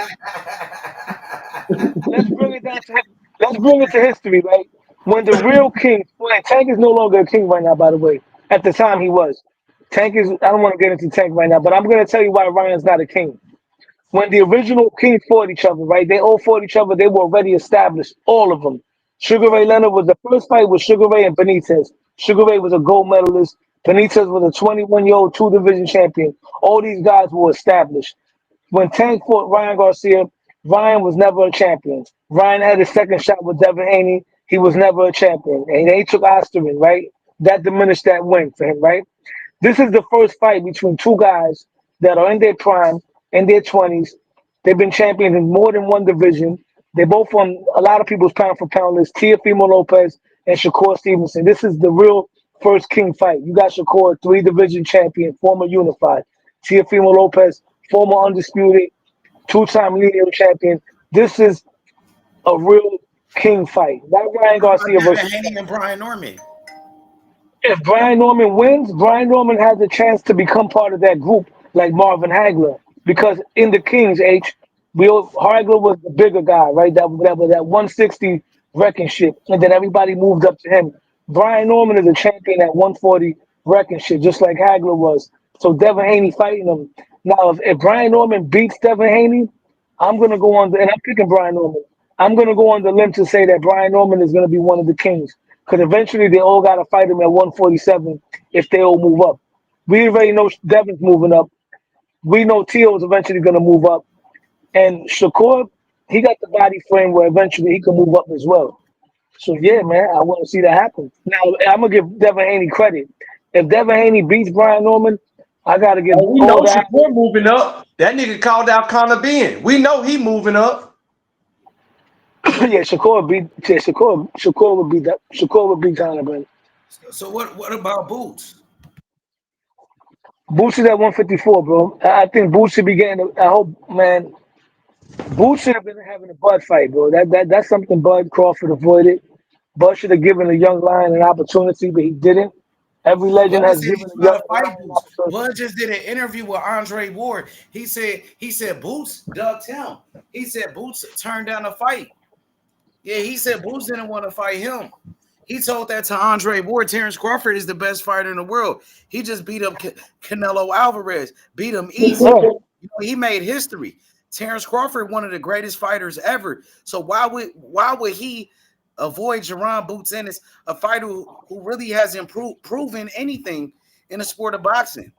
Let's bring it down to let's bring it to history, right? When the real king, well, Tank is no longer a king right now, by the way. At the time he was. Tank is I don't want to get into Tank right now, but I'm gonna tell you why Ryan's not a king. When the original kings fought each other, right? They all fought each other, they were already established, all of them. Sugar Ray Leonard was the first fight with Sugar Ray and Benitez. Sugar Ray was a gold medalist. Benitez was a 21-year-old two-division champion. All these guys were established. When Tank fought Ryan Garcia, Ryan was never a champion. Ryan had his second shot with Devin Haney. He was never a champion. And they took Osterman, right? That diminished that win for him, right? This is the first fight between two guys that are in their prime, in their 20s. They've been champions in more than one division. They're both on a lot of people's pound for pound list. Teofimo Lopez and Shakur Stevenson. This is the real first king fight. You got Shakur, three-division champion, former unified. Teofimo Lopez, former undisputed, two-time lineal champion. This is a real king fight. Not Ryan What about Garcia Devin versus Haney Tank. and Brian Norman? If Brian Norman wins, Brian Norman has a chance to become part of that group like Marvin Hagler. Because in the Kings, Hagler was the bigger guy, right? That was that 160 wrecking shit. And then everybody moved up to him. Brian Norman is a champion at 140 wrecking shit, just like Hagler was. So Devin Haney fighting him. Now, if Brian Norman beats Devin Haney, I'm gonna go on and I'm picking Brian Norman. I'm gonna go on the limb to say that Brian Norman is gonna be one of the kings. Because eventually they all gotta fight him at 147 if they all move up. We already know Devin's moving up. We know Tio is eventually gonna move up. And Shakur, he got the body frame where eventually he can move up as well. So yeah, man, I want to see that happen. Now I'm gonna give Devin Haney credit. If Devin Haney beats Brian Norman, I gotta give We all know that. Shakur moving up. That nigga called out Connor Ben. We know he moving up. Yeah, Shakur would beat that. Shakur would beat Conor Ben. So what about Boots? Boots is at 154, bro. I think Boots should be getting. I hope, man. Boots should have been having a Bud fight, bro. That's something Bud Crawford avoided. Bud should have given a young lion an opportunity, but he didn't. Every legend Bud has said he given a trying young to fight lion an Boots. opportunity. Bud just did an interview with Andre Ward. He said Boots ducked him. He said Boots turned down the fight. Yeah, he said Boots didn't want to fight him. He told that to Andre Ward. Terrence Crawford is the best fighter in the world. He just beat up Canelo Alvarez, beat him easy. Yeah. He made history. Terrence Crawford, one of the greatest fighters ever. So why would he avoid Jerron Boots Ennis, a fighter who really hasn't proven anything in the sport of boxing?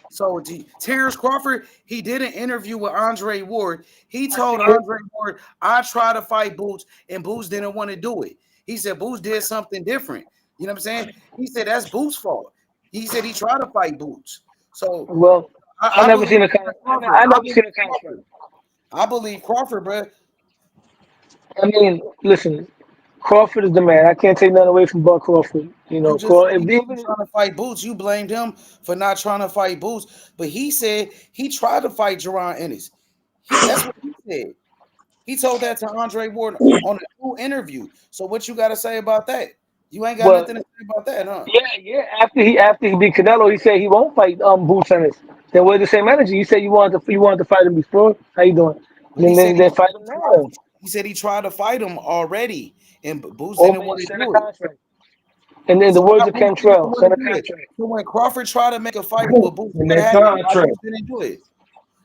So Terrence Crawford, he did an interview with Andre Ward. He told Andre Ward, I tried to fight Boots, and Boots didn't want to do it. He said Boots did something different. You know what I'm saying? He said that's Boots' fault. He said he tried to fight Boots. So Well, I I never believe seen a Crawford. I never believe seen a contract. Crawford. I believe Crawford, bro. I mean, listen, Crawford is the man. I can't take nothing away from Bud Crawford. You You know, just said If he wasn't even trying to fight Boots. You blamed him for not trying to fight Boots. But he said he tried to fight Jerron Ennis. That's what he said. He told that to Andre Ward on a full interview. So what you got to say about that? You ain't got well, nothing to say about that, huh? yeah. After he beat Canelo, he said he won't fight Boots Ennis. Then with the same energy, you said you wanted to fight him before. How you doing? But he said Then fight him now. he said he tried to fight him already, and Boots Or didn't want to send a do it. contract. And in the So words why of Boots didn't Cantrell, want send a to do it? contract. So when Crawford tried to make a fight with Boots, In what that happened? Why contract. Boots didn't do it?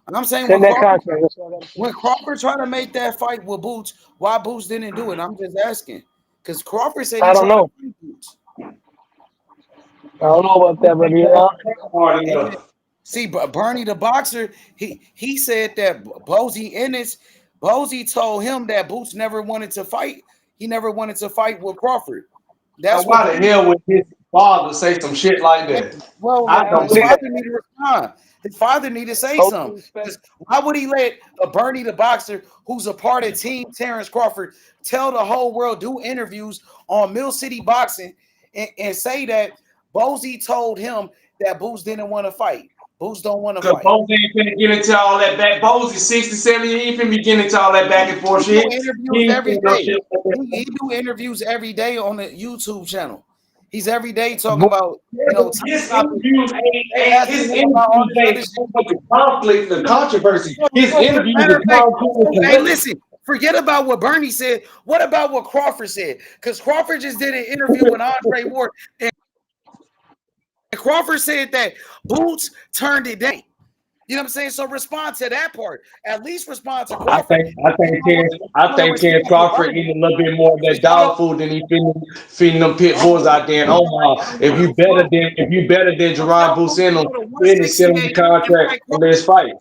And I'm saying Send that contract. That's all I gotta say. when Crawford tried to make that fight with Boots, why Boots didn't do it? I'm just asking. Because Crawford said he I don't tried to know. fight Boots. I don't know about that, but Hard And then, enough. see, Bernie the boxer, he said that Bozy told him that Boots never wanted to fight. He never wanted to fight with Crawford. Now, That's what why the hell would his father say some shit like that? I don't his get it. father needed to respond. His father needed to say all due something. respect. Why would he let a Bernie the boxer, who's a part of Team Terrence Crawford, tell the whole world, do interviews on Mill City Boxing and say that Bozy told him that Boots didn't want to fight? Boots don't want to Because fight. Bones ain't finna get into all that back. Bones is 67. He ain't finna be getting into all that back and forth He do shit. He interviews ain't every finna no day. shit like that. He do interviews every day on the YouTube channel. He's every day talking Bo- about Yeah, but top his topics. interviews They ain't asking his him about all interviews this ain't other shit. the conflict, the controversy. His interviews Matter are of fact, calm, cool, and hey, collected. listen, forget about what Bernie said. What about what Crawford said? Because Crawford just did an interview with Andre Ward, and Crawford said that Boots turned it down. You know what I'm saying? So respond to that part. At least respond to Crawford. I think Terrence With Crawford Bernie. eating a little bit more of that Because y'all dog food than he feeding them pit bulls out there in Omaha. If you better than Jerron Y'all Boots in them, go to then he send him the 168 and contract fight and Crawford. let's fight.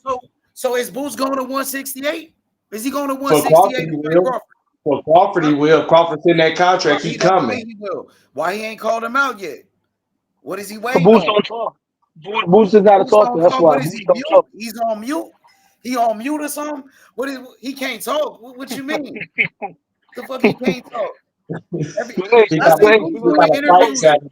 So is Boots going to 168? Is he going to For 168 Crawford, to he fight will. Crawford? For Crawford, he Huh? will. Crawford's in that contract. He He don't say coming. he will. Why he ain't called him out yet? What is he But waiting Boots on? don't talk. Boots is not a Boots talker. don't That's talk. why What is Boots he don't mute? talk. He's on mute. He on mute or something? What is he can't talk? What you mean? The fuck he can't talk? Hey, He I got see a, Boots he doing got a fight interviews. Saturday.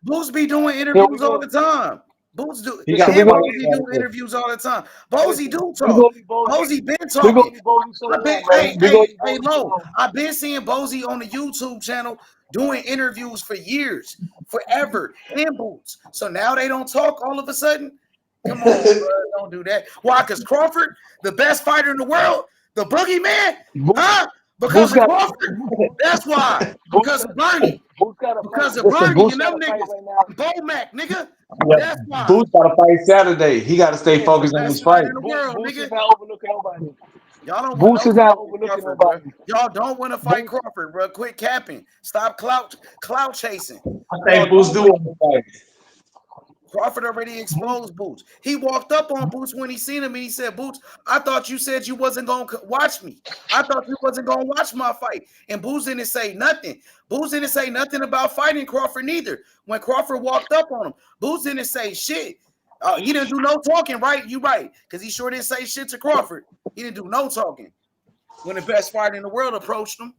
Boots be doing yo, we interviews all go. the time. Boots do, He So got a we and go. fight Bozy do Saturday. interviews all the time. Bozy Listen, do we talk. gonna leave Bozy. Bozy been We gonna talking. leave Bozy so I've been, long, man. We gonna leave Bozy so Low. long. I've been seeing Bozy on the YouTube channel doing interviews for years, forever, in Boots. So now they don't talk all of a sudden. Come on, bro, don't do that. Why? Because Crawford, the best fighter in the world, the boogeyman, Boots, huh? Boots Because of got Crawford. That's why. Boots Because got of Bernie. Boots got a fight. Because of Listen, Bernie Boots and got them a fight niggas. right now. And Bomac, nigga. Yeah, That's why. Boots got a fight Saturday. He got to stay Yeah, the focused on his best fight. fighter in the world, Boots is nigga. not overlooking nobody. Y'all don't want Boots no is smoke not with overlooking Crawford, bro. nobody. Y'all don't want to fight Boots, Crawford, bro. Quit capping. Stop clout chasing. I Y'all think Boots don't do want. want to fight. Crawford already exposed Boots. He walked up on Boots when he seen him and he said, Boots, I thought you said you wasn't going to watch me. I thought you wasn't going to watch my fight. And Boots didn't say nothing. Boots didn't say nothing about fighting Crawford neither. When Crawford walked up on him, Boots didn't say shit. He didn't do no talking, right? You right. Because he sure didn't say shit to Crawford. He didn't do no talking. When the best fighter in the world approached him.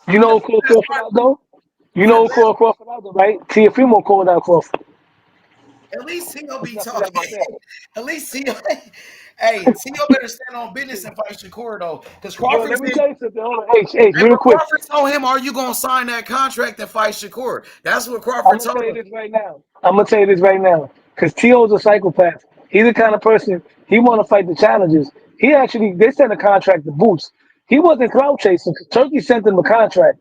You know who called Crawford out though? You know who called Crawford out though, right? Teofimo called out Crawford. At least Tio Let's be not forget talking. about that. At least Tio. Hey, Tio better stand on business and fight Shakur though. Because Yo, Crawford let me said, tell you something. Hold on. H, hey, real but quick. Crawford told him, are you going to sign that contract and fight Shakur? That's what I'm Crawford gonna told tell you him. this right now. I'm gonna tell you this right now. Because T.O.'s a psychopath. He's the kind of person he want to fight the challenges. They sent a contract to Boots. He wasn't clout chasing. Turkey sent him a contract.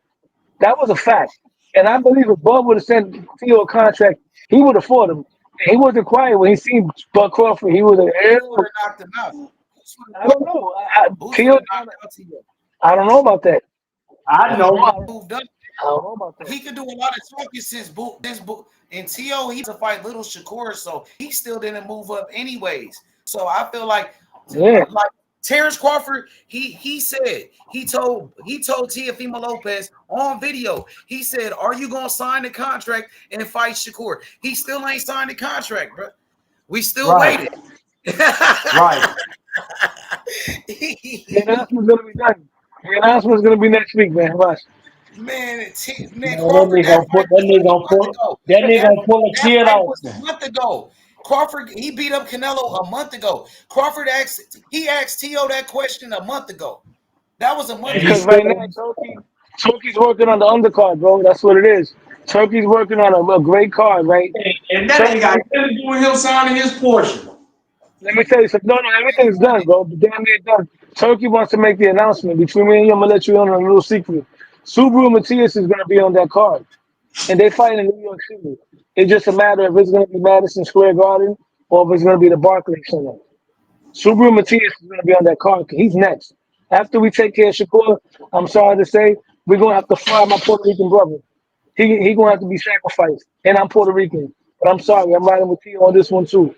That was a fact. And I believe if Bud would have sent T.O. a contract, he would have fought him. And he wasn't quiet when he seen Bud Crawford. He was like, Boots would ew. have knocked him out. I don't know. Boots would T.O. have knocked out Tio. I don't know about that. I I know. Moved up. don't know about that. He could do a lot of talking since and Tio, he to fight little Shakur, so he still didn't move up anyways. So I feel like Yeah. Terrence Crawford, he said he told Teofimo Lopez on video. He said, "Are you gonna sign the contract and fight Shakur?" He still ain't signed the contract, bro. We still Right. waiting. Right. The announcement's gonna be done. The announcement's gonna be next week, man. Watch. Man, That Crawford, nigga that gonna fight put was a month ago. that nigga That, gonna pull a that kid fight off. was a month ago. Crawford, he beat up Canelo a month ago. Crawford asked Tio that question a month ago. That was a month And he Because ago. still right now, Turkey's working on the undercard, bro. That's what it is. Turkey's working on a great card, right? and that ain't Turkey, got nothing to do with him signing his portion. let me tell you something. No, everything's done, bro. Damn near done. Turkey wants to make the announcement. Between me and you, I'm gonna let you in on a little secret. Subaru Matias is gonna be on that card, and they fight in New York City. It's just a matter if it's gonna be Madison Square Garden or if it's gonna be the Barclays Center. Subaru Matias is gonna be on that card. He's next. After we take care of Shakur, I'm sorry to say, we're gonna have to fry my Puerto Rican brother. He gonna have to be sacrificed. And I'm Puerto Rican. But I'm sorry, I'm riding with Tio on this one too.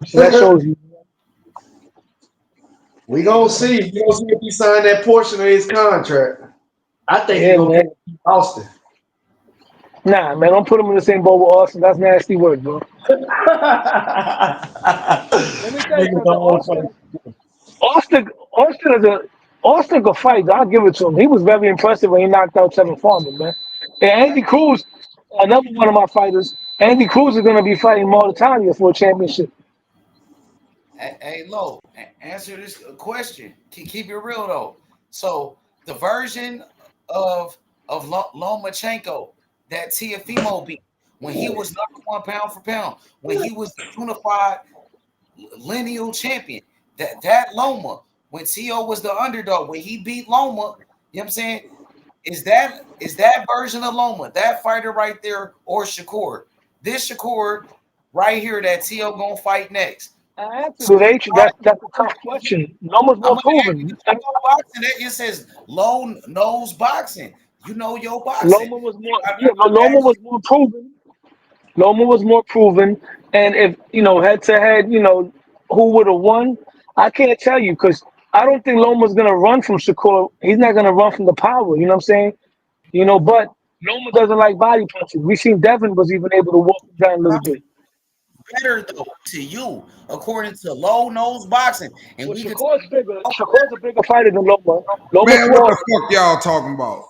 So that shows you. We gonna see. We gonna see if he signed that portion of his contract. I think he Yeah, gonna man. get Austin. Nah, man, don't put him in the same boat with Austin. That's nasty work, bro. Let me tell you Nigga something. don't fucking- Austin is a Austin could fight. I'll give it to him. He was very impressive when he knocked out Tevin Farmer, man. And Andy Cruz, another one of my fighters. Andy Cruz is gonna be fighting Mauritania for a championship. Hey, Lo, answer this question. Keep it real though. So the version of Lomachenko that Teofimo beat when he was number one pound for pound, when he was the unified lineal champion, that Loma, when Tio was the underdog, when he beat Loma, you know what I'm saying? Is that version of Loma, that fighter right there, or Shakur? This Shakur right here that Tio gonna fight next. I answered it, H. That's a tough question. Loma's I'm more gonna ask you proven. because you know boxing. It says low nose boxing. You know your boxing. Loma was more, I, yeah, but I Loma asked was more proven. Loma was more proven. And if, head to head, who would have won, I can't tell you because I don't think Loma's going to run from Shakur. He's not going to run from the power. You know what I'm saying? But Loma doesn't like body punches. We seen Devin was even able to walk him down a little bit. better though to you according to low nose boxing, and Well, we could. Shakur's bigger. Shakur's a bigger fighter than Loma. Loma's Man, what smaller. the fuck y'all talking about?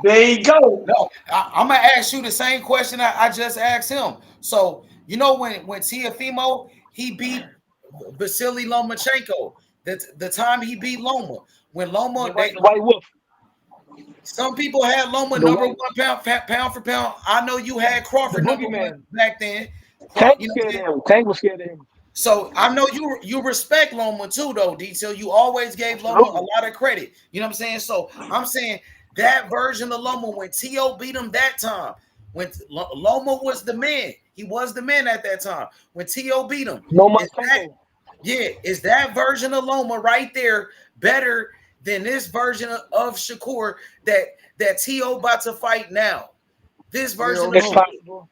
There you go. No, I'm gonna ask you the same question I just asked him. So when Teofimo he beat Vasily Lomachenko, the time he beat Loma, when Loma The White Wolf. some people had Loma The number White, one pound for pound. I know you had the Crawford number one boogeyman. back then. Tank You was know what I'm scared saying? of him. Tank was scared of him. So I know you respect Loma too, though, Detail. You always gave Loma a Absolutely. lot of credit. You know what I'm saying? So I'm saying that version of Loma when T.O. beat him that time, when Loma was the man, he was the man at that time. When T.O. beat him, No is that Marchenko. is that version of Loma right there better than this version of Shakur that T.O. about to fight now? This version of It's Shakur. possible.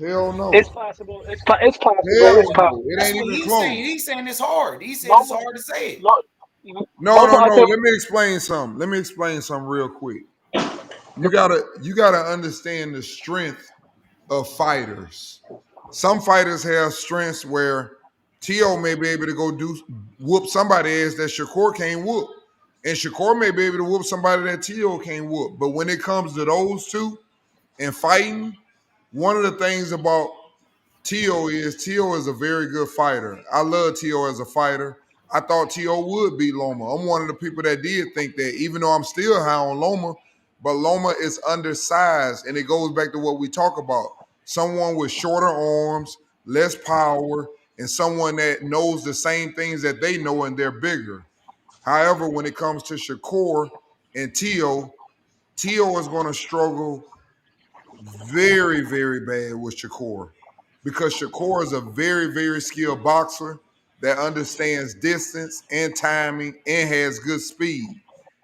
Hell no. It's possible. It's possible. Hell It's no. possible. It That's ain't what even he's close. saying. He's saying it's hard. He said it's Loma, hard to say it. No, no, Loma, I no. think Let me explain something. Let me explain something real quick. You gotta understand the strength of fighters. Some fighters have strengths where Tio may be able to go whoop somebody ass that Shakur can't whoop. And Shakur may be able to whoop somebody that Tio can't whoop. But when it comes to those two and fighting, one of the things about Tio is a very good fighter. I love Tio as a fighter. I thought Tio would beat Loma. I'm one of the people that did think that, even though I'm still high on Loma, but Loma is undersized, and it goes back to what we talk about. Someone with shorter arms, less power, and someone that knows the same things that they know and they're bigger. However, when it comes to Shakur and Tio is going to struggle very, very bad with Shakur because Shakur is a very, very skilled boxer that understands distance and timing and has good speed.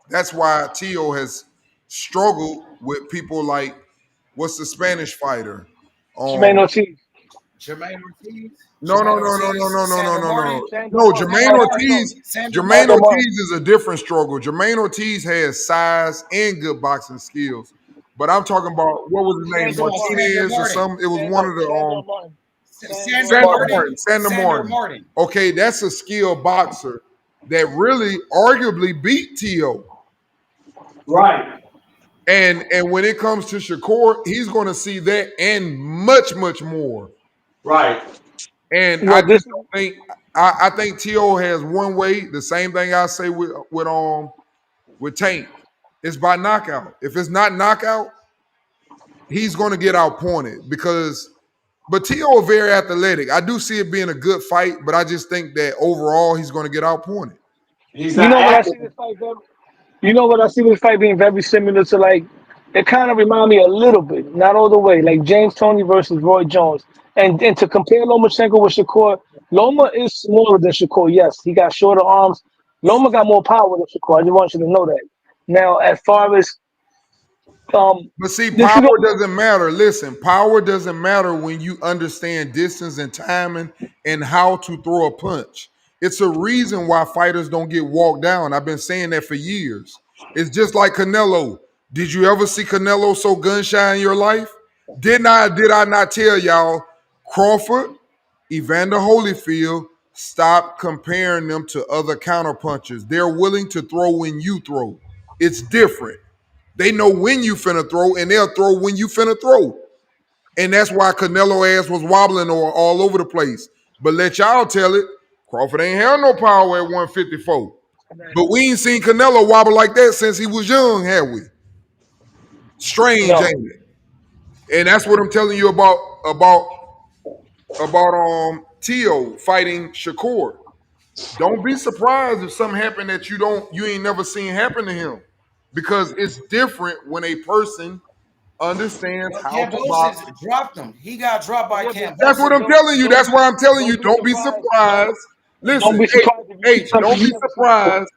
That's why Tio has struggled with people like what's the Spanish fighter? Jermaine Ortiz. Jermaine Ortiz, No, no, Jermaine no, no, no, Ortiz, no, no, no, Sandor no, Martin, no. Sandor No, Martin. Sandor Martin, Sandor Jermaine Sandor Martin. Martin. Ortiz is a different struggle. Jermaine Ortiz has size and good boxing skills. But I'm talking about what was his name? You talking Sandor about Martin. Sandor Martinez or Martin? something. It was one Sandor, of the Sandor Martin. Sandor Sandor Sandor Martin. Martin? Martin. Sandor Sandor Martin. Martin. Okay, that's a skilled boxer that really arguably beat Tio. Right. And when it comes to Shakur, he's going to see that and much, much more. Right. And I Well, just this is don't think I think Tio has one way. The same thing I say with Tank. It's by knockout. If it's not knockout, he's going to get outpointed because. But Tio is very athletic. I do see it being a good fight, but I just think that overall he's going to get outpointed. He's you not know what I active. see this fight very, you know what I see this fight being very similar to, like, it kind of remind me a little bit, not all the way, like James Toney versus Roy Jones. And to compare Lomachenko with Shakur, Loma is smaller than Shakur. Yes, he got shorter arms. Loma got more power than Shakur. I just want you to know that. Now, as far as But see, this power is gonna be doesn't matter. Listen, power doesn't matter when you understand distance and timing and how to throw a punch. It's a reason why fighters don't get walked down. I've been saying that for years. It's just like Canelo. Did you ever see Canelo so gun shy in your life? Did I not tell y'all Crawford, Evander Holyfield, stop comparing them to other counterpunchers. They're willing to throw when you throw. It's different. They know when you finna throw, and they'll throw when you finna throw. And that's why Canelo ass was wobbling or all over the place. But let y'all tell it, Crawford ain't had no power at 154. But we ain't seen Canelo wobble like that since he was young, have we? Strange, no. ain't it? And that's what I'm telling you about Tio fighting Shakur. Don't be surprised if something happened that you ain't never seen happen to him. Because it's different when a person understands Well, how to box. Cambosis dropped him. He got dropped by Yeah, but That's what Cambosis. I'm telling you. don't That's be why I'm telling you. don't be Don't be surprised. Don't surprised. don't Listen, be surprised if you see something Don't you be never seen before. surprised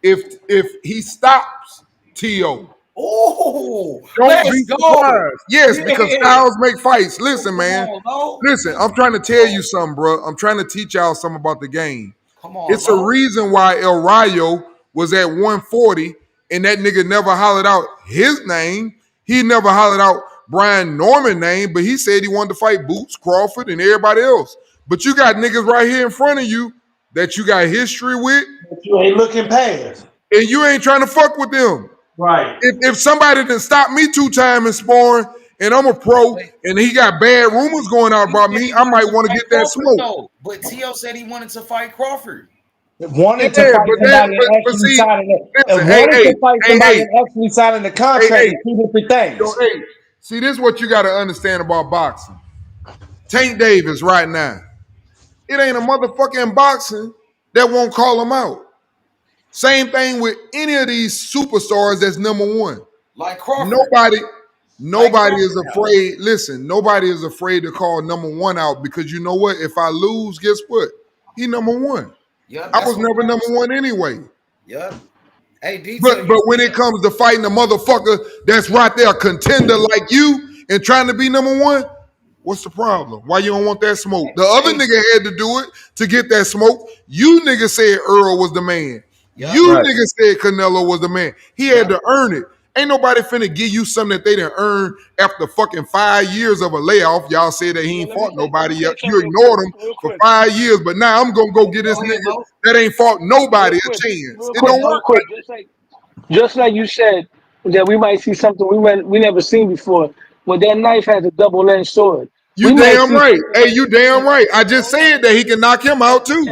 if he stops T.O. Oh, Don't be let's go. surprised. Yes, because Yeah. styles make fights. Listen, Come man. on, Lo. Listen, I'm trying to tell you something, bro. I'm trying to teach y'all something about the game. Come on, It's a Lo. reason why El Rayo was at 140 and that nigga never hollered out his name. He never hollered out Brian Norman's name, but he said he wanted to fight Boots, Crawford, and everybody else. But you got niggas right here in front of you that you got history with, But you ain't looking past. and you ain't trying to fuck with them. Right. If somebody done stopped me 2 times in sparring and I'm a pro But and he got bad rumors going out he about said me, he I wanted might to want to fight get that Crawford, smoke. though. But T.O. said he wanted to fight Crawford. Wanted to Yeah, fight somebody and actually see, signing it. listen, And wanted to fight somebody hey, and actually signing the hey, contract hey, is two different things. hey. See, this is what you got to understand about boxing. Tank Davis right now, it ain't a motherfucking boxing that won't call him out. Same thing with any of these superstars that's number one. Like Crawford. Nobody, Like nobody is Crawford now. afraid. Listen, nobody is afraid to call number one out because you know what? If I lose, guess what? He number one. Yep, I that's was what never Crawford number said. one anyway. Yep. Hey, But Detail, you but when see it it? comes to fighting a motherfucker that's right there, a contender like you, and trying to be number one, What's the problem? Why you don't want that smoke? The other nigga had to do it to get that smoke. You niggas said Earl was the man. Yup. You Right. niggas said Canelo was the man. He had to earn it. Ain't nobody finna give you something that they didn't earn after fucking 5 years of a layoff. Y'all said that he ain't fought nobody yet. You ignored him for 5 years, but now I'm gonna go get this Go ahead, nigga Mo. that ain't fought nobody Real a chance. It quick, don't real work quick. like Just like you said that we might see something we never seen before. When that knife has a double-edged sword, you we might damn see right. something. Hey, you damn right. I just said that he can knock him out too.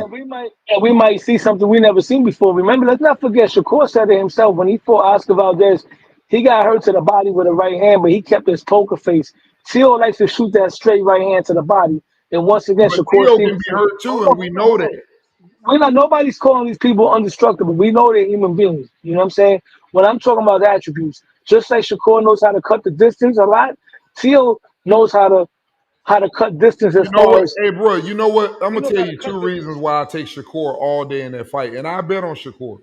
And we might see something we never seen before. Remember, let's not forget Shakur said it himself when he fought Oscar Valdez. He got hurt to the body with a right hand, but he kept his poker face. Tio likes to shoot that straight right hand to the body. And once again, But Shakur Theo can be Stevenson. hurt too, Hold and on, we hold on, know hold that. on. We're not nobody's calling these people indestructible. We know they're human beings. You know what I'm saying? When I'm talking about attributes, just like Shakur knows how to cut the distance a lot, Tio knows how to cut distance You as know far what? as Hey, bro, you know what? I'm he going to knows tell how to you cut two distance. reasons why I take Shakur all day in that fight. And I bet on Shakur.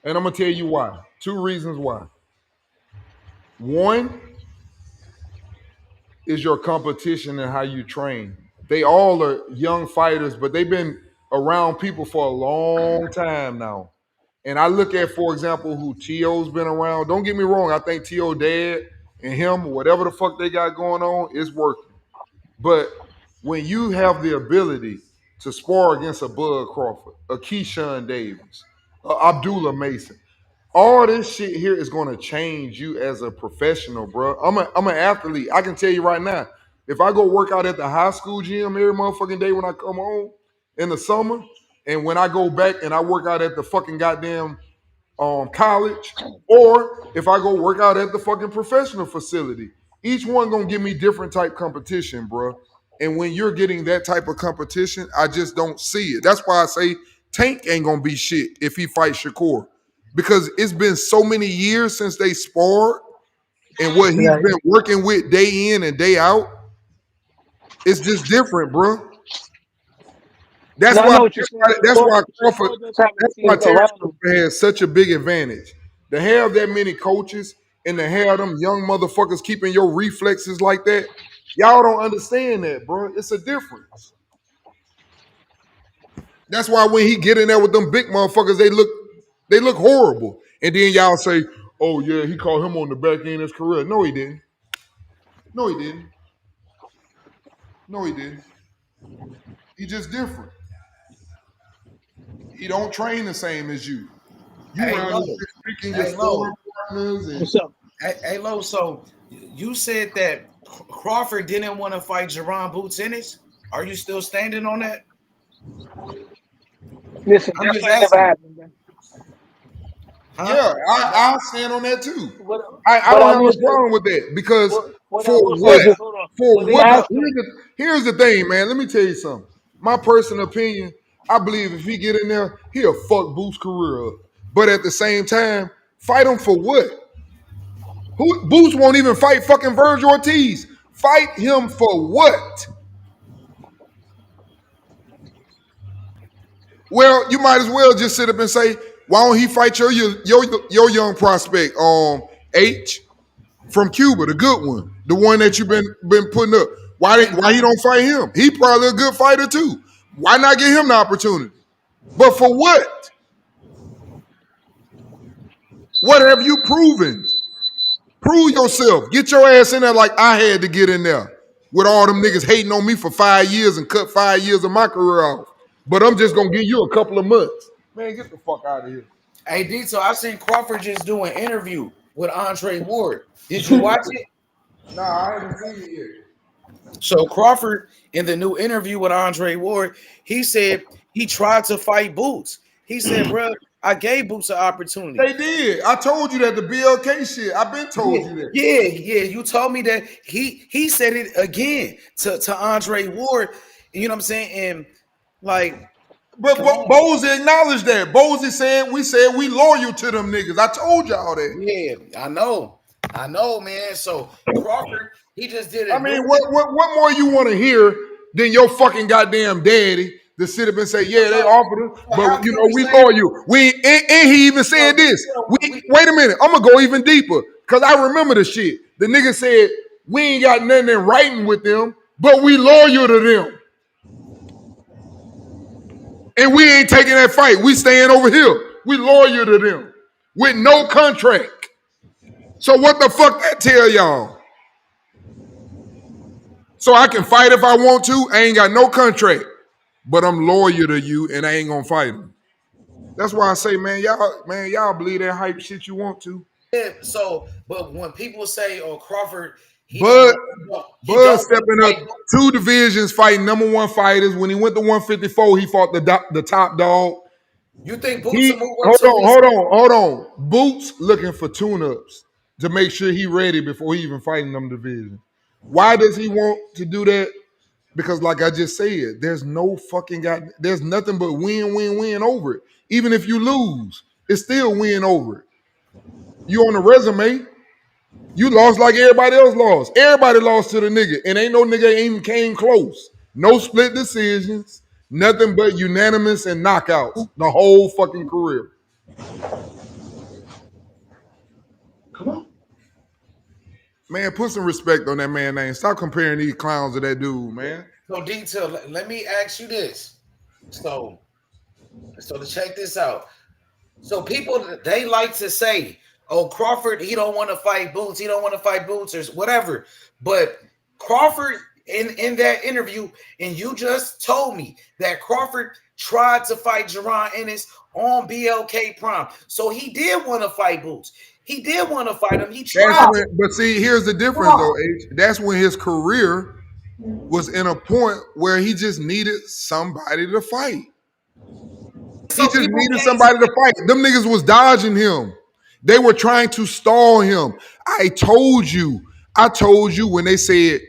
And I'm going to tell you why. Two reasons why. One is your competition and how you train. They all are young fighters, but they've been around people for a long time now. And I look at, for example, who T.O.'s been around. Don't get me wrong. I think T.O. dad and him, whatever the fuck they got going on, is working. But when you have the ability to spar against a Bud Crawford, a Keyshawn Davis, a Abdullah Mason, all this shit here is going to change you as a professional, bro. I'm an athlete. I can tell you right now, if I go work out at the high school gym every motherfucking day when I come home in the summer, and when I go back and I work out at the fucking goddamn college, or if I go work out at the fucking professional facility. Each one gonna give me different type competition, bro. And when you're getting that type of competition, I just don't see it. That's why I say Tank ain't gonna be shit if he fights Shakur. Because it's been so many years since they sparred, and what he's Right. been working with day in and day out, it's just different, bro. That's Now I why know what you're saying. that's why Crawford, Shakur does have a that's why team Terrence around him. Crawford has such a big advantage. To have that many coaches and to have them young motherfuckers keeping your reflexes like that, y'all don't understand that, bro. It's a difference. That's why when he get in there with them big motherfuckers, they look horrible. And then y'all say, oh yeah, he called him on the back end of his career. No, he didn't. No, he didn't. No, he didn't. He just different. He don't train the same as you. You Hey, around Lo. this bitch picking your Hey, sparring Lo. partners and What's up? Hey, Lo. So you said that Crawford didn't want to fight Jerron Boots Ennis. Are you still standing on that? Listen, I'm that just fight never asking. happened, man. Huh? yeah, I'll stand on that too. What, I what don't I have will no say, problem with that because what I for will say is what? this. Hold on. For When they what? asked him, Here's the thing, man. Let me tell you something. My personal opinion, I believe if he get in there, he'll fuck Boo's career up. But at the same time, fight him for what? Who Boots won't even fight fucking Virgil Ortiz. Fight him for what? Well, you might as well just sit up and say, why don't he fight your young prospect, H from Cuba, the good one, the one that you've been putting up. Why he don't fight him? He probably a good fighter too. Why not give him the opportunity? But for what? What have you proven? Prove yourself. Get your ass in there like I had to get in there. With all them niggas hating on me for 5 years and cut 5 years of my career off. But I'm just gonna give you a couple of months. Man, get the fuck out of here. Hey, Dito, I seen Crawford just do an interview with Andre Ward. Did you watch it? Nah, I haven't seen it yet. So Crawford, in the new interview with Andre Ward, he said he tried to fight Boots. He said, bro, I gave Boots an opportunity. They did. I told you that the BLK shit. I've been Yeah, told you that. yeah. You told me that he said it again to Andre Ward. You know what I'm saying? And like, But come on. Bozy acknowledged that. Bozy said we loyal to them niggas. I told y'all that. Yeah, I know, man. So Crawford, he just did I a mean, new. what more you want to hear than your fucking goddamn daddy to sit up and say, yeah, they offered him, So but how you can know, we we say loyal. We and he even said this. Wait a minute, I'm gonna go even deeper because I remember the shit. The nigga said we ain't got nothing in writing with them, but we loyal to them. And we ain't taking that fight. We staying over here. We loyal to them with no contract. So what the fuck that tell y'all? So I can fight if I want to. I ain't got no contract, but I'm loyal to you, and I ain't gonna fight him. That's why I say, man, y'all believe that hype shit you want to. Yeah, so, but when people say, "Oh, Crawford," Bud don't stepping up fight. 2 divisions, fighting number 1 fighters. When he went to 154, he fought the top dog. You think Boots will move up Hold on. Boots looking for tune-ups to make sure he ready before he even fighting them divisions. Why does he want to do that? Because like I just said, there's nothing but win over it. Even if you lose, it's still win over it. You on the resume, you lost like everybody else lost. Everybody lost to the nigga, and ain't no nigga even came close. No split decisions, nothing but unanimous and knockouts the whole fucking career. Come on. Man, put some respect on that man's name. Stop comparing these clowns to that dude, man. So, detail. Let me ask you this. So to check this out. So people, they like to say, "Oh, Crawford, he don't want to fight Boots. He don't want to fight Boots or whatever." But Crawford, in that interview, and you just told me that Crawford tried to fight Jaron Ennis on BLK Prime. So he did want to fight Boots. He did want to fight him. He tried. But see, here's the difference, though, H. That's when his career was in a point where he just needed somebody to fight. He just needed somebody to fight. Them niggas was dodging him. They were trying to stall him. I told you when they said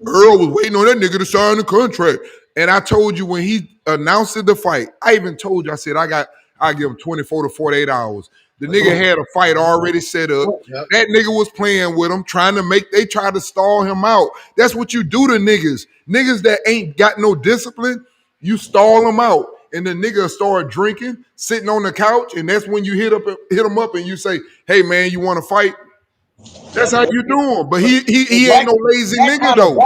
Earl was waiting on that nigga to sign the contract. And I told you when he announced the fight, I even told you, I said, I give him 24 to 48 hours. The nigga had a fight already set up. That nigga was playing with him, they tried to stall him out. That's what you do to niggas. Niggas that ain't got no discipline, you stall them out. And the nigga start drinking, sitting on the couch, and that's when you hit him up and you say, "Hey man, you want to fight?" That's how you do him. But he ain't no lazy nigga though.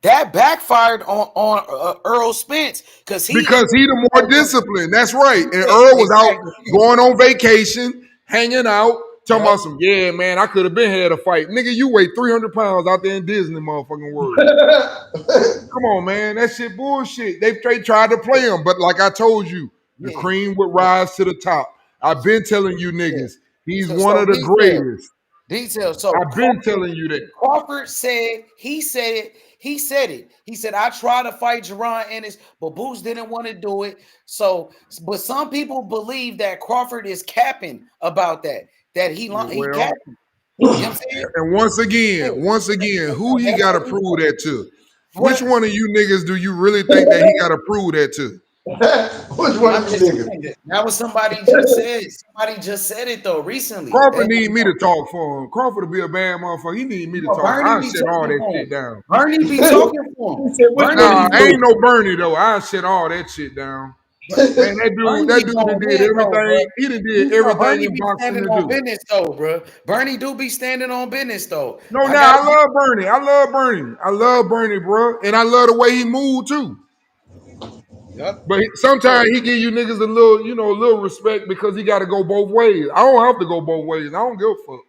That backfired on Earl Spence because he the more disciplined. That's right. And Earl was out going on vacation, hanging out, talking about some, yeah, man, I could have been had a fight. Nigga, you weigh 300 pounds out there in Disney motherfucking world. Come on, man. That shit bullshit. They tried to play him, but like I told you, the cream would rise to the top. I've been telling you niggas, he's one of the greatest. Details. So I've been telling you that. Crawford said, he said it. He said, "I tried to fight Jaron Ennis, but Boots didn't want to do it." So, but some people believe that Crawford is capping about that he capping. You know what I'm saying? And once again, who he got to prove that to? Which one of you niggas do you really think that he got to prove that to? Which one of you niggas? That was somebody just said. Somebody just said it though recently. Crawford need me to talk for him. Crawford to be a bad motherfucker. He need me to talk. I'll shut all that shit down. Bernie be talking for him. Nah, ain't no Bernie though. I'll shut all that shit down. Man, that dude done did everything. He done did everything in boxing to do. Business though, bro. Bernie do be standing on business though. I love Bernie. I love Bernie, bro. And I love the way he moved too. Yep. But sometimes he give you niggas a little respect because he got to go both ways. I don't have to go both ways. I don't give a fuck.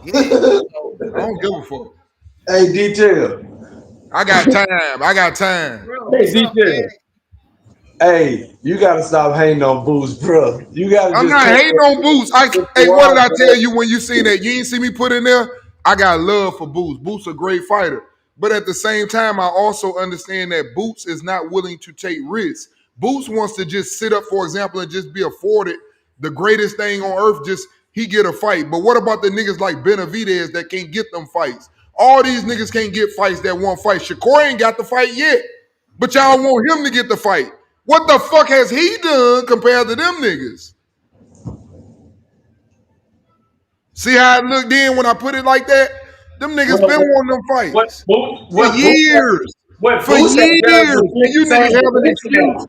I don't give a fuck. Hey, Detail. I got time. Bro, hey, Detail. Hey, you gotta stop hating on Boots, bro. I'm not hating on Boots. Hey, what did I tell you when you seen that? You ain't see me put in there? I got love for Boots. Boots a great fighter. But at the same time, I also understand that Boots is not willing to take risks. Boots wants to just sit up, for example, and just be afforded the greatest thing on earth, just he get a fight. But what about the niggas like Benavidez that can't get them fights? All these niggas can't get fights that want fights. Shakur ain't got the fight yet. But y'all want him to get the fight. What the fuck has he done compared to them niggas? See how it looked then when I put it like that? Them niggas been wanting them fights for years. For years. And you niggas have an excuse.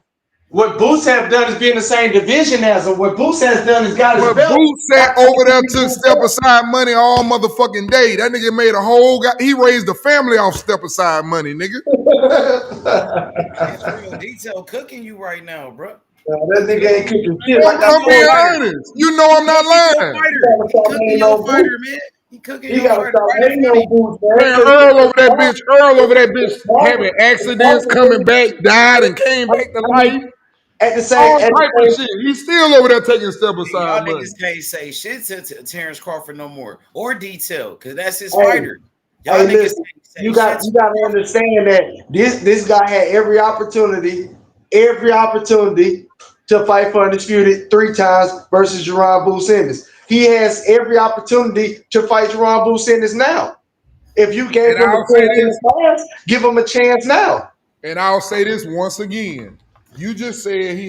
What Boots have done is be in the same division as him. What Boots has done is got his But belt. Boots sat over there, took step aside money all motherfucking day. That nigga made a whole guy. He raised the family off step aside money, nigga. It's real detail cooking you right now, bro. That nigga ain't cooking shit. I'm, Like I I'm being told you, honest. You know I'm not lying. He cooking your fighter, man. He cooking He your gotta fighter stop right in hating front of on you. Boots, man. Man, 'cause Earl over that bitch. Earl over that bitch Marvin- having accidents, Marvin- coming back, died, and came back to life. at the All same, type of shit. He's still over there taking step aside Y'all money. niggas can't say shit to Terrence Crawford no more or detail because that's his Hey, fighter. Y'all hey, niggas listen, can't say you shit. got to understand that this guy had every opportunity to fight for Undisputed 3 times versus Jerron Boots Ennis. He has every opportunity to fight Jerron Boots Ennis now. If you gave And him a I'll say chance in this, the past, give him a chance now. and I'll say this once again. You just said he